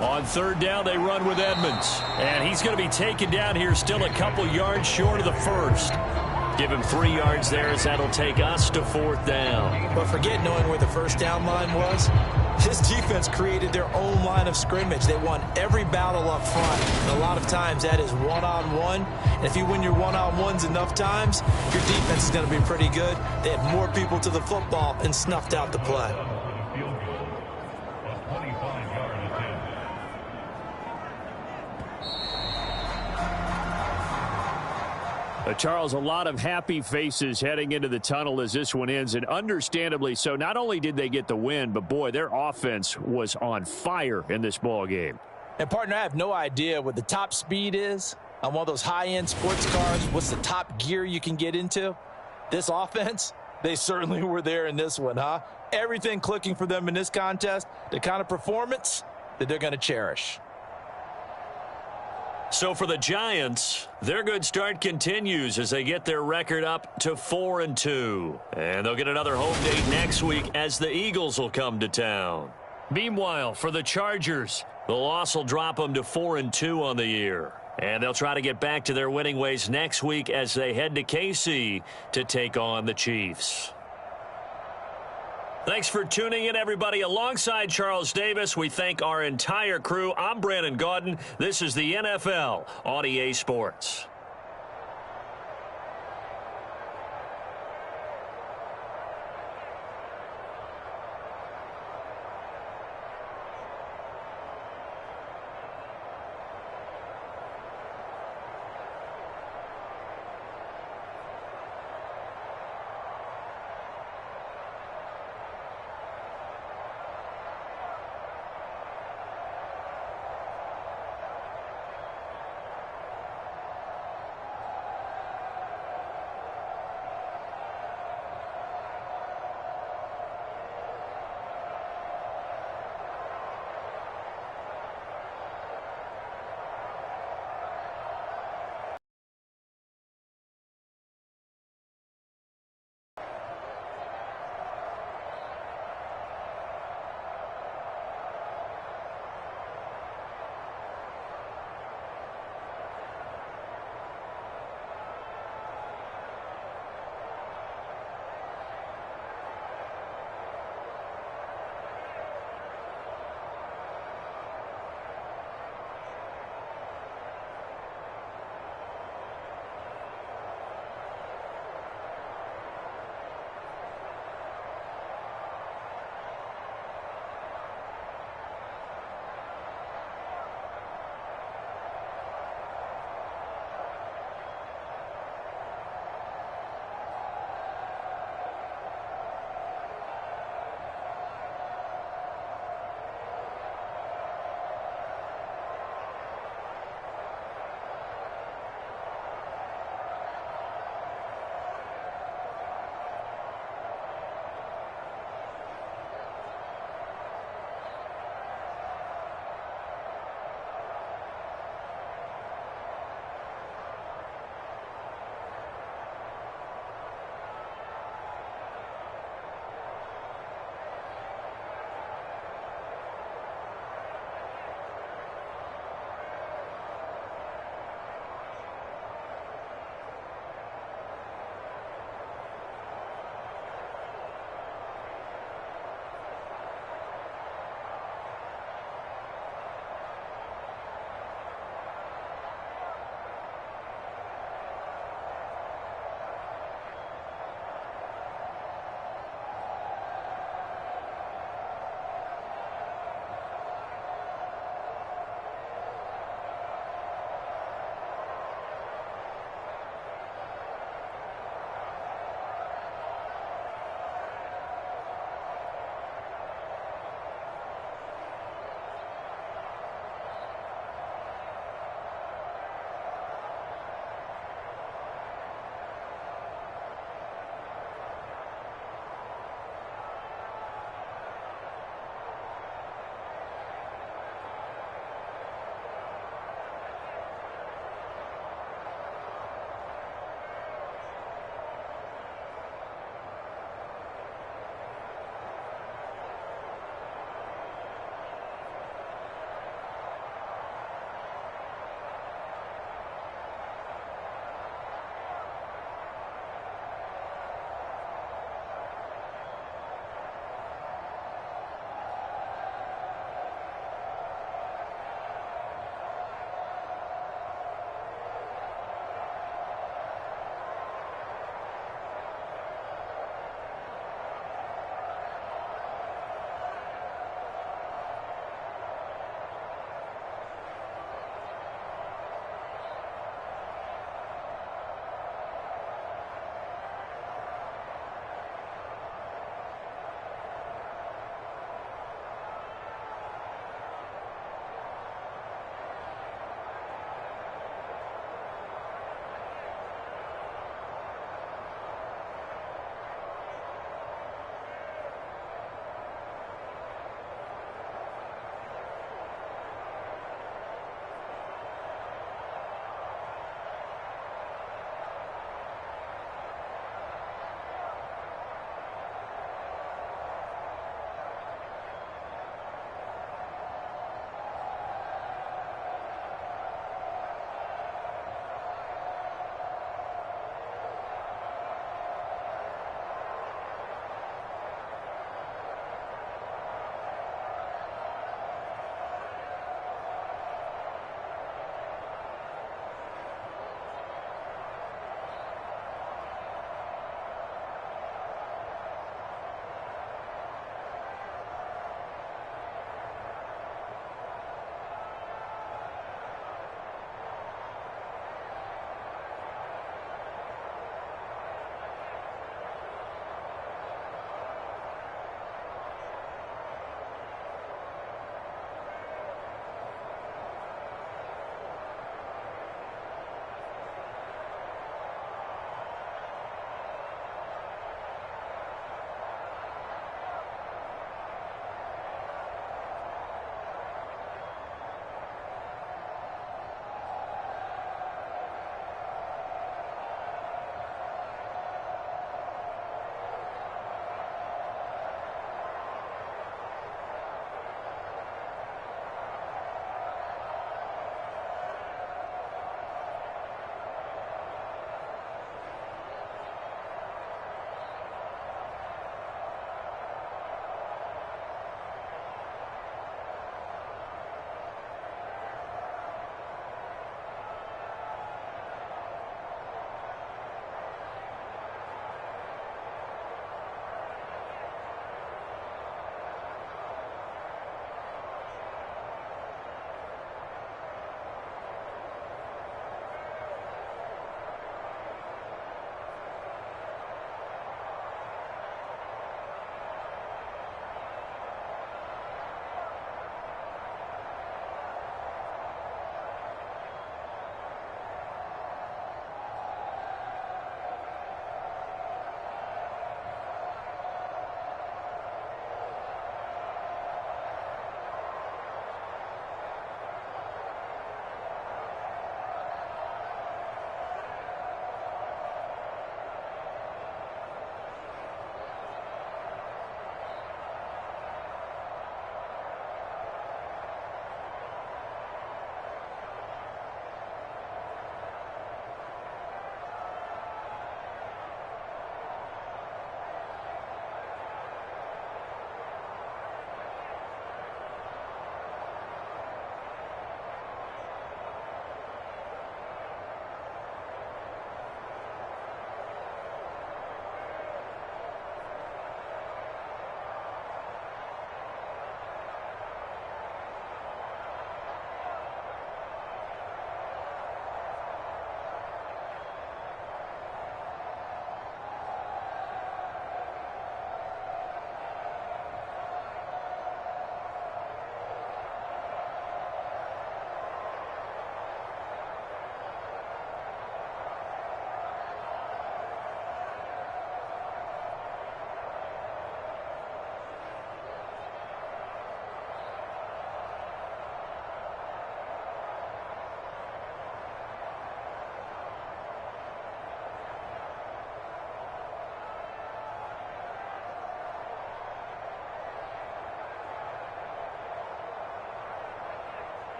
On 3rd down, they run with Edmonds. And he's going to be taken down here still a couple yards short of the 1st. Give him 3 yards there as that'll take us to 4th down. But forget knowing where the first down line was. This defense created their own line of scrimmage. They won every battle up front. And a lot of times that is one-on-one. And if you win your one-on-ones enough times, your defense is going to be pretty good. They had more people to the football and snuffed out the play. Charles, a lot of happy faces heading into the tunnel as this one ends, and understandably so. Not only did they get the win, but boy, their offense was on fire in this ball game. And partner, I have no idea what the top speed is on one of those high-end sports cars. What's the top gear you can get into? This offense, they certainly were there in this one, huh? Everything clicking for them in this contest, the kind of performance that they're going to cherish. So for the Giants, their good start continues as they get their record up to 4-2. And they'll get another home date next week as the Eagles will come to town. Meanwhile, for the Chargers, the loss will drop them to 4-2 on the year. And they'll try to get back to their winning ways next week as they head to KC to take on the Chiefs. Thanks for tuning in, everybody. Alongside Charles Davis, we thank our entire crew. I'm Brandon Gaudin. This is the NFL on EA Sports.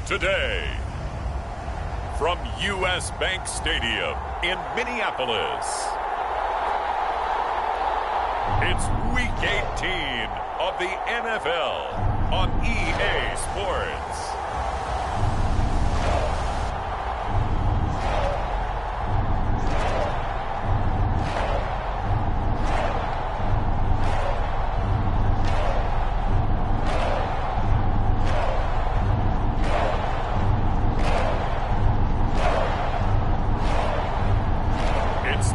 today. From U.S. Bank Stadium in Minneapolis, it's Week 18 of the NFL on EA Sports.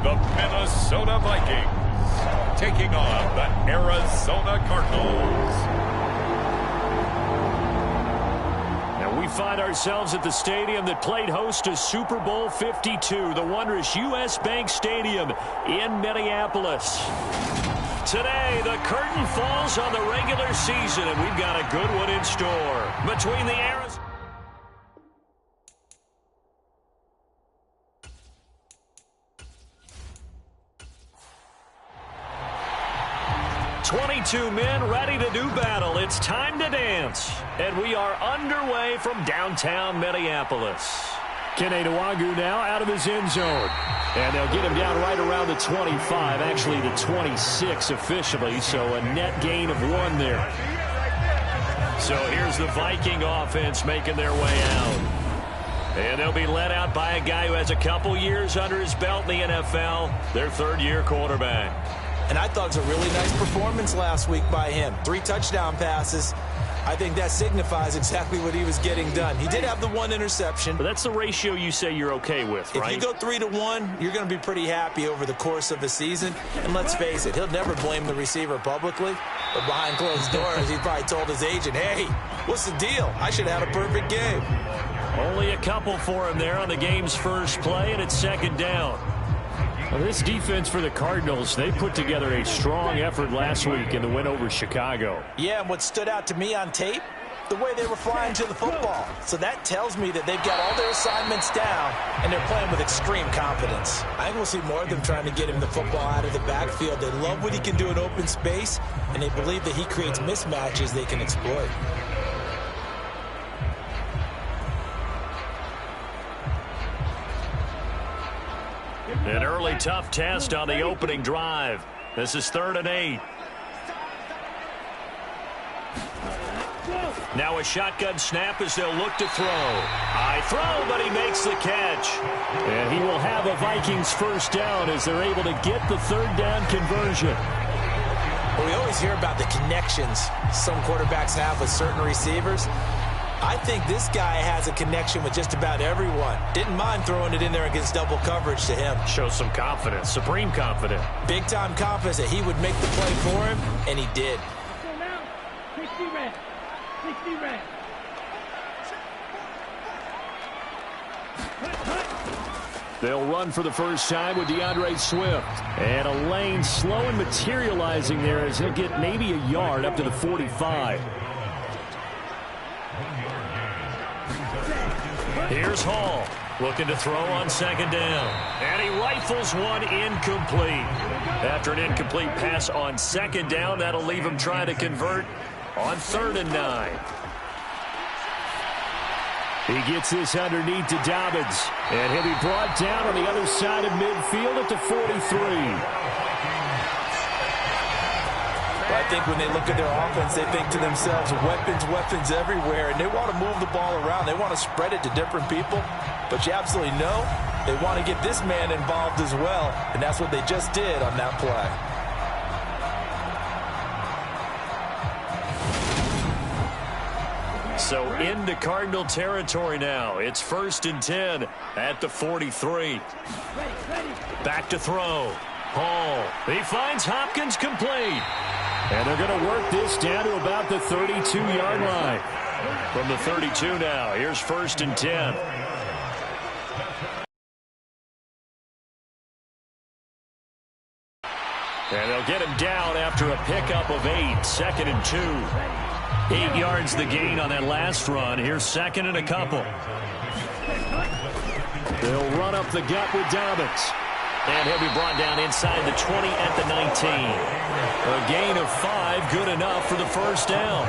The Minnesota Vikings taking on the Arizona Cardinals. Now we find ourselves at the stadium that played host to Super Bowl 52, the wondrous U.S. Bank Stadium in Minneapolis. Today, the curtain falls on the regular season, and we've got a good one in store. Between the Arizona 22 men ready to do battle. It's time to dance. And we are underway from downtown Minneapolis. FalconDawg now out of his end zone. And they'll get him down right around the 25, actually the 26 officially, so a net gain of 1 there. So here's the Viking offense making their way out. And they'll be led out by a guy who has a couple years under his belt in the NFL, their third-year quarterback. And I thought it was a really nice performance last week by him. 3 touchdown passes. I think that signifies exactly what he was getting done. He did have the 1 interception. But that's the ratio you say you're okay with, right? If you go 3-to-1, you're going to be pretty happy over the course of a season. And let's face it, he'll never blame the receiver publicly. But behind closed doors, he probably told his agent, hey, what's the deal? I should have had a perfect game. Only a couple for him there on the game's first play, and it's second down. Well, this defense for the Cardinals, they put together a strong effort last week in the win over Chicago. Yeah, and what stood out to me on tape, the way they were flying to the football. So that tells me that they've got all their assignments down, and they're playing with extreme confidence. I think we'll see more of them trying to get him the football out of the backfield. They love what he can do in open space, and they believe that he creates mismatches they can exploit. An early tough test on the opening drive. This is 3rd and 8. Now a shotgun snap as they'll look to throw. High throw, but he makes the catch. And he will have a Vikings first down as they're able to get the 3rd down conversion. Well, we always hear about the connections some quarterbacks have with certain receivers. I think this guy has a connection with just about everyone. Didn't mind throwing it in there against double coverage to him. Shows some confidence, supreme confidence. Big-time confidence that he would make the play for him, and he did. So now, 60 red. 60 red. They'll run for the first time with DeAndre Swift. And a lane slow and materializing there as he'll get maybe a yard up to the 45. Here's Hall, looking to throw on 2nd down. And he rifles one incomplete. After an incomplete pass on 2nd down, that'll leave him trying to convert on 3rd and 9. He gets this underneath to Dobbins. And he'll be brought down on the other side of midfield at the 43. I think when they look at their offense, they think to themselves, weapons everywhere, and they want to move the ball around. They want to spread it to different people, but you absolutely know they want to get this man involved as well, and that's what they just did on that play. So into Cardinal territory now. It's 1st and 10 at the 43. Back to throw. Hall. He finds Hopkins complete. And they're going to work this down to about the 32-yard line. From the 32 now, here's 1st and 10. And they'll get him down after a pickup of 8, 2nd and 2. 8 yards the gain on that last run. Here's 2nd and a couple. They'll run up the gut with Dobbins. And he'll be brought down inside the 20 at the 19. A gain of 5, good enough for the first down.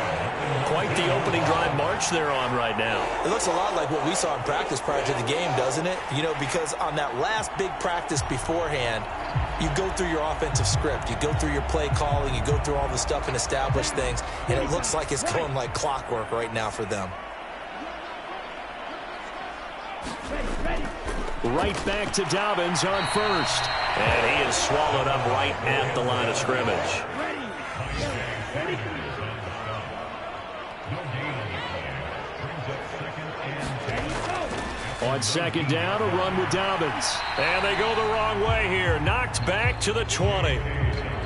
Quite the opening drive march they're on right now. It looks a lot like what we saw in practice prior to the game, doesn't it? You know, because on that last big practice beforehand, you go through your offensive script. You go through your play calling. You go through all the stuff and establish things. And it looks like it's going like clockwork right now for them. Right back to Dobbins on first. And he is swallowed up right at the line of scrimmage. On second down, a run with Dobbins. And they go the wrong way here. Knocked back to the 20.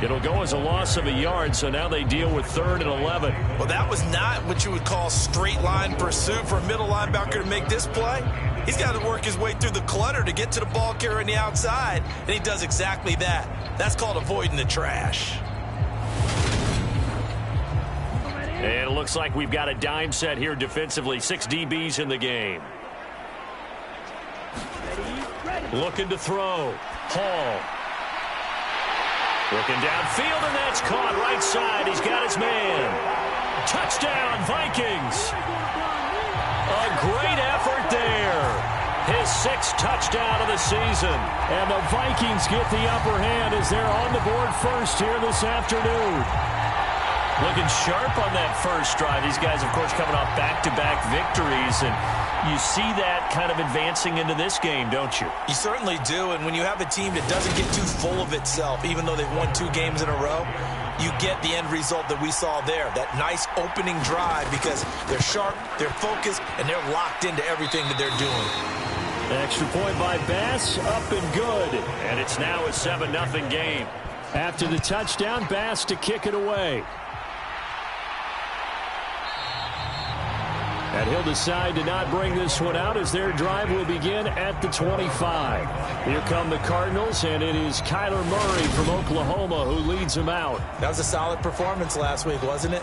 It'll go as a loss of a yard, so now they deal with 3rd and 11. Well, that was not what you would call straight line pursuit for a middle linebacker to make this play. He's got to work his way through the clutter to get to the ball carrier on the outside, and he does exactly that. That's called avoiding the trash. And it looks like we've got a dime set here defensively. 6 DBs in the game. Looking to throw. Hall. Looking downfield, and that's caught right side. He's got his man. Touchdown, Vikings. A great effort there. His 6th touchdown of the season. And the Vikings get the upper hand as they're on the board first here this afternoon. Looking sharp on that first drive. These guys, of course, coming off back-to-back victories, and you see that kind of advancing into this game, don't you? You certainly do, and when you have a team that doesn't get too full of itself, even though they've won 2 games in a row, you get the end result that we saw there, that nice opening drive, because they're sharp, they're focused, and they're locked into everything that they're doing. Extra point by Bass, up and good. And it's now a 7-0 game. After the touchdown, Bass to kick it away. And he'll decide to not bring this one out as their drive will begin at the 25. Here come the Cardinals, and it is Kyler Murray from Oklahoma who leads them out. That was a solid performance last week, wasn't it?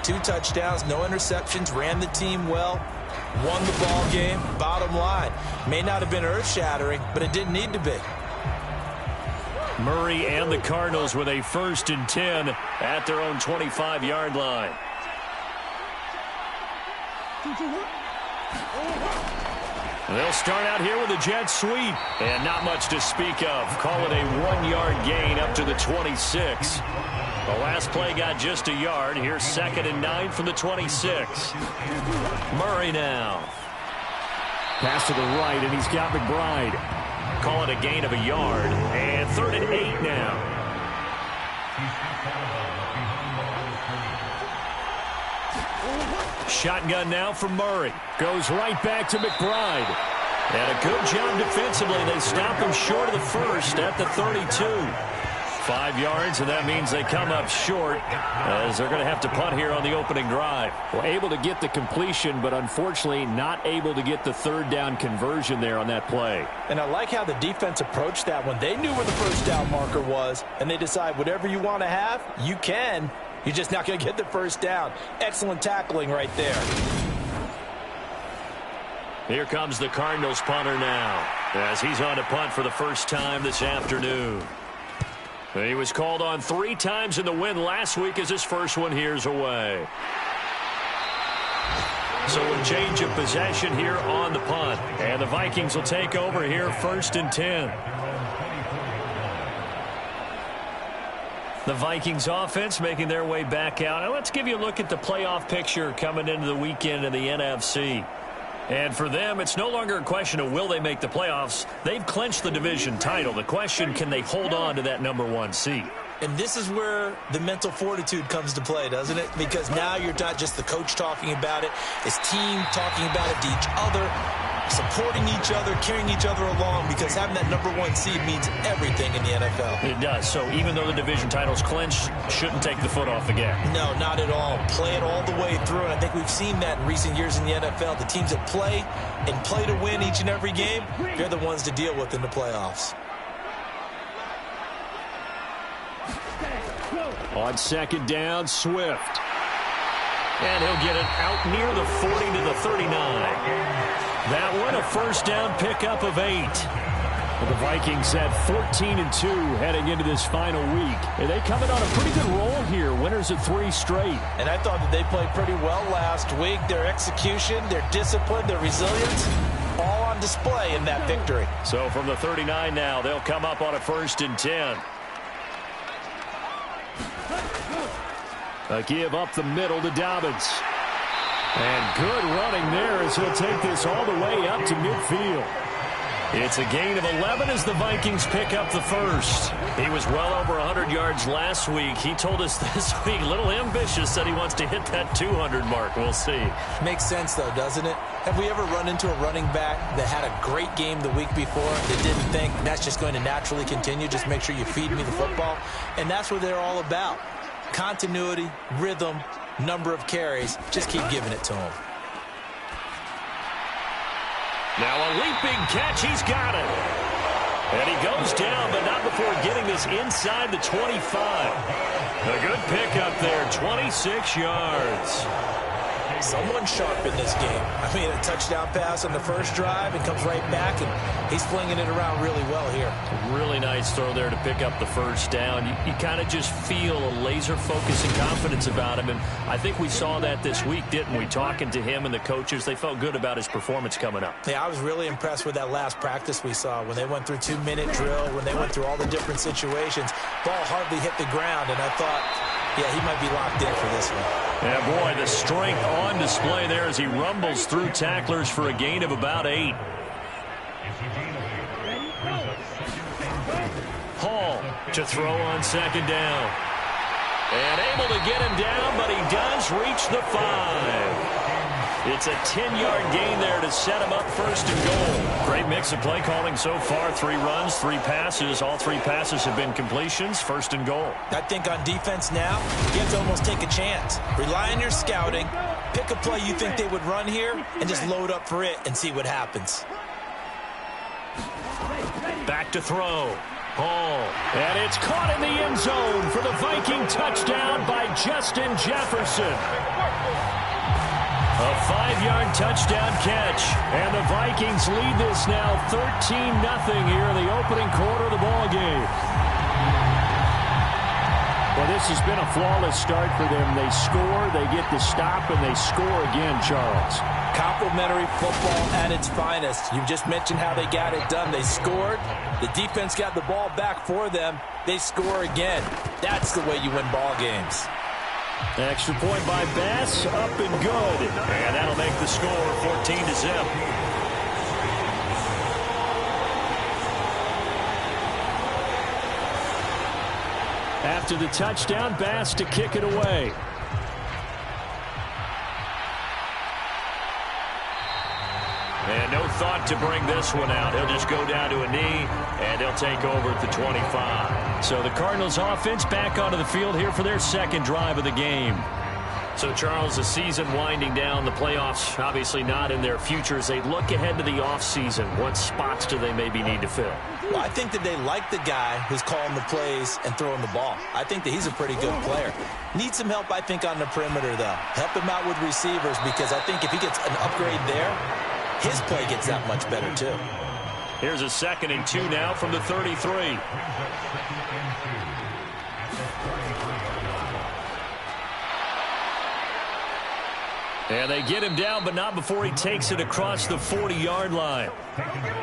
2 touchdowns, no interceptions, ran the team well, won the ball game. Bottom line, may not have been earth-shattering, but it didn't need to be. Murray and the Cardinals with a 1st and 10 at their own 25-yard line. They'll start out here with a jet sweep, and not much to speak of. Call it a 1-yard gain up to the 26. The last play got just a yard. Here's 2nd and 9 from the 26. Murray now. Pass to the right, and he's got McBride. Call it a gain of a yard, and 3rd and 8 now. Shotgun now for Murray. Goes right back to McBride. And a good job defensively. They stop him short of the 1st at the 32. 5 yards, and that means they come up short as they're going to have to punt here on the opening drive. Well, able to get the completion, but unfortunately not able to get the 3rd down conversion there on that play. And I like how the defense approached that one. They knew where the 1st down marker was, and they decide whatever you want to have, you can. You're just not going to get the 1st down. Excellent tackling right there. Here comes the Cardinals punter now as he's on to punt for the first time this afternoon. He was called on 3 times in the win last week as his first one here's away. So a change of possession here on the punt. And the Vikings will take over here 1st and 10. The Vikings offense making their way back out. Now let's give you a look at the playoff picture coming into the weekend in the NFC. And for them, it's no longer a question of will they make the playoffs. They've clinched the division title. The question, can they hold on to that #1 seed? And this is where the mental fortitude comes to play, doesn't it? Because now you're not just the coach talking about it. It's team talking about it to each other, supporting each other, carrying each other along, because having that #1 seed means everything in the NFL. It does. So even though the division title's clinched, shouldn't take the foot off the gas. No, not at all. Play it all the way through, and I think we've seen that in recent years in the NFL. The teams that play and play to win each and every game, they're the ones to deal with in the playoffs. On 2nd down, Swift. And he'll get it out near the 40 to the 39. That one, a 1st down pickup of 8. Well, the Vikings at 14-2 heading into this final week. And they come in on a pretty good roll here. Winners of 3 straight. And I thought that they played pretty well last week. Their execution, their discipline, their resilience, all on display in that victory. So from the 39 now, they'll come up on a 1st and 10. A give up the middle to Dobbins. And good running there as he'll take this all the way up to midfield. It's a gain of 11 as the Vikings pick up the first. He was well over 100 yards last week. He told us this week, a little ambitious, that he wants to hit that 200 mark. We'll see. Makes sense, though, doesn't it? Have we ever run into a running back that had a great game the week before that didn't think that's just going to naturally continue? Just make sure you feed me the football. And that's what they're all about. Continuity, rhythm, number of carries. Just keep giving it to him. Now a leaping catch. He's got it. And he goes down, but not before getting this inside the 25. A good pickup there, 26 yards. Someone sharp in this game. I mean, a touchdown pass on the first drive and comes right back, and he's flinging it around really well here. Really nice throw there to pick up the first down. You kind of just feel a laser focus and confidence about him, and I think we saw that this week, didn't we? Talking to him and the coaches, they felt good about his performance coming up. Yeah, I was really impressed with that last practice we saw when they went through 2-minute drill, when they went through all the different situations. Ball hardly hit the ground, and I thought, yeah, he might be locked in for this one. Yeah, boy, the strength on display there as he rumbles through tacklers for a gain of about 8. Hall to throw on 2nd down. And able to get him down, but he does reach the 5. It's a 10-yard gain there to set him up 1st and goal. Great mix of play calling so far. 3 runs, 3 passes. All 3 passes have been completions. 1st and goal. I think on defense now, you have to almost take a chance. Rely on your scouting. Pick a play you think they would run here and just load up for it and see what happens. Back to throw. Hall. And it's caught in the end zone for the Viking touchdown by Justin Jefferson. A 5-yard touchdown catch. And the Vikings lead this now 13-0 here in the opening quarter of the ball game. Well, this has been a flawless start for them. They score, they get the stop, and they score again, Charles. Complimentary football at its finest. You just mentioned how they got it done. They scored. The defense got the ball back for them. They score again. That's the way you win ball games. Extra point by Bass, up and good. And that'll make the score 14-0. After the touchdown, Bass to kick it away. And no thought to bring this one out. He'll just go down to a knee, and they'll take over at the 25. So the Cardinals offense back onto the field here for their 2nd drive of the game. So, Charles, the season winding down, the playoffs obviously not in their future. As they look ahead to the offseason, what spots do they maybe need to fill? Well, I think that they like the guy who's calling the plays and throwing the ball. I think that he's a pretty good player. Needs some help, I think, on the perimeter, though. Help him out with receivers, because I think if he gets an upgrade there, his play gets that much better, too. Here's a 2nd and 2 now from the 33. And they get him down, but not before he takes it across the 40-yard line.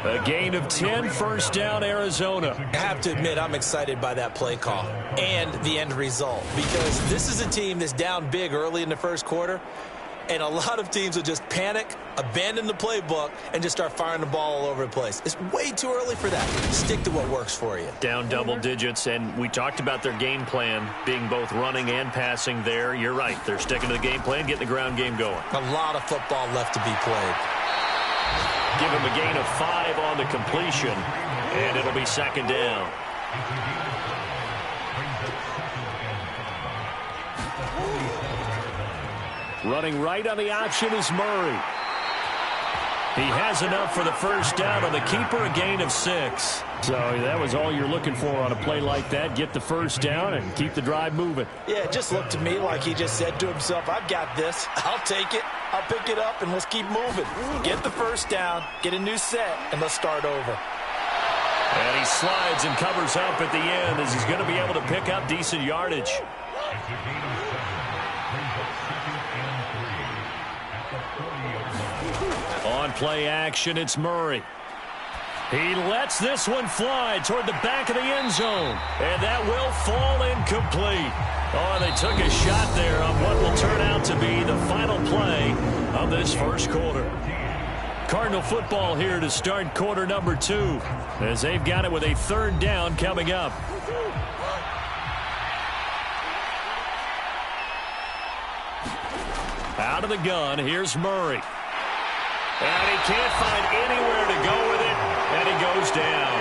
A gain of 10, 1st down, Arizona. I have to admit, I'm excited by that play call and the end result, because this is a team that's down big early in the 1st quarter, and a lot of teams will just panic, abandon the playbook, and just start firing the ball all over the place. It's way too early for that. Stick to what works for you. Down double digits, and we talked about their game plan being both running and passing there. You're right. They're sticking to the game plan, getting the ground game going. A lot of football left to be played. Give him a gain of 5 on the completion, and it'll be 2nd down. Running right on the option is Murray. He has enough for the 1st down on the keeper, a gain of 6. So that was all you're looking for on a play like that. Get the 1st down and keep the drive moving. Yeah, it just looked to me like he just said to himself, I've got this. I'll take it. I'll pick it up, and let's keep moving. Get the 1st down, get a new set, and let's start over. And he slides and covers up at the end as he's going to be able to pick up decent yardage. On play action, it's Murray. He lets this one fly toward the back of the end zone. And that will fall incomplete. Oh, they took a shot there on what will turn out to be the final play of this first quarter. Cardinal football here to start quarter number 2 as they've got it with a 3rd down coming up. Out of the gun, here's Murray. And he can't find anywhere to go with it, and he goes down.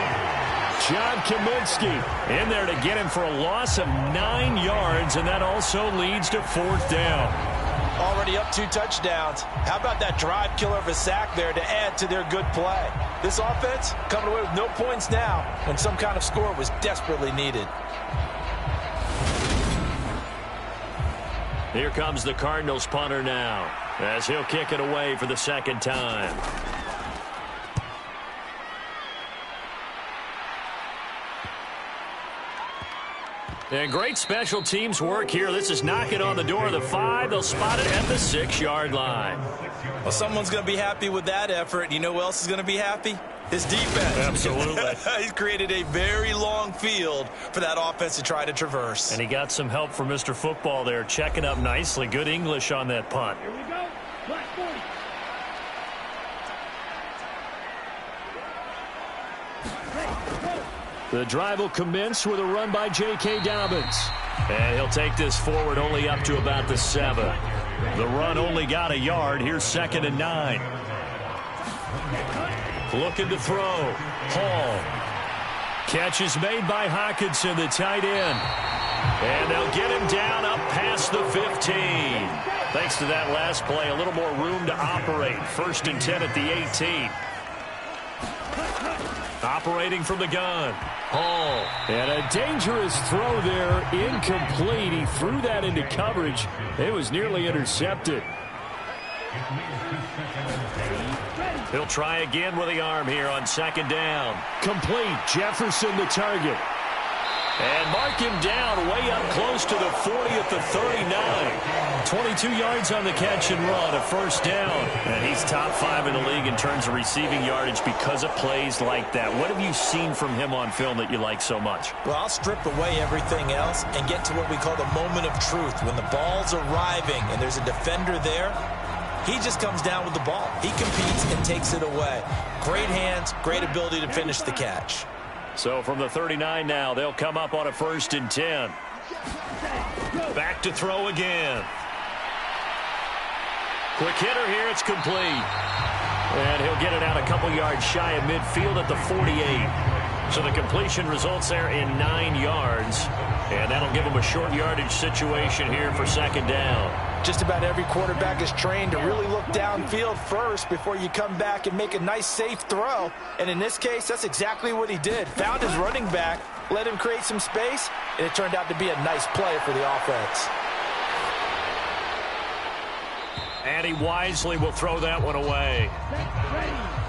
John Kaminsky in there to get him for a loss of 9 yards, and that also leads to 4th down. Already up 2 touchdowns. How about that drive killer of a sack there to add to their good play? This offense coming away with no points now when some kind of score was desperately needed. Here comes the Cardinals punter now as he'll kick it away for the 2nd time. And great special teams work here. This is knocking on the door of the 5. They'll spot it at the 6-yard line. Well, someone's going to be happy with that effort. You know who else is going to be happy? His defense. Absolutely. He's created a very long field for that offense to try to traverse. And he got some help from Mr. Football there, checking up nicely. Good English on that punt. Here we go. Black 40. The drive will commence with a run by J.K. Dobbins. And he'll take this forward only up to about the 7. The run only got a yard. Here's 2nd and 9. Looking to throw. Hall. Catch is made by Hockenson, the tight end. And they'll get him down up past the 15. Thanks to that last play, a little more room to operate. 1st and 10 at the 18. Operating from the gun. Hall. And a dangerous throw there, incomplete. He threw that into coverage. It was nearly intercepted. He'll try again with the arm here on 2nd down. Complete. Jefferson the target. And mark him down way up close to the 40 at the 39. 22 yards on the catch and run, a 1st down. And he's top 5 in the league in terms of receiving yardage because of plays like that. What have you seen from him on film that you like so much? Well, I'll strip away everything else and get to what we call the moment of truth. When the ball's arriving and there's a defender there, he just comes down with the ball. He competes and takes it away. Great hands, great ability to finish the catch. So from the 39 now, they'll come up on a 1st and 10. Back to throw again. Quick hitter here, it's complete. And he'll get it out a couple yards shy of midfield at the 48. So the completion results there in 9 yards. And that'll give him a short yardage situation here for 2nd down. Just about every quarterback is trained to really look downfield first before you come back and make a nice, safe throw. And in this case, that's exactly what he did. Found his running back, let him create some space, and it turned out to be a nice play for the offense. And he wisely will throw that one away.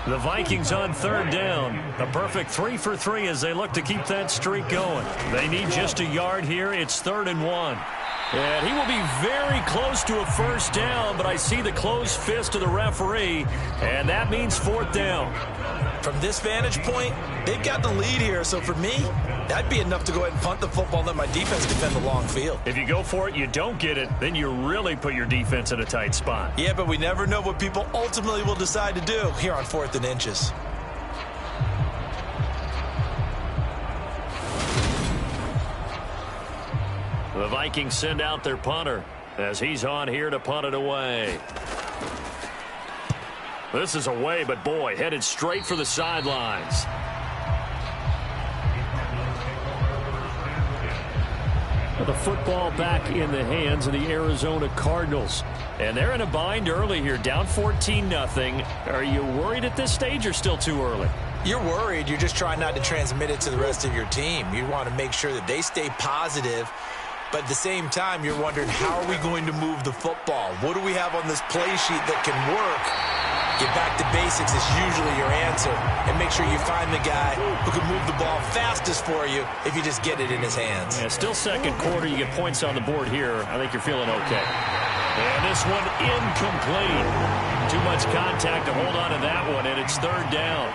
The Vikings on 3rd down. A perfect 3 for 3 as they look to keep that streak going. They need just a yard here. It's 3rd and 1. And he will be very close to a 1st down, but I see the closed fist of the referee, and that means 4th down. From this vantage point, they've got the lead here, so for me, that'd be enough to go ahead and punt the football and let my defense defend the long field. If you go for it, you don't get it, then you really put your defense in a tight spot. Yeah, but we never know what people ultimately will decide to do here on 4th and inches. The Vikings send out their punter as he's on here to punt it away. This is away, but boy, headed straight for the sidelines. The football back in the hands of the Arizona Cardinals. And they're in a bind early here, down 14-0. Are you worried at this stage or still too early? You're worried. You're just trying not to transmit it to the rest of your team. You want to make sure that they stay positive. But at the same time, you're wondering, how are we going to move the football? What do we have on this play sheet that can work? Get back to basics is usually your answer, and make sure you find the guy who can move the ball fastest for you if you just get it in his hands. Yeah, still second quarter. You get points on the board here. I think you're feeling okay. And this one incomplete. Too much contact to hold on to that one, and it's third down.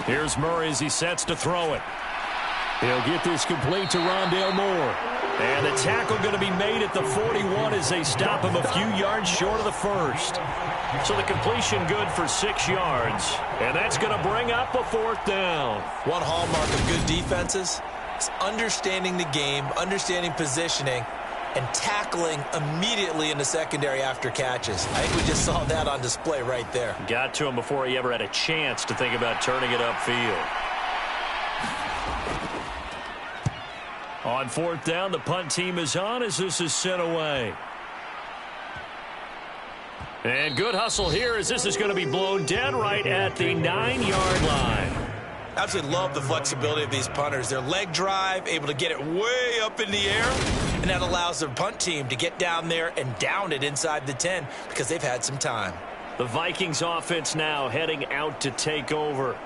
Here's Murray as he sets to throw it. He'll get this complete to Rondale Moore. And the tackle going to be made at the 41 as they stop him a few yards short of the first. So the completion good for 6 yards. And that's going to bring up a fourth down. One hallmark of good defenses is understanding the game, understanding positioning, and tackling immediately in the secondary after catches. I think we just saw that on display right there. Got to him before he ever had a chance to think about turning it upfield. On fourth down, the punt team is on as this is sent away. And good hustle here as this is going to be blown dead right at the 9-yard line. Absolutely love the flexibility of these punters. Their leg drive, able to get it way up in the air, and that allows their punt team to get down there and down it inside the 10 because they've had some time. The Vikings offense now heading out to take over.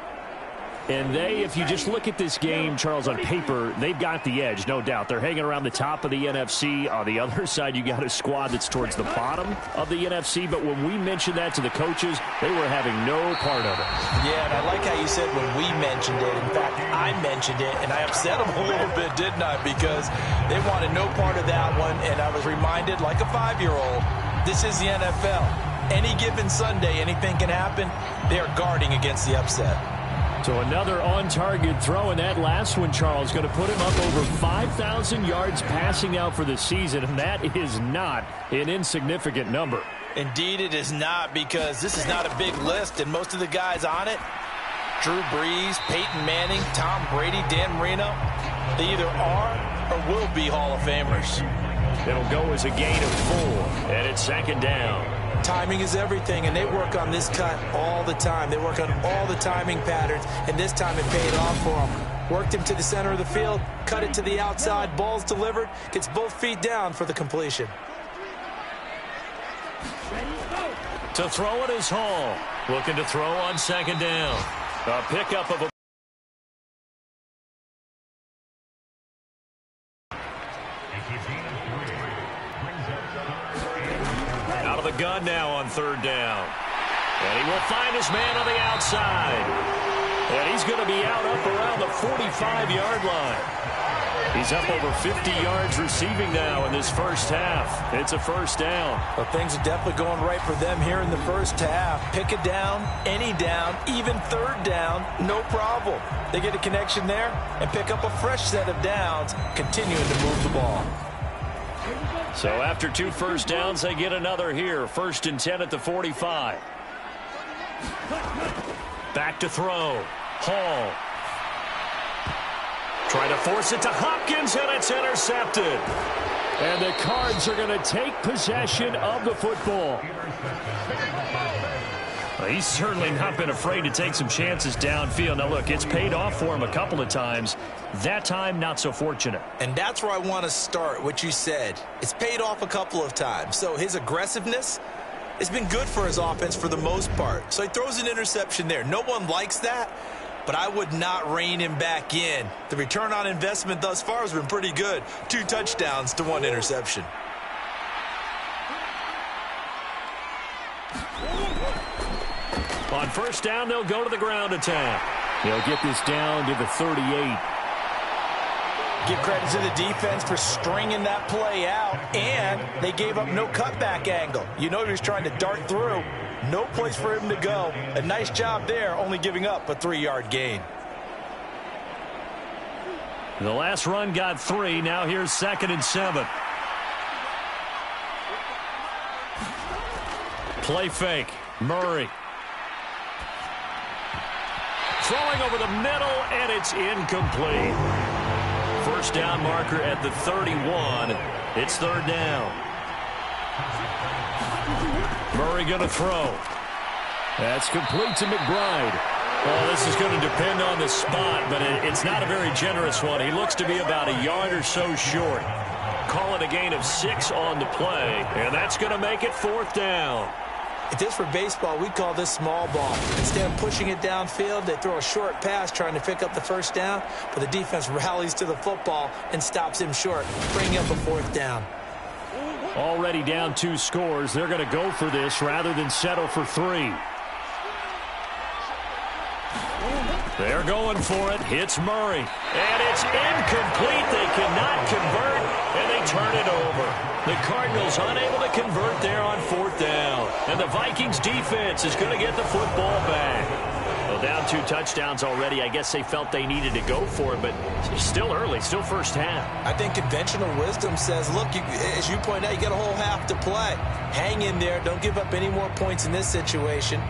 And they, if you just look at this game, Charles, on paper, they've got the edge, no doubt. They're hanging around the top of the NFC. On the other side, you got a squad that's towards the bottom of the NFC. But when we mentioned that to the coaches, they were having no part of it. Yeah, and I like how you said when we mentioned it. In fact, I mentioned it, and I upset them a little bit, didn't I? Because they wanted no part of that one, and I was reminded, like a 5-year-old, this is the NFL. Any given Sunday, anything can happen. They are guarding against the upset. So another on-target throw, and that last one, Charles, going to put him up over 5,000 yards passing out for the season, and that is not an insignificant number. Indeed it is not, because this is not a big list, and most of the guys on it, Drew Brees, Peyton Manning, Tom Brady, Dan Marino, they either are or will be Hall of Famers. It'll go as a gain of 4, and it's second down. Timing is everything, and they work on this cut all the time. They work on all the timing patterns, and this time it paid off for them. Worked him to the center of the field, cut it to the outside, ball's delivered, gets both feet down for the completion. To throw it is Hall. Looking to throw on second down. A pickup of a gun now on third down. And he will find his man on the outside. And he's going to be out up around the 45-yard line. He's up over 50 yards receiving now in this first half. It's a first down. Well, things are definitely going right for them here in the first half. Pick a down, any down, even third down, no problem. They get a connection there and pick up a fresh set of downs, continuing to move the ball. So after 2 first downs, they get another here. 1st and 10 at the 45. Back to throw. Hall. Trying to force it to Hopkins, and it's intercepted. And the Cards are going to take possession of the football. Well, he's certainly not been afraid to take some chances downfield. Now, look, it's paid off for him a couple of times. That time, not so fortunate. And that's where I want to start, what you said. It's paid off a couple of times. So his aggressiveness has been good for his offense for the most part. So he throws an interception there. No one likes that, but I would not rein him back in. The return on investment thus far has been pretty good. 2 touchdowns to 1 interception. On first down, they'll go to the ground attack. They'll get this down to the 38. Give credit to the defense for stringing that play out, and they gave up no cutback angle. You know he was trying to dart through. No place for him to go. A nice job there, only giving up a 3-yard gain. The last run got 3. Now here's 2nd and 7. Play fake. Murray. Throwing over the middle, and it's incomplete. First down marker at the 31. It's 3rd down. Murray going to throw. That's complete to McBride. Well, this is going to depend on the spot, but it's not a very generous one. He looks to be about a yard or so short. call it a gain of 6 on the play, and that's going to make it 4th down. If this were baseball, we'd call this small ball. Instead of pushing it downfield, they throw a short pass trying to pick up the 1st down, but the defense rallies to the football and stops him short, bringing up a 4th down. Already down 2 scores. They're going to go for this rather than settle for 3. They're going for it. Hits Murray. And it's incomplete. They cannot convert, and they turn it over. The Cardinals unable to convert there on 4th down. And the Vikings defense is going to get the football back. Well, down 2 touchdowns already. I guess they felt they needed to go for it, but it's still early, still first half. I think conventional wisdom says, look, as you point out, you got a whole half to play. Hang in there. Don't give up any more points in this situation.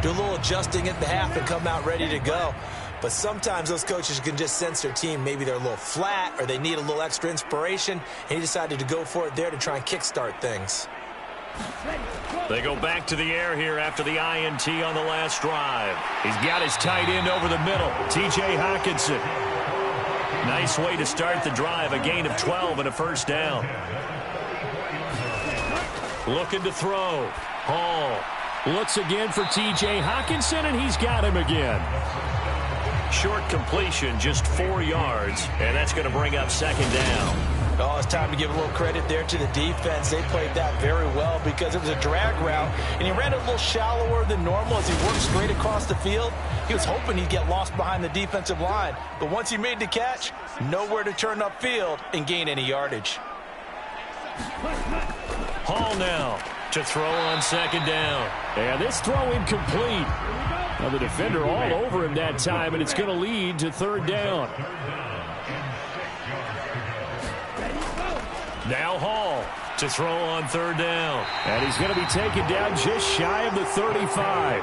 Do a little adjusting at the half and come out ready to go. But sometimes those coaches can just sense their team. Maybe they're a little flat or they need a little extra inspiration. And he decided to go for it there to try and kickstart things. They go back to the air here after the INT on the last drive. He's got his tight end over the middle, T.J. Hockenson. Nice way to start the drive, a gain of 12 and a 1st down. Looking to throw. Hall looks again for T.J. Hockenson, and he's got him again. Short completion, just 4 yards, and that's going to bring up 2nd down. Oh, it's time to give a little credit there to the defense. They played that very well because it was a drag route, and he ran a little shallower than normal as he worked straight across the field. He was hoping he'd get lost behind the defensive line, but once he made the catch, nowhere to turn upfield and gain any yardage. Hall now to throw on 2nd down. And this throw incomplete. Now the defender all over him that time, and it's going to lead to 3rd down. Now Hall to throw on 3rd down. And he's going to be taken down just shy of the 35.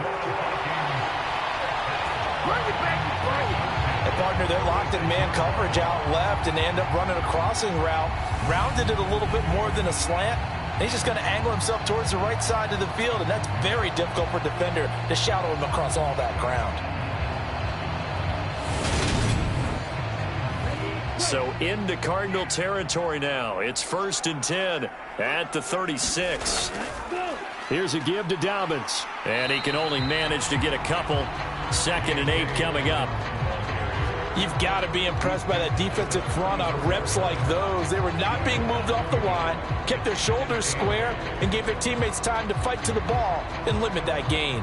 Hey, partner, they're locked in man coverage out left, and they end up running a crossing route. Rounded it a little bit more than a slant. He's just going to angle himself towards the right side of the field, and that's very difficult for a defender to shadow him across all that ground. So into Cardinal territory now. It's 1st and 10 at the 36. Here's a give to Dobbins. And he can only manage to get a couple. 2nd and 8 coming up. You've got to be impressed by that defensive front on reps like those. They were not being moved off the line, kept their shoulders square, and gave their teammates time to fight to the ball and limit that gain.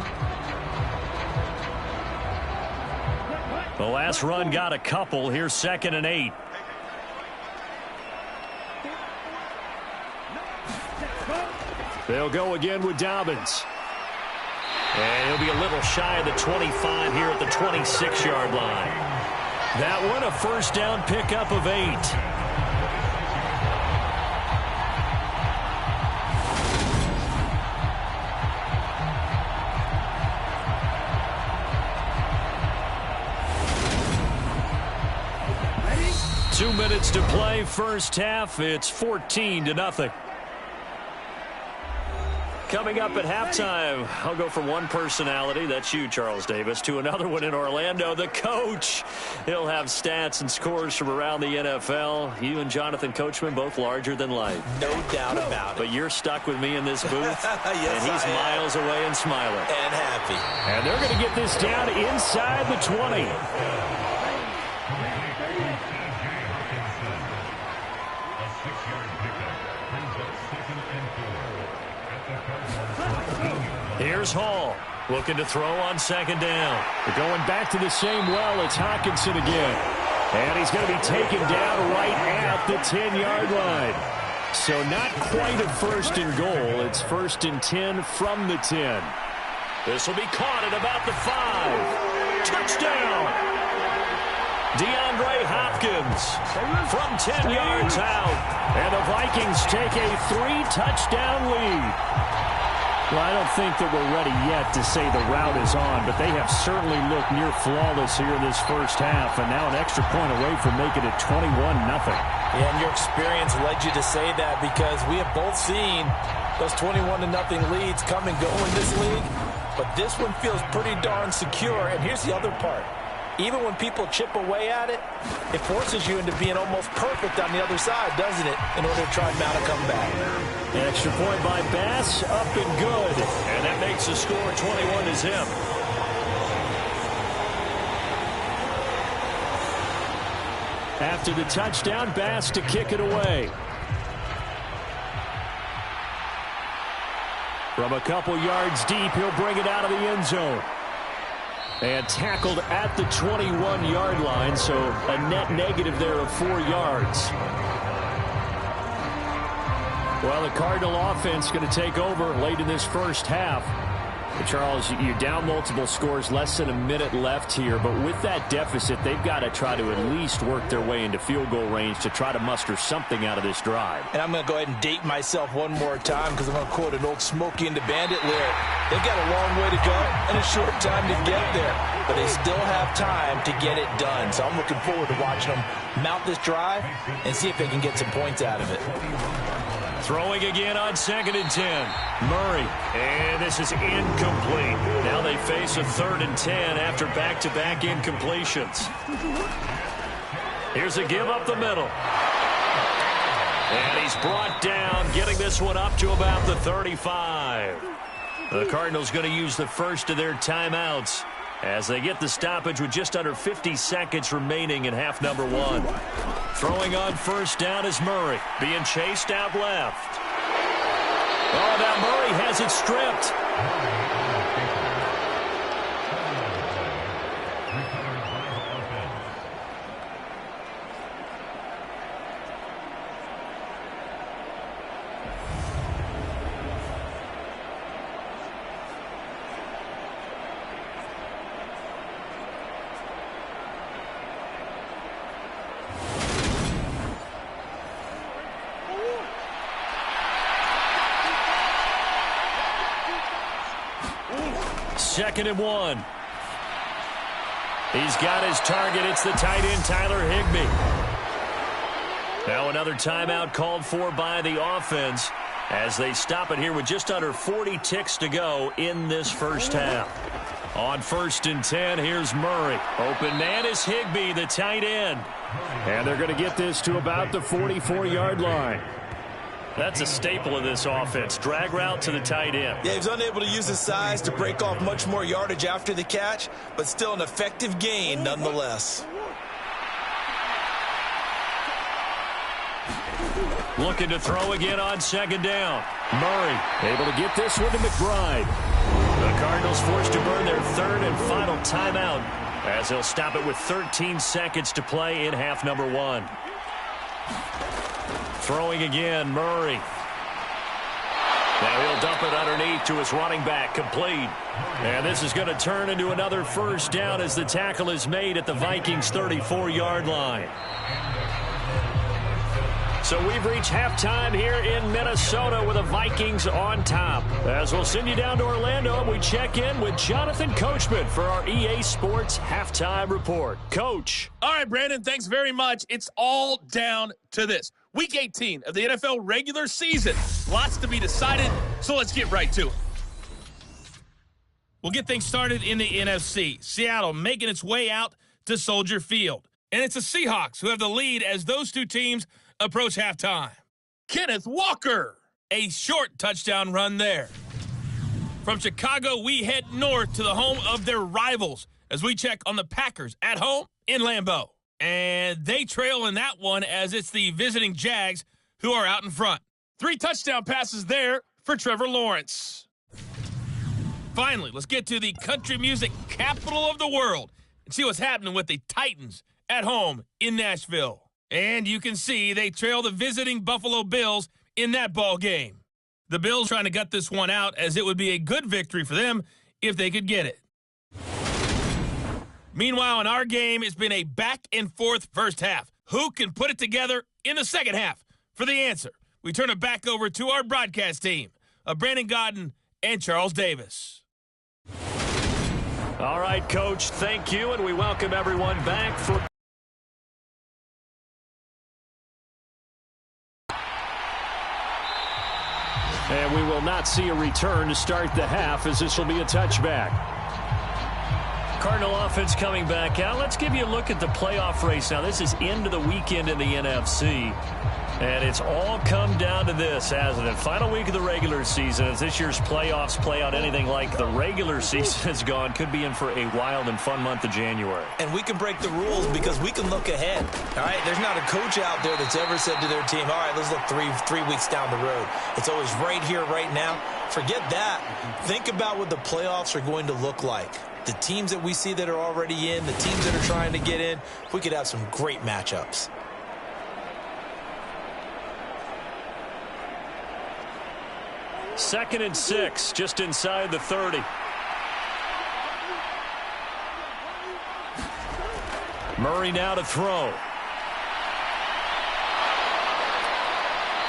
The last run got a couple. Here's 2nd and 8. They'll go again with Dobbins. And he'll be a little shy of the 25 here at the 26-yard line. That one a 1st down pickup of 8. Ready? 2 minutes to play, first half. It's 14-0. Coming up at halftime, I'll go from one personality, that's you, Charles Davis, to another one in Orlando, the coach. He'll have stats and scores from around the NFL. You and Jonathan Coachman, both larger than life. No doubt about it. But you're stuck with me in this booth, yes, and he's miles away and smiling. And happy. And they're going to get this down inside the 20. Here's Hall, looking to throw on 2nd down. They're going back to the same well. It's Hockenson again. And he's going to be taken down right at the 10-yard line. So not quite a 1st and goal. It's 1st and 10 from the 10. This will be caught at about the 5. Touchdown! DeAndre Hopkins from 10 yards out. And the Vikings take a 3-touchdown lead. Well, I don't think that we're ready yet to say the route is on, but they have certainly looked near flawless here in this first half, and now an extra point away from making it 21-0. Yeah, and your experience led you to say that because we have both seen those 21-0 leads come and go in this league, but this one feels pretty darn secure, and here's the other part. even when people chip away at it, it forces you into being almost perfect on the other side, doesn't it, in order to try and mount a comeback. An extra point by Bass, up and good. And that makes the score 21-zip. After the touchdown, Bass to kick it away. From a couple yards deep, he'll bring it out of the end zone. And tackled at the 21-yard line, so a net negative there of 4 yards. Well, the Cardinal offense going to take over late in this first half. But Charles, you're down multiple scores, less than a minute left here. But with that deficit, they've got to try to at least work their way into field goal range to try to muster something out of this drive. And I'm going to go ahead and date myself one more time because I'm going to quote an old Smokey and the Bandit lyric. They've got a long way to go and a short time to get there. But they still have time to get it done. So I'm looking forward to watching them mount this drive and see if they can get some points out of it. Throwing again on 2nd and 10. Murray. And this is incomplete. Now they face a 3rd and 10 after back-to-back incompletions. Here's a give up the middle. And he's brought down, getting this one up to about the 35. The Cardinals going to use the first of their timeouts as they get the stoppage with just under 50 seconds remaining in half number 1. Throwing on 1st down is Murray, being chased out left. Oh, now Murray has it stripped. Second and 1. He's got his target. It's the tight end, Tyler Higbee. Now another timeout called for by the offense as they stop it here with just under 40 ticks to go in this first half. On 1st and 10, here's Murray. Open man is Higbee, the tight end. And they're going to get this to about the 44-yard line. That's a staple of this offense. Drag route to the tight end. Yeah, he's unable to use his size to break off much more yardage after the catch, but still an effective gain nonetheless. Looking to throw again on 2nd down. Murray able to get this one to McBride. The Cardinals forced to burn their 3rd and final timeout as they'll stop it with 13 seconds to play in half number 1. Throwing again, Murray. Now he'll dump it underneath to his running back, complete. And this is going to turn into another 1st down as the tackle is made at the Vikings' 34-yard line. So we've reached halftime here in Minnesota with the Vikings on top. As we'll send you down to Orlando, and we check in with Jonathan Coachman for our EA Sports Halftime Report. Coach. All right, Brandon, thanks very much. It's all down to this. Week 18 of the NFL regular season. Lots to be decided, so let's get right to it. We'll get things started in the NFC. Seattle making its way out to Soldier Field. And it's the Seahawks who have the lead as those two teams approach halftime. Kenneth Walker, a short touchdown run there. From Chicago, we head north to the home of their rivals as we check on the Packers at home in Lambeau. And they trail in that one as it's the visiting Jags who are out in front. 3 touchdown passes there for Trevor Lawrence. Finally, let's get to the country music capital of the world and see what's happening with the Titans at home in Nashville. And you can see they trail the visiting Buffalo Bills in that ball game. The Bills trying to gut this one out as it would be a good victory for them if they could get it. Meanwhile, in our game, it's been a back-and-forth first half. Who can put it together in the second half? For the answer, we turn it back over to our broadcast team of Brandon Godden and Charles Davis. All right, Coach, thank you, and we welcome everyone back for... And we will not see a return to start the half as this will be a touchback. Cardinal offense coming back out. Let's give you a look at the playoff race. Now, this is into the weekend in the NFC. And it's all come down to this, hasn't it? Final week of the regular season. As this year's playoffs play out anything like the regular season has gone, could be in for a wild and fun month of January. And we can break the rules because we can look ahead. All right, there's not a coach out there that's ever said to their team, all right, let's look three weeks down the road. It's always right here, right now. Forget that. Think about what the playoffs are going to look like. The teams that we see that are already in, the teams that are trying to get in, we could have some great matchups. Second and 6, just inside the 30. Murray now to throw.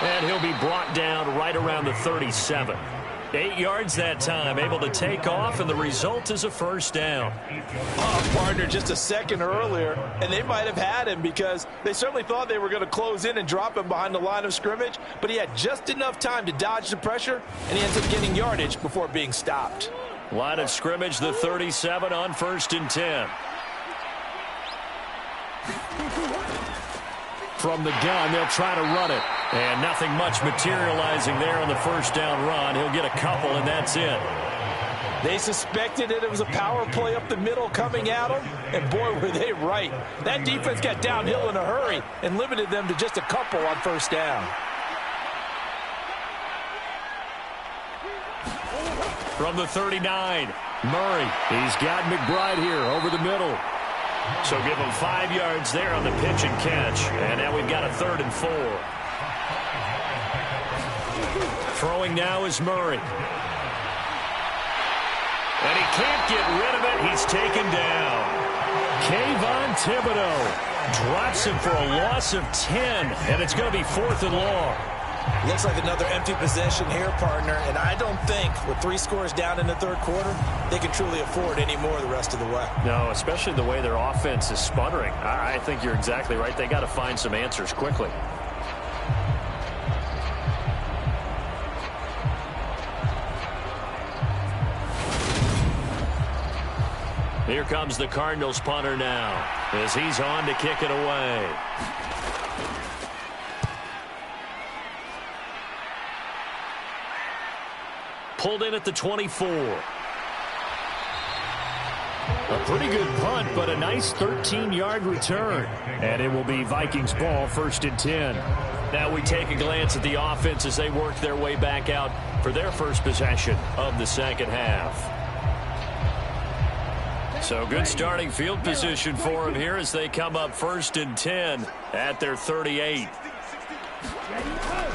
And he'll be brought down right around the 37. 8 yards that time, able to take off, and the result is a first down. Oh, partner, just a second earlier, and they might have had him because they certainly thought they were going to close in and drop him behind the line of scrimmage, but he had just enough time to dodge the pressure, and he ends up getting yardage before being stopped. Line of scrimmage, the 37 on 1st and 10. From the gun, they'll try to run it. And nothing much materializing there on the first down run. He'll get a couple, and that's it. They suspected it was a power play up the middle coming at them, and boy, were they right. That defense got downhill in a hurry and limited them to just a couple on first down. From the 39, Murray. He's got McBride here over the middle. So give him 5 yards there on the pitch and catch. And now we've got a 3rd and 4. Throwing now is Murray. And he can't get rid of it. He's taken down. Kayvon Thibodeau drops him for a loss of 10. And it's going to be 4th and long. Looks like another empty possession here, partner. And I don't think with 3 scores down in the 3rd quarter, they can truly afford any more the rest of the way. No, especially the way their offense is sputtering. I think you're exactly right. They got to find some answers quickly. Here comes the Cardinals punter now as he's on to kick it away. Pulled in at the 24. A pretty good punt, but a nice 13-yard return. And it will be Vikings ball, 1st and 10. Now we take a glance at the offense as they work their way back out for their first possession of the second half. So good starting field position for them here as they come up 1st and 10 at their 38.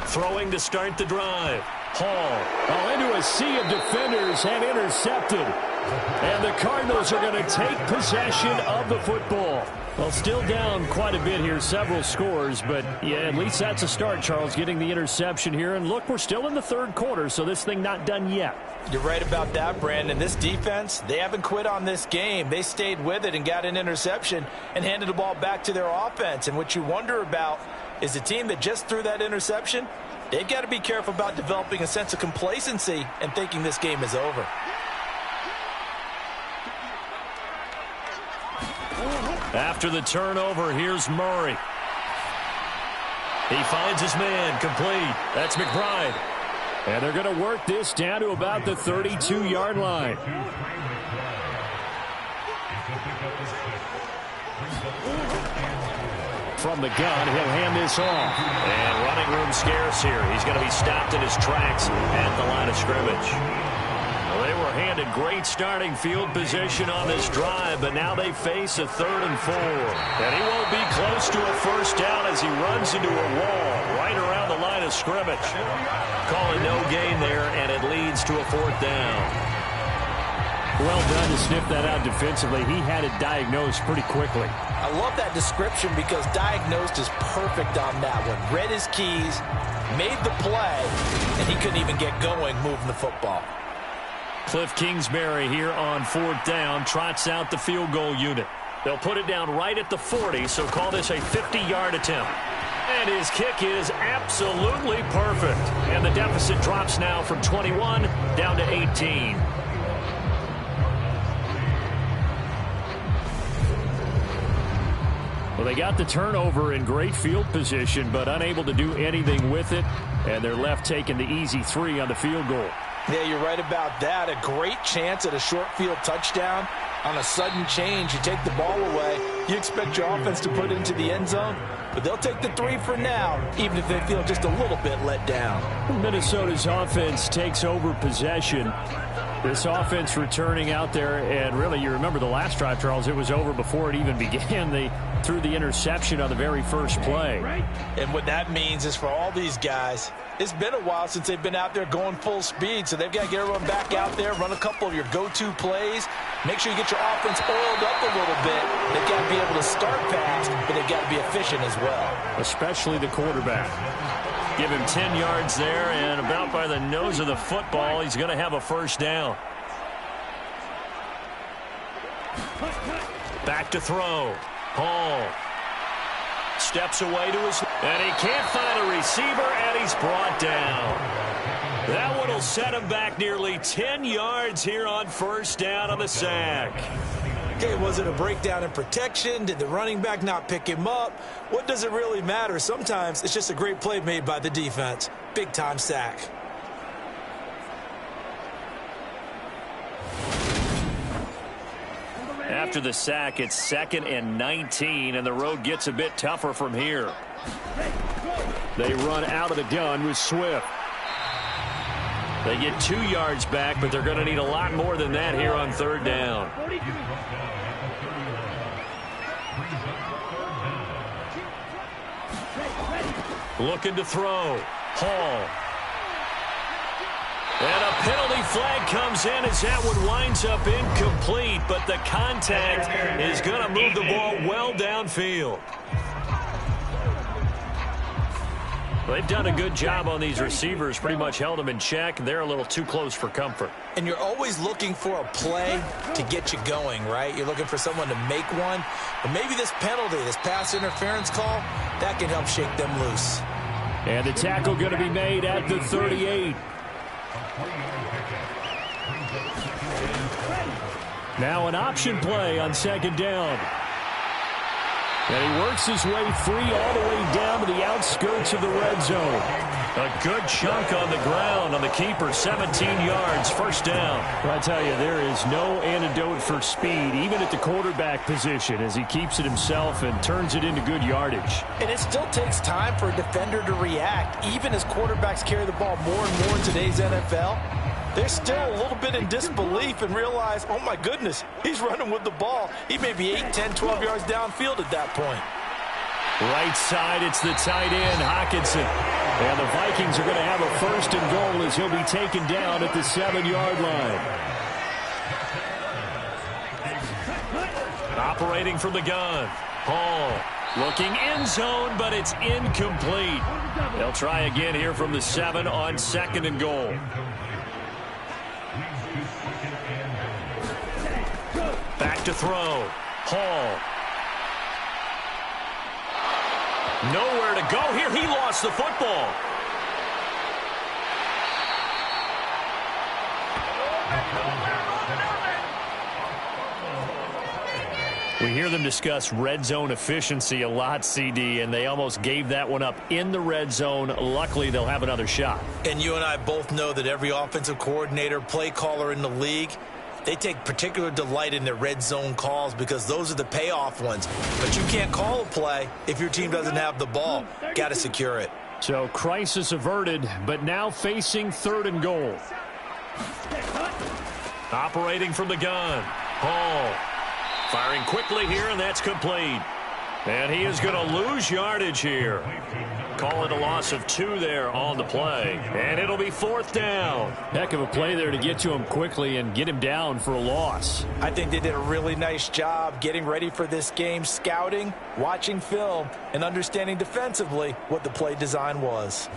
Throwing to start the drive. Hall into a sea of defenders and intercepted. And the Cardinals are going to take possession of the football. Well, still down quite a bit here, several scores, but yeah, at least that's a start, Charles, getting the interception here. And look, we're still in the 3rd quarter, so this thing not done yet. You're right about that, Brandon. This defense, they haven't quit on this game. They stayed with it and got an interception and handed the ball back to their offense. And what you wonder about is the team that just threw that interception, they've got to be careful about developing a sense of complacency and thinking this game is over. After the turnover, here's Murray. He finds his man, complete. That's McBride. And they're going to work this down to about the 32-yard line. From the gun, he'll hand this off. And running room scarce here. He's going to be stopped in his tracks at the line of scrimmage. Well, they were handed great starting field position on this drive, but now they face a 3rd and 4. And he won't be close to a first down as he runs into a wall right around the line of scrimmage. Calling no gain there, and it leads to a 4th down. Well done to sniff that out defensively. He had it diagnosed pretty quickly. I love that description because diagnosed is perfect on that one. Read his keys, made the play, and he couldn't even get going moving the football. Cliff Kingsbury here on 4th down trots out the field goal unit. They'll put it down right at the 40, so call this a 50-yard attempt. And his kick is absolutely perfect. And the deficit drops now from 21 down to 18. Well, they got the turnover in great field position, but unable to do anything with it, and they're left taking the easy 3 on the field goal. Yeah, you're right about that. A great chance at a short field touchdown. On a sudden change, you take the ball away. You expect your offense to put it into the end zone, but they'll take the 3 for now, even if they feel just a little bit let down. Minnesota's offense takes over possession. This offense returning out there, and really, you remember the last drive, Charles, it was over before it even began. They threw the interception on the very first play. And what that means is for all these guys, it's been a while since they've been out there going full speed, so they've got to get everyone back out there, run a couple of your go-to plays, make sure you get your offense oiled up a little bit. They've got to be able to start fast, but they've got to be efficient as well. Especially the quarterback. Give him 10 yards there, and about by the nose of the football, he's going to have a first down. Back to throw. Hall steps away to his, and he can't find a receiver, and he's brought down. That one will set him back nearly 10 yards here on first down on the sack. Okay, was it a breakdown in protection? Did the running back not pick him up? What does it really matter? Sometimes it's just a great play made by the defense. Big-time sack. After the sack, it's 2nd and 19, and the road gets a bit tougher from here. They run out of the gun with Swift. They get 2 yards back, but they're going to need a lot more than that here on third down. Looking to throw. Hall. And a penalty flag comes in as that one winds up incomplete, but the contact is going to move the ball well downfield. They've done a good job on these receivers, pretty much held them in check. They're a little too close for comfort. And you're always looking for a play to get you going, right? You're looking for someone to make one. But maybe this penalty, this pass interference call, that can help shake them loose. And the tackle going to be made at the 38. Now an option play on second down. And he works his way free all the way down to the outskirts of the red zone. A good chunk on the ground on the keeper, 17 yards, first down. Well, I tell you, there is no antidote for speed, even at the quarterback position, as he keeps it himself and turns it into good yardage. And it still takes time for a defender to react, even as quarterbacks carry the ball more and more in today's NFL. They're still a little bit in disbelief and realize, oh my goodness, he's running with the ball. He may be 8, 10, 12 yards downfield at that point. Right side, it's the tight end, Hockenson. And the Vikings are going to have a first and goal as he'll be taken down at the 7-yard line. Operating from the gun. Hall looking end zone, but it's incomplete. They'll try again here from the 7 on 2nd and goal. Back to throw. Hall. Nowhere to go here. He lost the football. We hear them discuss red zone efficiency a lot, CD, and they almost gave that one up in the red zone. Luckily, they'll have another shot. And you and I both know that every offensive coordinator, play caller in the league, they take particular delight in their red zone calls because those are the payoff ones. But you can't call a play if your team doesn't have the ball. Got to secure it. So crisis averted, but now facing 3rd and goal. Operating from the gun. Hall firing quickly here, and that's complete. And he is going to lose yardage here. Call it a loss of 2 there on the play. And it'll be 4th down. Heck of a play there to get to him quickly and get him down for a loss. I think they did a really nice job getting ready for this game, scouting, watching film, and understanding defensively what the play design was.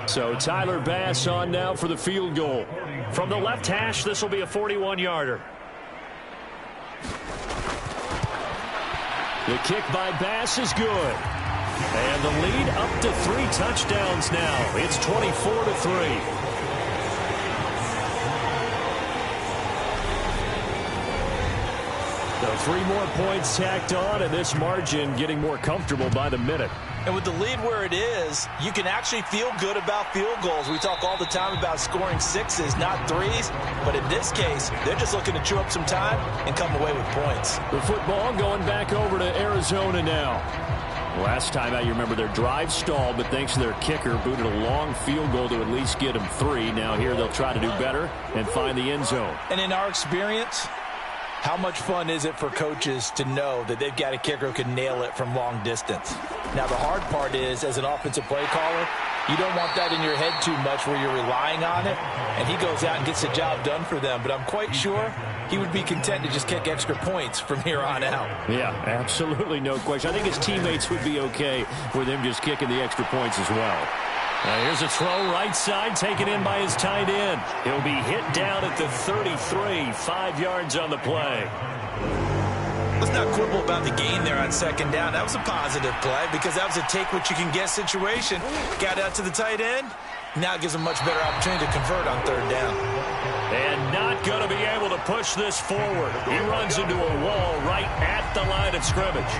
So Tyler Bass on now for the field goal. From the left hash, this will be a 41-yarder. The kick by Bass is good. And the lead up to 3 touchdowns now. It's 24-3. The 3 more points tacked on, and this margin getting more comfortable by the minute. And with the lead where it is, you can actually feel good about field goals. We talk all the time about scoring 6s, not 3s. But in this case, they're just looking to chew up some time and come away with points. The football going back over to Arizona now. Last time out, you remember their drive stalled, but thanks to their kicker, booted a long field goal to at least get them 3. Now here they'll try to do better and find the end zone. And in our experience, how much fun is it for coaches to know that they've got a kicker who can nail it from long distance? Now, the hard part is, as an offensive play caller, you don't want that in your head too much where you're relying on it, and he goes out and gets the job done for them. But I'm quite sure he would be content to just kick extra points from here on out. Yeah, absolutely no question. I think his teammates would be okay with him just kicking the extra points as well. Here's a throw right side, taken in by his tight end. He'll be hit down at the 33, 5 yards on the play. Let's not quibble about the gain there on second down. That was a positive play because that was a take-what-you-can-get situation. Got out to the tight end. Now it gives him a much better opportunity to convert on third down. And not going to be able to push this forward. He runs into a wall right at the line of scrimmage.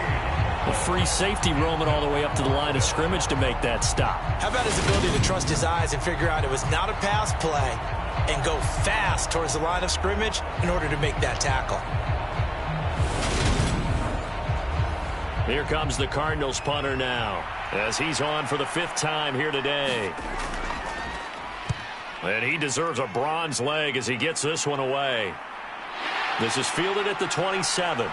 A free safety roaming all the way up to the line of scrimmage to make that stop. How about his ability to trust his eyes and figure out it was not a pass play and go fast towards the line of scrimmage in order to make that tackle? Here comes the Cardinals punter now as he's on for the 5th time here today. And he deserves a bronze leg as he gets this one away. This is fielded at the 27.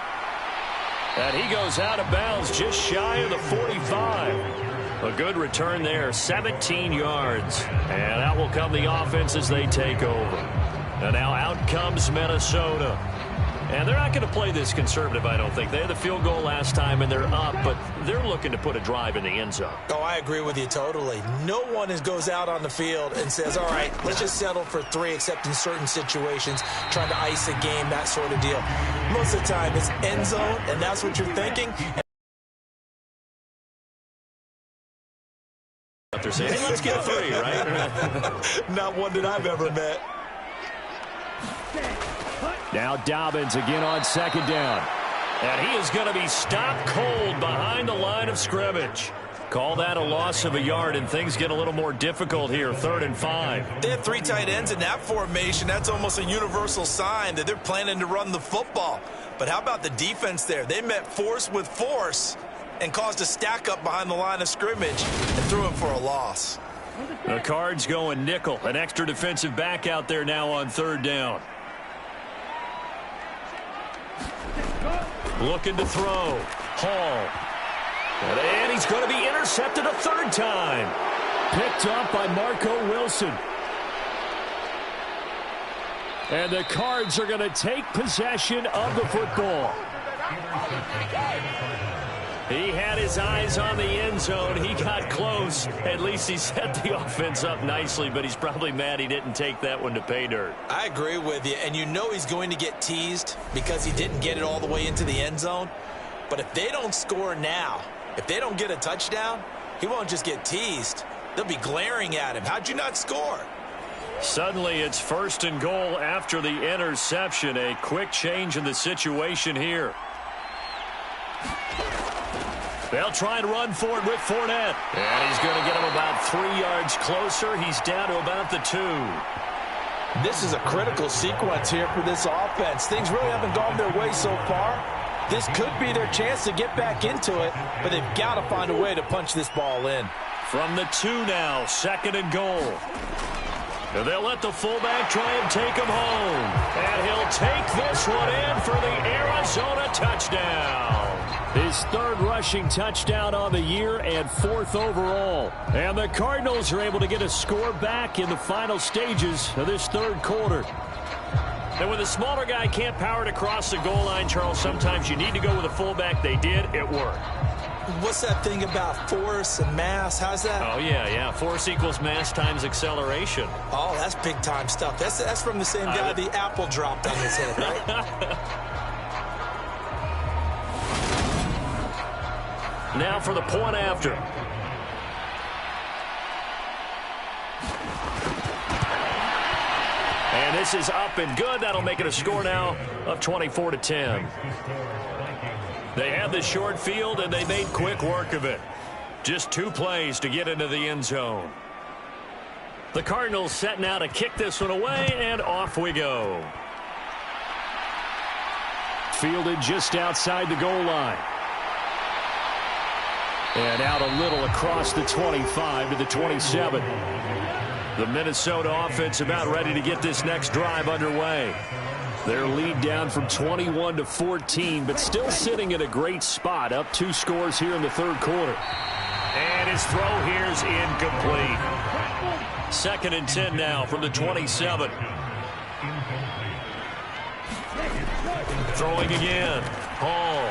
And he goes out of bounds just shy of the 45. A good return there, 17 yards. And out will come the offense as they take over. And now out comes Minnesota. And they're not going to play this conservative, I don't think. They had the field goal last time, and they're up, but they're looking to put a drive in the end zone. Oh, I agree with you totally. No one goes out on the field and says, all right, let's just settle for 3, except in certain situations, trying to ice a game, that sort of deal. Most of the time, it's end zone, and that's what you're thinking. They're saying, hey, let's get 3, right? Not one that I've ever met. Now Dobbins again on second down. And he is going to be stopped cold behind the line of scrimmage. Call that a loss of a yard, and things get a little more difficult here, 3rd and 5. They have 3 tight ends in that formation. That's almost a universal sign that they're planning to run the football. But how about the defense there? They met force with force and caused a stack up behind the line of scrimmage and threw him for a loss. The Cards going nickel. An extra defensive back out there now on 3rd down. Looking to throw. Hall. And he's going to be intercepted a 3rd time. Picked up by Marco Wilson. And the Cards are going to take possession of the football. He had his eyes on the end zone. He got close. At least he set the offense up nicely, but he's probably mad he didn't take that one to pay dirt. I agree with you, and you know he's going to get teased because he didn't get it all the way into the end zone. But if they don't score now, if they don't get a touchdown, he won't just get teased. They'll be glaring at him. How'd you not score? Suddenly it's 1st and goal after the interception. A quick change in the situation here. They'll try and run for it with Fournette. And he's going to get him about 3 yards closer. He's down to about the 2. This is a critical sequence here for this offense. Things really haven't gone their way so far. This could be their chance to get back into it, but they've got to find a way to punch this ball in. From the 2 now, 2nd and goal. And they'll let the fullback try and take him home. And he'll take this one in for the Arizona touchdown. His 3rd rushing touchdown on the year and 4th overall. And the Cardinals are able to get a score back in the final stages of this 3rd quarter. And when the smaller guy can't power it across the goal line, Charles, sometimes you need to go with a fullback. They did. It worked. What's that thing about force and mass? How's that? Oh, yeah. Force equals mass times acceleration. Oh, that's big-time stuff. That's from the same guy the apple dropped on his head, right? Now for the point after. And this is up and good. That'll make it a score now of 24-10. They had the short field, and they made quick work of it. Just 2 plays to get into the end zone. The Cardinals set now to kick this one away, and off we go. Fielded just outside the goal line. And out a little across the 25 to the 27. The Minnesota offense about ready to get this next drive underway. Their lead down from 21 to 14, but still sitting in a great spot, up 2 scores here in the third quarter. And his throw here's incomplete. 2nd and 10 now from the 27. Throwing again. Hall.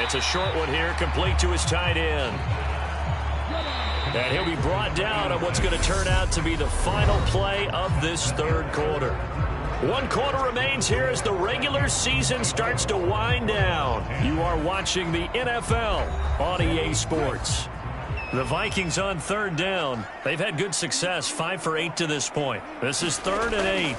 It's a short one here, complete to his tight end. And he'll be brought down on what's going to turn out to be the final play of this third quarter. 1 quarter remains here as the regular season starts to wind down. You are watching the NFL on EA Sports. The Vikings on 3rd down. They've had good success, 5 for 8 to this point. This is 3rd and 8.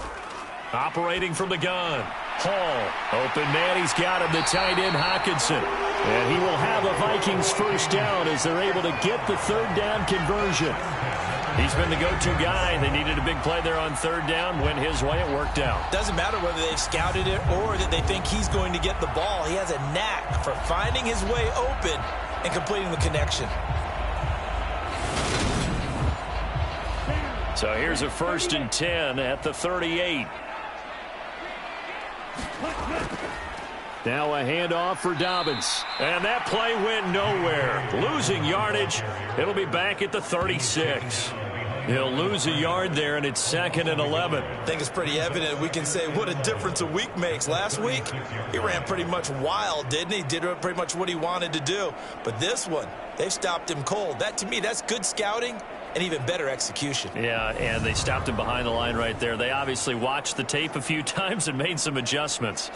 Operating from the gun. Hall. Open man, he's got him, the tight end Hockenson. And he will have a Vikings first down as they're able to get the 3rd down conversion. He's been the go-to guy. They needed a big play there on 3rd down. Went his way, it worked out. Doesn't matter whether they've scouted it or that they think he's going to get the ball. He has a knack for finding his way open and completing the connection. So here's a 1st and 10 at the 38. Now a handoff for Dobbins. And that play went nowhere. Losing yardage. It'll be back at the 36. He'll lose a yard there, and it's 2nd and 11. I think it's pretty evident. We can say what a difference a week makes. Last week, he ran pretty much wild, didn't he? Did pretty much what he wanted to do. But this one, they've stopped him cold. That, to me, that's good scouting and even better execution. Yeah, and they stopped him behind the line right there. They obviously watched the tape a few times and made some adjustments.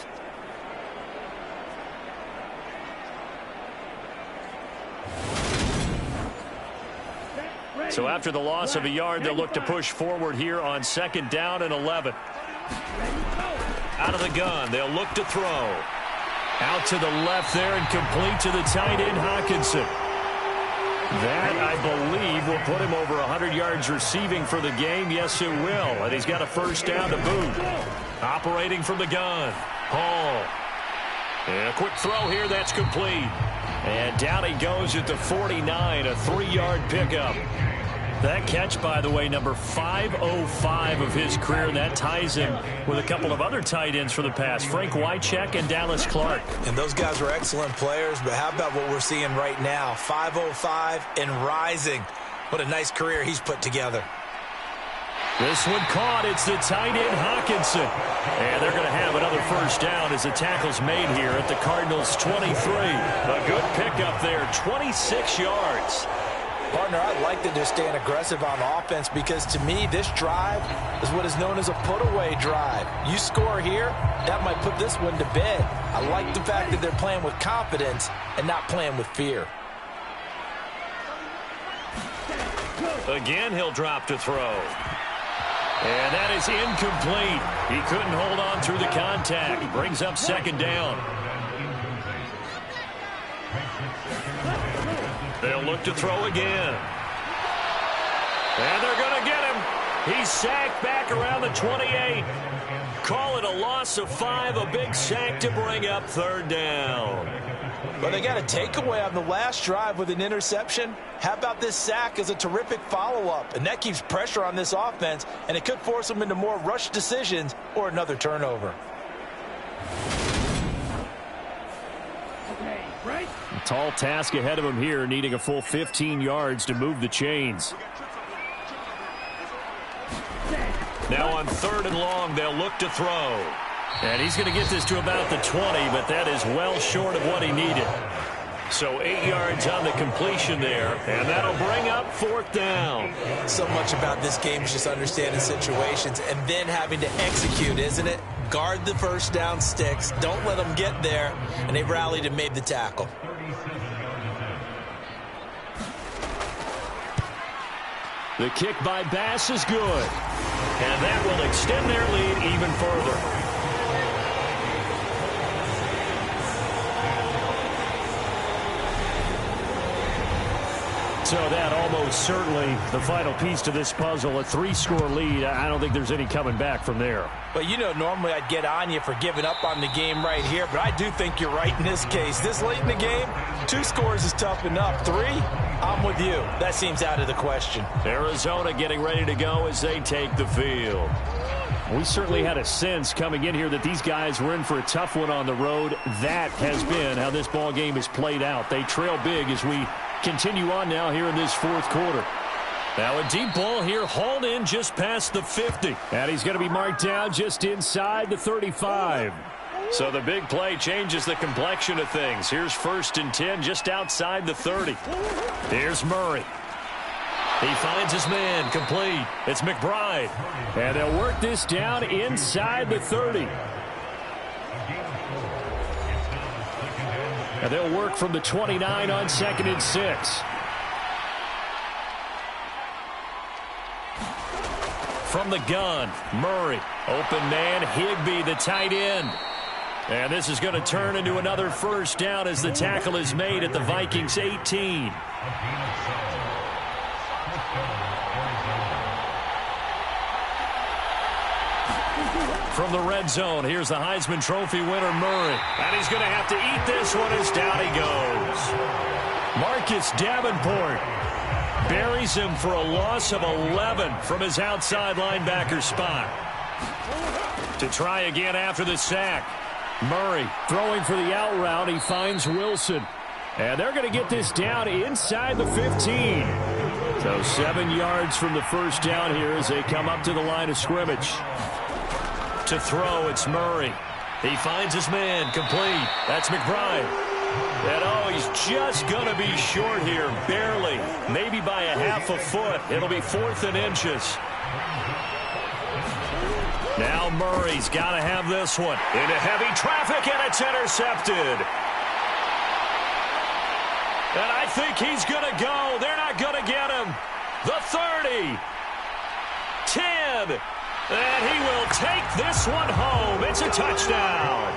So after the loss of a yard, they'll look to push forward here on 2nd down and 11. Out of the gun, they'll look to throw. Out to the left there and complete to the tight end Hockenson. That, I believe, will put him over 100 yards receiving for the game. Yes, it will. And he's got a first down to boot. Operating from the gun. Hall. And a quick throw here. That's complete. And down he goes at the 49, a 3-yard pickup. That catch, by the way, number 505 of his career. That ties him with a couple of other tight ends for the past, Frank Wycheck and Dallas Clark. And those guys are excellent players, but how about what we're seeing right now? 505 and rising. What a nice career he's put together. This one caught. It's the tight end Hockenson. And they're going to have another first down as the tackle's made here at the Cardinals' 23. A good pickup there, 26 yards. Partner, I like that they're staying aggressive on offense because, to me, this drive is what is known as a put-away drive. You score here, that might put this one to bed. I like the fact that they're playing with confidence and not playing with fear. Again, he'll drop to throw. And that is incomplete. He couldn't hold on through the contact. Brings up 2nd down. They'll look to throw again. And they're going to get him. He's sacked back around the 28. Call it a loss of 5, a big sack to bring up 3rd down. Well, they got a takeaway on the last drive with an interception. How about this sack as a terrific follow-up? And that keeps pressure on this offense, and it could force them into more rush decisions or another turnover. A tall task ahead of him here, needing a full 15 yards to move the chains. Now on 3rd and long, they'll look to throw. And he's going to get this to about the 20, but that is well short of what he needed. So 8 yards on the completion there, and that'll bring up 4th down. So much about this game is just understanding situations and then having to execute, isn't it? Guard the first down sticks. Don't let them get there. And they rallied and made the tackle. The kick by Bass is good. And that will extend their lead even further. So that almost certainly the final piece to this puzzle, a 3-score lead. I don't think there's any coming back from there. But, you know, normally I'd get on you for giving up on the game right here, but I do think you're right in this case. This late in the game, 2 scores is tough enough. 3, I'm with you. That seems out of the question. Arizona getting ready to go as they take the field. We certainly had a sense coming in here that these guys were in for a tough one on the road. That has been how this ball game has played out. They trail big as we continue on now here in this 4th quarter. Now a deep ball here, hauled in just past the 50. And he's going to be marked down just inside the 35. So the big play changes the complexion of things. Here's 1st and 10 just outside the 30. Here's Murray. He finds his man, complete. It's McBride. And they'll work this down inside the 30. And they'll work from the 29 on 2nd and 6. From the gun, Murray. Open man, Higbee, the tight end. And this is going to turn into another 1st down as the tackle is made at the Vikings 18. From the red zone, here's the Heisman Trophy winner, Murray. And he's going to have to eat this one as down he goes. Marcus Davenport buries him for a loss of 11 from his outside linebacker spot. To try again after the sack. Murray throwing for the out route. He finds Wilson. And they're going to get this down inside the 15. So 7 yards from the 1st down here as they come up to the line of scrimmage. To throw, it's Murray. He finds his man, complete. That's McBride. And oh, he's just going to be short here, barely. Maybe by a half a foot. It'll be 4th and inches. Now Murray's got to have this one. Into heavy traffic, and it's intercepted. And I think he's going to go. They're not going to get him. The 30. 10. And he will take this one home. It's a touchdown.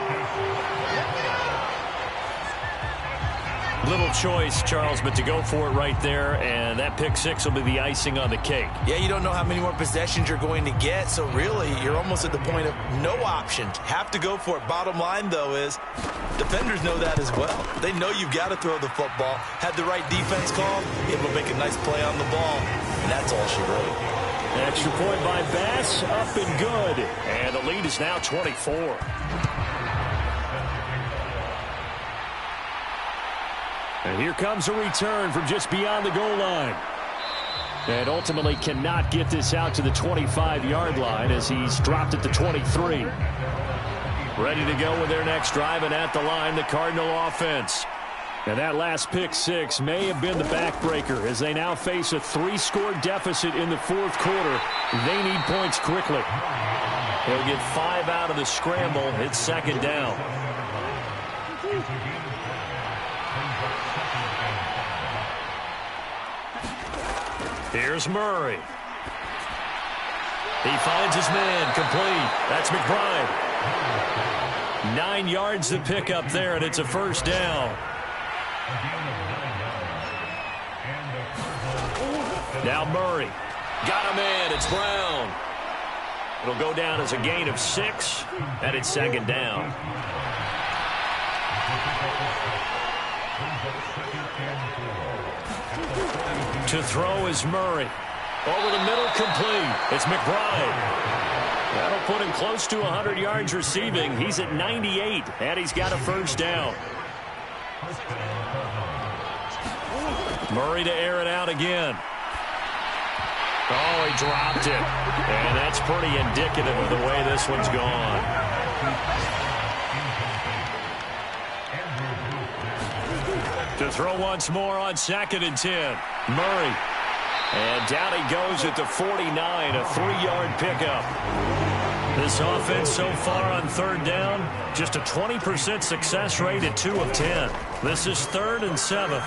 Little choice, Charles, but to go for it right there, and that pick 6 will be the icing on the cake. Yeah, you don't know how many more possessions you're going to get, so really you're almost at the point of no options. Have to go for it. Bottom line, though, is defenders know that as well. They know you've got to throw the football. Had the right defense call, able to make a nice play on the ball, and that's all she wrote. Extra point by Bass, up and good. And the lead is now 24. And here comes a return from just beyond the goal line. And ultimately cannot get this out to the 25-yard line as he's dropped at the 23. Ready to go with their next drive, and at the line, the Cardinal offense. And that last pick 6 may have been the backbreaker as they now face a 3-score deficit in the 4th quarter. They need points quickly. He'll get 5 out of the scramble. It's 2nd down. Here's Murray. He finds his man, complete. That's McBride. 9 yards to pick up there, and it's a 1st down. Now Murray. Got a man. It's Brown. It'll go down as a gain of 6, and it's 2nd down. To throw is Murray. Over the middle, complete. It's McBride. That'll put him close to 100 yards receiving. He's at 98, and he's got a 1st down. Murray to air it out again. Oh, he dropped it. And that's pretty indicative of the way this one's gone. To throw once more on 2nd and 10. Murray. And down he goes at the 49, a 3-yard pickup. This offense so far on 3rd down, just a 20% success rate at 2 of 10. This is 3rd and 7.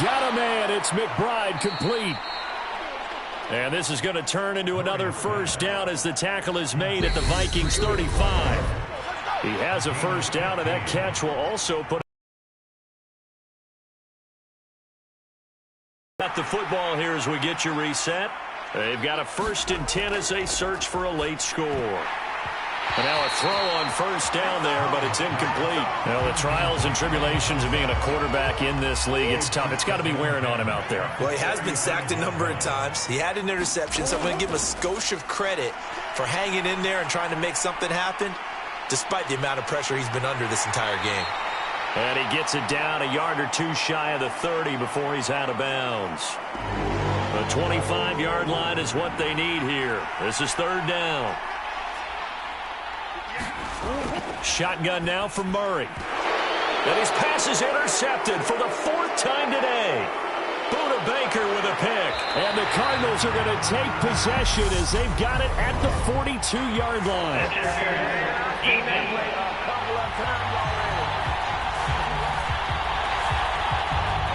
Got a man. It's McBride, complete. And this is going to turn into another first down as the tackle is made at the Vikings 35. He has a first down, and that catch will also put at the football here as we get you reset. They've got a 1st and 10 as they search for a late score. And now a throw on first down there, but it's incomplete. Well, the trials and tribulations of being a quarterback in this league, it's tough. It's got to be wearing on him out there. Well, he has been sacked a number of times. He had an interception, so I'm going to give him a skosh of credit for hanging in there and trying to make something happen, despite the amount of pressure he's been under this entire game. And he gets it down a yard or two shy of the 30 before he's out of bounds. The 25-yard line is what they need here. This is 3rd down. Shotgun now from Murray. And his pass is intercepted for the 4th time today. Buda Baker with a pick. And the Cardinals are going to take possession as they've got it at the 42-yard line.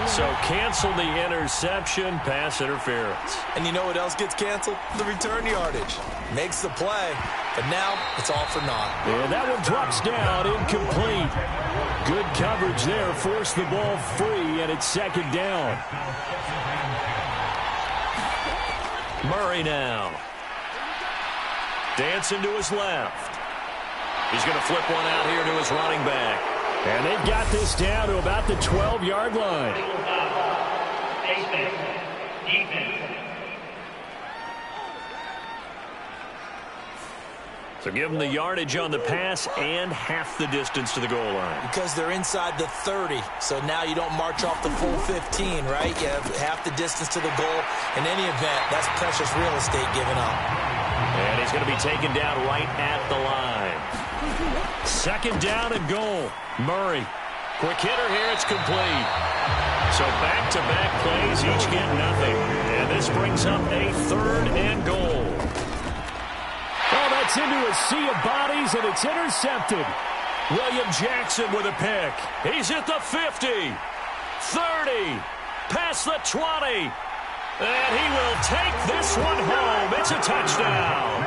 So cancel the interception, pass interference. And you know what else gets canceled? The return yardage. Makes the play, but now it's all for naught. And that one drops down, incomplete. Good coverage there, forced the ball free, and it's 2nd down. Murray now. Dancing to his left. He's going to flip one out here to his running back. And they've got this down to about the 12-yard line. So give them the yardage on the pass and half the distance to the goal line. Because they're inside the 30, so now you don't march off the full 15, right? You have half the distance to the goal. In any event, that's precious real estate given up. And he's going to be taken down right at the line. 2nd down and goal. Murray. Quick hitter here. It's complete. So back-to-back plays, each get nothing. And this brings up a 3rd and goal. Oh, that's into a sea of bodies, and it's intercepted. William Jackson with a pick. He's at the 50, 30, past the 20. And he will take this one home. It's a touchdown.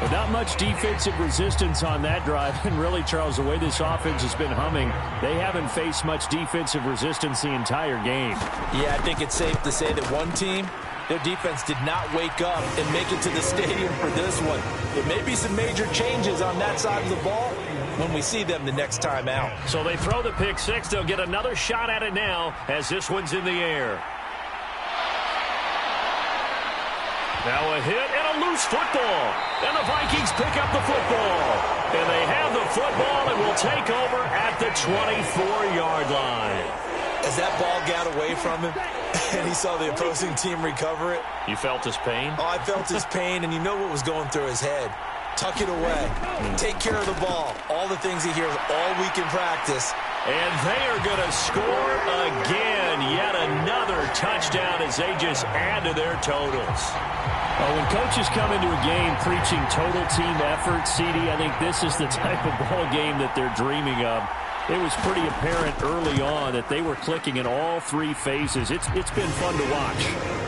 But not much defensive resistance on that drive. And really, Charles, the way this offense has been humming, they haven't faced much defensive resistance the entire game. Yeah, I think it's safe to say that one team, their defense did not wake up and make it to the stadium for this one. There may be some major changes on that side of the ball when we see them the next time out. So they throw the pick six. They'll get another shot at it now as this one's in the air. Now a hit and a loose football. And the Vikings pick up the football. And they have the football and will take over at the 24-yard line. As that ball got away from him and he saw the opposing team recover it. You felt his pain? Oh, I felt his pain, and you know what was going through his head. Tuck it away. Take care of the ball. All the things he hears all week in practice. And they are going to score again. Yet another touchdown as they just add to their totals. Well, when coaches come into a game preaching total team effort, CD, I think this is the type of ball game that they're dreaming of. It was pretty apparent early on that they were clicking in all three phases. It's been fun to watch.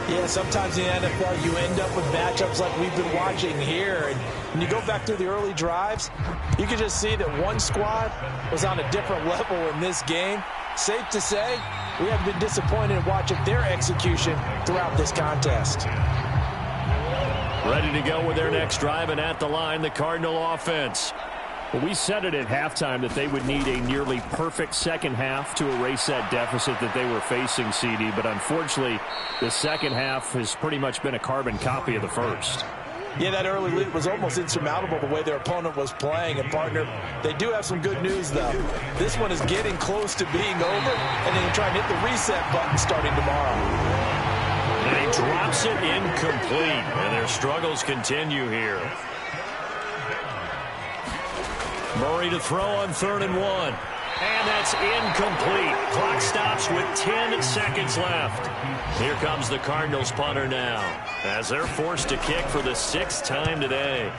Yeah, sometimes in the NFL you end up with matchups like we've been watching here. And when you go back through the early drives, you can just see that one squad was on a different level in this game. Safe to say, we haven't been disappointed in watching their execution throughout this contest. Ready to go with their next drive, and at the line, the Cardinal offense. Well, we said it at halftime that they would need a nearly perfect second half to erase that deficit that they were facing, CD. But unfortunately, the second half has pretty much been a carbon copy of the first. Yeah, that early lead was almost insurmountable the way their opponent was playing. And, partner, they do have some good news, though. This one is getting close to being over, and then try and hit the reset button starting tomorrow. And he drops it incomplete, and their struggles continue here. Murray to throw on 3rd and 1. And that's incomplete. Clock stops with 10 seconds left. Here comes the Cardinals punter now as they're forced to kick for the 6th time today.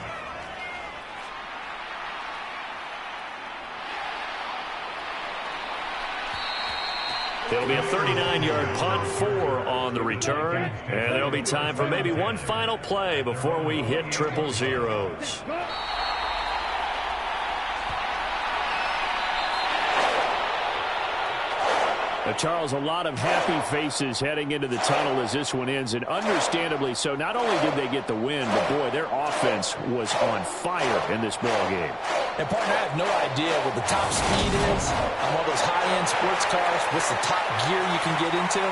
It'll be a 39-yard punt, 4 on the return, and there'll be time for maybe one final play before we hit triple zeros. Now, Charles, a lot of happy faces heading into the tunnel as this one ends, and understandably so. Not only did they get the win, but, boy, their offense was on fire in this ball game. And, partner, I have no idea what the top speed is on one of those high-end sports cars. What's the top gear you can get into?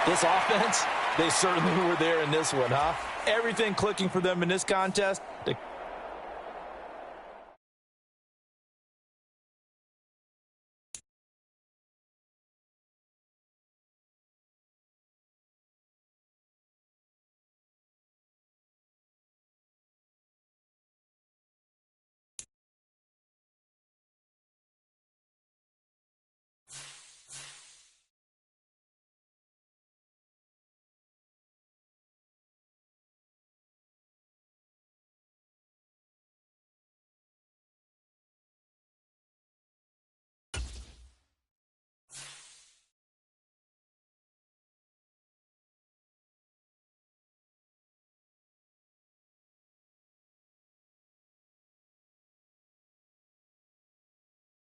This offense, they certainly were there in this one, huh? Everything clicking for them in this contest.